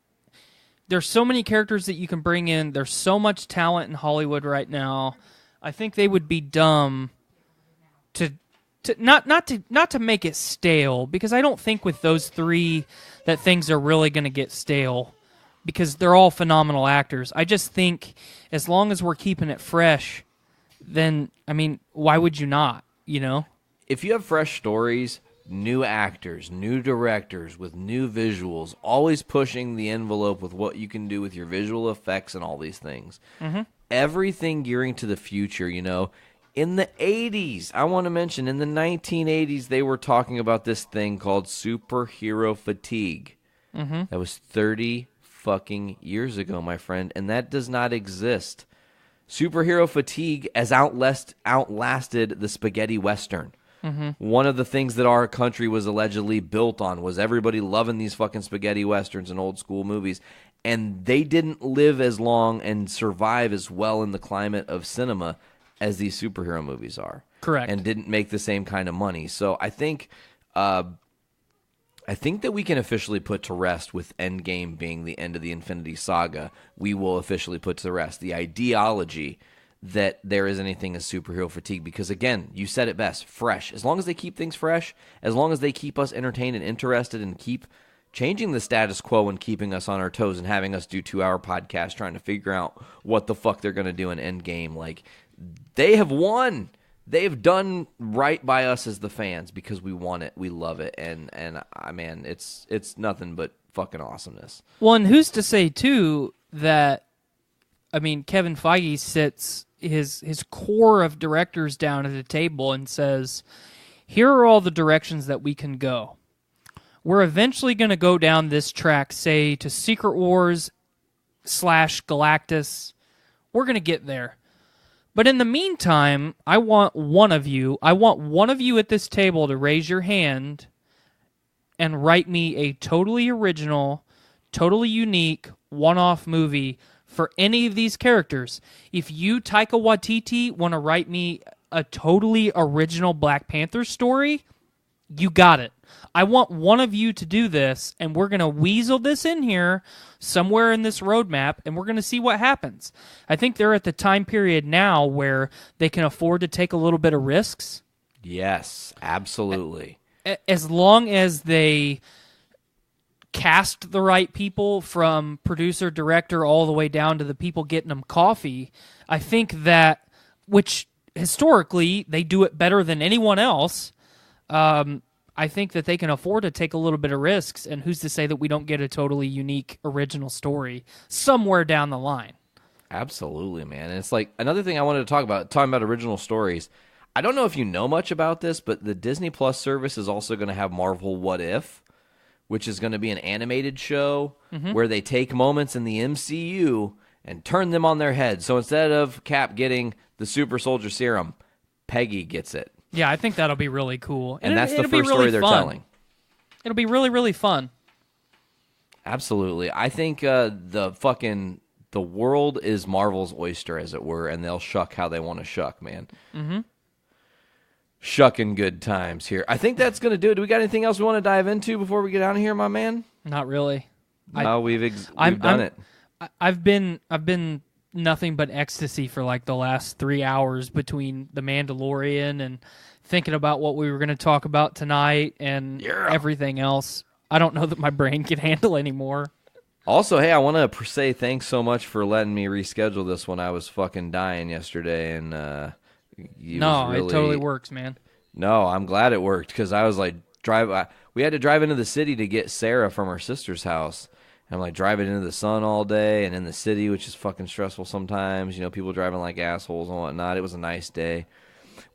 there's so many characters that you can bring in. There's so much talent in Hollywood right now. I think they would be dumb to not to make it stale, because I don't think with those 3 that things are really going to get stale, because they're all phenomenal actors. I just think as long as we're keeping it fresh, then why would you not? If you have fresh stories, new actors, new directors with new visuals, always pushing the envelope with what you can do with your visual effects and all these things. Everything gearing to the future, you know. In the 80s, I want to mention, in the 1980s, they were talking about this thing called superhero fatigue. That was 30 fucking years ago, my friend, and that does not exist. Superhero fatigue has outlasted the spaghetti western. One of the things that our country was allegedly built on was everybody loving these fucking spaghetti westerns and old school movies, and they didn't live as long and survive as well in the climate of cinema as these superhero movies are. Correct. And didn't make the same kind of money. So I think that we can officially put to rest, with Endgame being the end of the Infinity Saga, we will officially put to rest the ideology that there is anything as superhero fatigue. Because, again, you said it best, fresh. As long as they keep things fresh, as long as they keep us entertained and interested and keep changing the status quo and keeping us on our toes and having us do 2-hour podcasts trying to figure out what the fuck they're going to do in Endgame, like, they have won. They've done right by us as the fans because we want it, we love it, and man, it's nothing but fucking awesomeness. Well, and who's to say too that, I mean, Kevin Feige sits his core of directors down at a table and says, "Here are all the directions that we can go. We're eventually going to go down this track, say to Secret Wars / Galactus. We're going to get there." But in the meantime, I want one of you at this table to raise your hand and write me a totally original, totally unique, one-off movie for any of these characters. If you, Taika Waititi, want to write me a totally original Black Panther story, you got it. I want one of you to do this, and we're going to weasel this in here somewhere in this roadmap, and we're going to see what happens. I think they're at the time period now where they can afford to take a little bit of risks. Yes, absolutely. As long as they cast the right people, from producer, director, all the way down to the people getting them coffee, I think that, which historically they do it better than anyone else, I think that they can afford to take a little bit of risks, and who's to say that we don't get a totally unique original story somewhere down the line? Absolutely, man. And it's like another thing I wanted to talking about original stories. I don't know if you know much about this, but the Disney Plus service is also going to have Marvel What If, which is going to be an animated show where they take moments in the MCU and turn them on their head. So instead of Cap getting the super soldier serum, Peggy gets it. Yeah, I think that'll be really cool. And that's the it'll be first really story they're fun. telling. It'll be really, really fun. Absolutely. I think the world is Marvel's oyster, as it were, and they'll shuck how they want to shuck, man. Shucking good times here. I think that's going to do it. Do we got anything else we want to dive into before we get out of here, my man? Not really. No, we've done it. I've been nothing but ecstasy for like the last 3 hours between The Mandalorian and thinking about what we were going to talk about tonight and everything else. I don't know that my brain can handle anymore. Also, hey, I want to say thanks so much for letting me reschedule this when I was fucking dying yesterday. And it totally works, man. No, I'm glad it worked because I was like, we had to drive into the city to get Sarah from her sister's house. I'm like driving into the sun all day and in the city, which is fucking stressful sometimes. You know, people driving like assholes and whatnot. It was a nice day.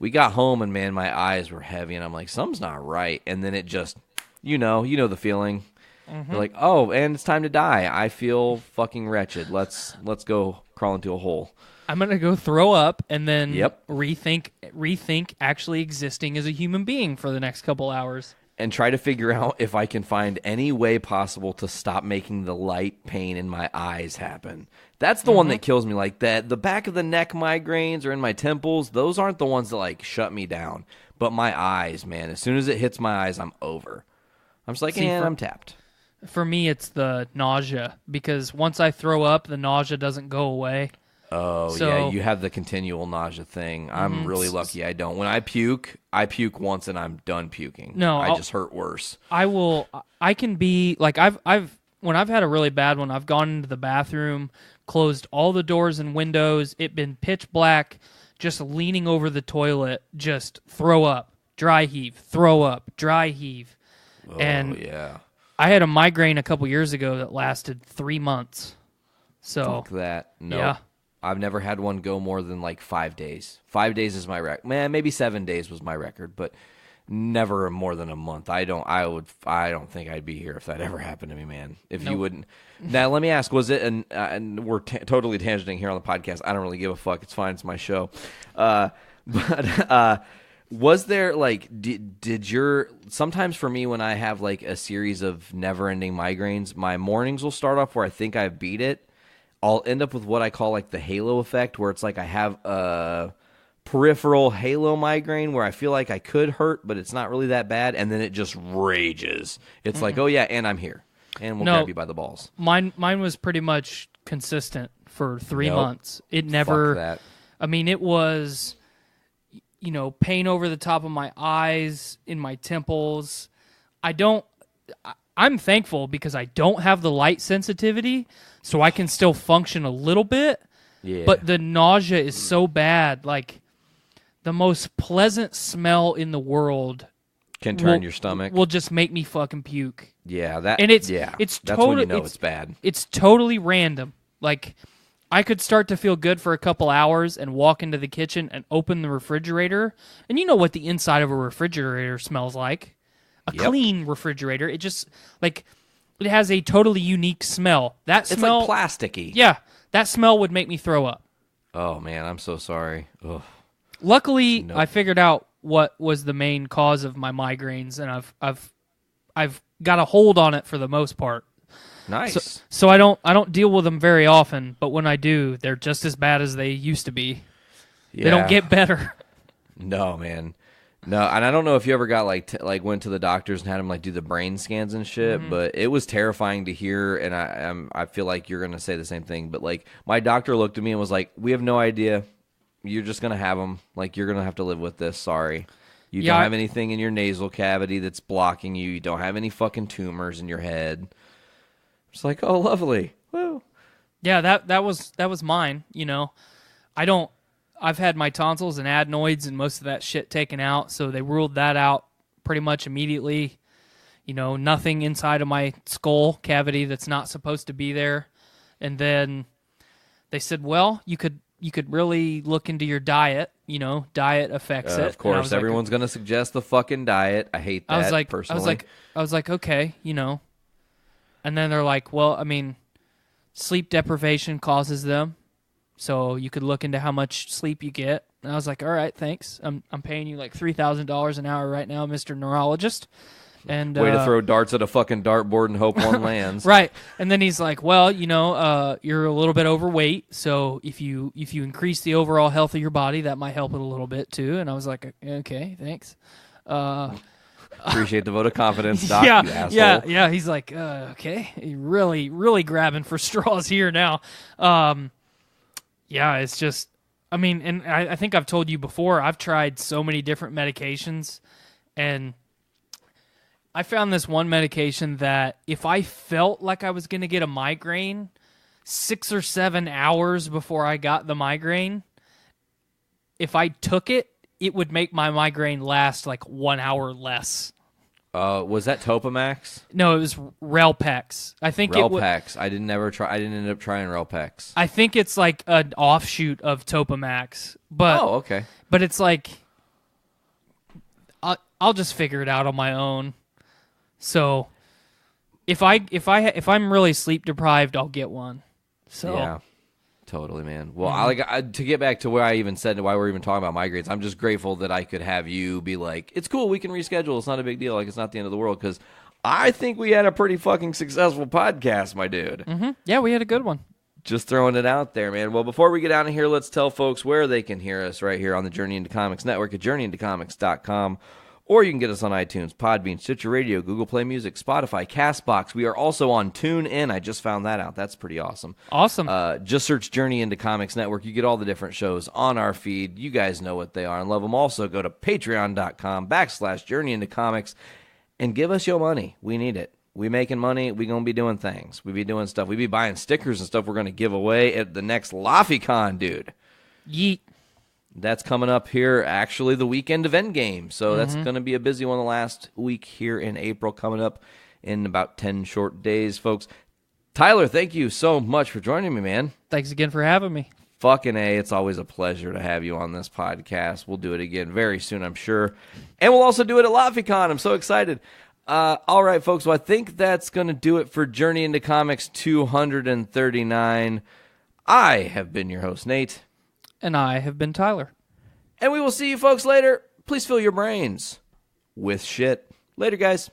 We got home and, man, my eyes were heavy. And I'm like, something's not right. And then it just, you know the feeling. You're like, oh, and it's time to die. I feel fucking wretched. Let's go crawl into a hole. I'm going to go throw up and then rethink actually existing as a human being for the next couple hours. And try to figure out if I can find any way possible to stop making the light pain in my eyes happen. That's the one that kills me. Like that, the back of the neck migraines or in my temples, those aren't the ones that like shut me down. But my eyes, man, as soon as it hits my eyes, I'm over. I'm just like, I'm tapped. For me, it's the nausea, because once I throw up, the nausea doesn't go away. Oh, yeah, you have the continual nausea thing. I'm really lucky I don't. When I puke once and I'm done puking. No, I just hurt worse. I can be, like, when I've had a really bad one, I've gone into the bathroom, closed all the doors and windows, it been pitch black, just leaning over the toilet, just throw up. dry heave, throw up, dry heave. Oh, and yeah. I had a migraine a couple years ago that lasted 3 months. So Fuck that. No. Yeah. I've never had one go more than like 5 days. 5 days is my record. Man, maybe 7 days was my record, but never more than a month. I don't think I'd be here if that ever happened to me, man. If you wouldn't. Now, let me ask, was it, and we're totally tangenting here on the podcast. I don't really give a fuck. It's fine. It's my show. But was there, like, did your, sometimes for me when I have, like, a series of never-ending migraines, my mornings will start off where I think I've beat it. I'll end up with what I call, like, the halo effect, where it's like I have a peripheral halo migraine where I feel like I could hurt, but it's not really that bad, and then it just rages. It's like, oh, yeah, and I'm here. And we'll grab you by the balls. Mine was pretty much consistent for 3 Nope. months. It never, Fuck that. I mean, it was, pain over the top of my eyes, in my temples. I'm thankful because I don't have the light sensitivity, so I can still function a little bit. Yeah. But the nausea is so bad. Like, the most pleasant smell in the world Can turn your stomach. will just make me fucking puke. Yeah, that. And it's that's totally, when you know it's bad. It's totally random. Like, I could start to feel good for a couple hours and walk into the kitchen and open the refrigerator, and you know what the inside of a refrigerator smells like. A clean refrigerator. It just, like, it has a totally unique smell. That smell, It's like plasticky. yeah, that smell would make me throw up. Oh man, I'm so sorry. Ugh. Luckily, I figured out what was the main cause of my migraines, and I've got a hold on it for the most part. Nice. So I don't deal with them very often, but when I do, they're just as bad as they used to be. Yeah. They don't get better. No, man. No, and I don't know if you ever got like went to the doctors and had them like do the brain scans and shit, but it was terrifying to hear. And I feel like you're gonna say the same thing. But like my doctor looked at me and was like, "We have no idea. You're just gonna have them. Like you're gonna have to live with this. Sorry, you don't have anything in your nasal cavity that's blocking you. You don't have any fucking tumors in your head." It's like, oh, lovely. Woo. Yeah, that was mine. I've had my tonsils and adenoids and most of that shit taken out, so they ruled that out pretty much immediately. Nothing inside of my skull cavity that's not supposed to be there. And then they said, well, you could really look into your diet. Diet affects it. Of course, everyone's gonna suggest the fucking diet. I hate that. Personally, I was like, okay, And then they're like, well, I mean, sleep deprivation causes them, so you could look into how much sleep you get. And I was like, all right, thanks. I'm paying you like $3,000 an hour right now, Mr. Neurologist. And way to throw darts at a fucking dartboard and hope one lands. Right. And then he's like, well, you're a little bit overweight, so if you increase the overall health of your body, that might help it a little bit too. And I was like, okay, thanks. Appreciate the vote of confidence, Doc. You asshole. Yeah. He's like, okay, you're really grabbing for straws here now. Yeah, it's just, I mean, and I think I've told you before, I've tried so many different medications, and I found this one medication that if I felt like I was going to get a migraine 6 or 7 hours before I got the migraine, if I took it, it would make my migraine last like 1 hour less. Was that Topamax? No, it was Relpex. I think Relpex. I didn't end up trying Relpex. I think it's like an offshoot of Topamax. But okay. But it's like I'll just figure it out on my own. So if I'm really sleep deprived, I'll get one. So yeah. Totally, man. Well, to get back to where I even said why we're even talking about migraines, I'm just grateful that I could have you be like, it's cool, we can reschedule. It's not a big deal. Like, it's not the end of the world, because I think we had a pretty fucking successful podcast, my dude. Mm-hmm. Yeah, we had a good one. Just throwing it out there, man. Well, before we get out of here, let's tell folks where they can hear us right here on the Journey into Comics Network at journeyintocomics.com. Or you can get us on iTunes, Podbean, Stitcher Radio, Google Play Music, Spotify, CastBox. We are also on TuneIn. I just found that out. That's pretty awesome. Awesome. Just search Journey into Comics Network. You get all the different shows on our feed. You guys know what they are and love them. Also, go to patreon.com/Journey into Comics and give us your money. We need it. We making money. We going to be doing things. We be doing stuff. We be buying stickers and stuff we're going to give away at the next LaffyCon, dude. Yeet. That's coming up here, actually, the weekend of Endgame. So that's going to be a busy one the last week here in April, coming up in about 10 short days, folks. Tyler, thank you so much for joining me, man. Thanks again for having me. Fucking A, it's always a pleasure to have you on this podcast. We'll do it again very soon, I'm sure. And we'll also do it at LaffyCon. I'm so excited. All right, folks, well, I think that's going to do it for Journey into Comics 239. I have been your host, Nate. And I have been Tyler. And we will see you folks later. Please fill your brains with shit. Later, guys.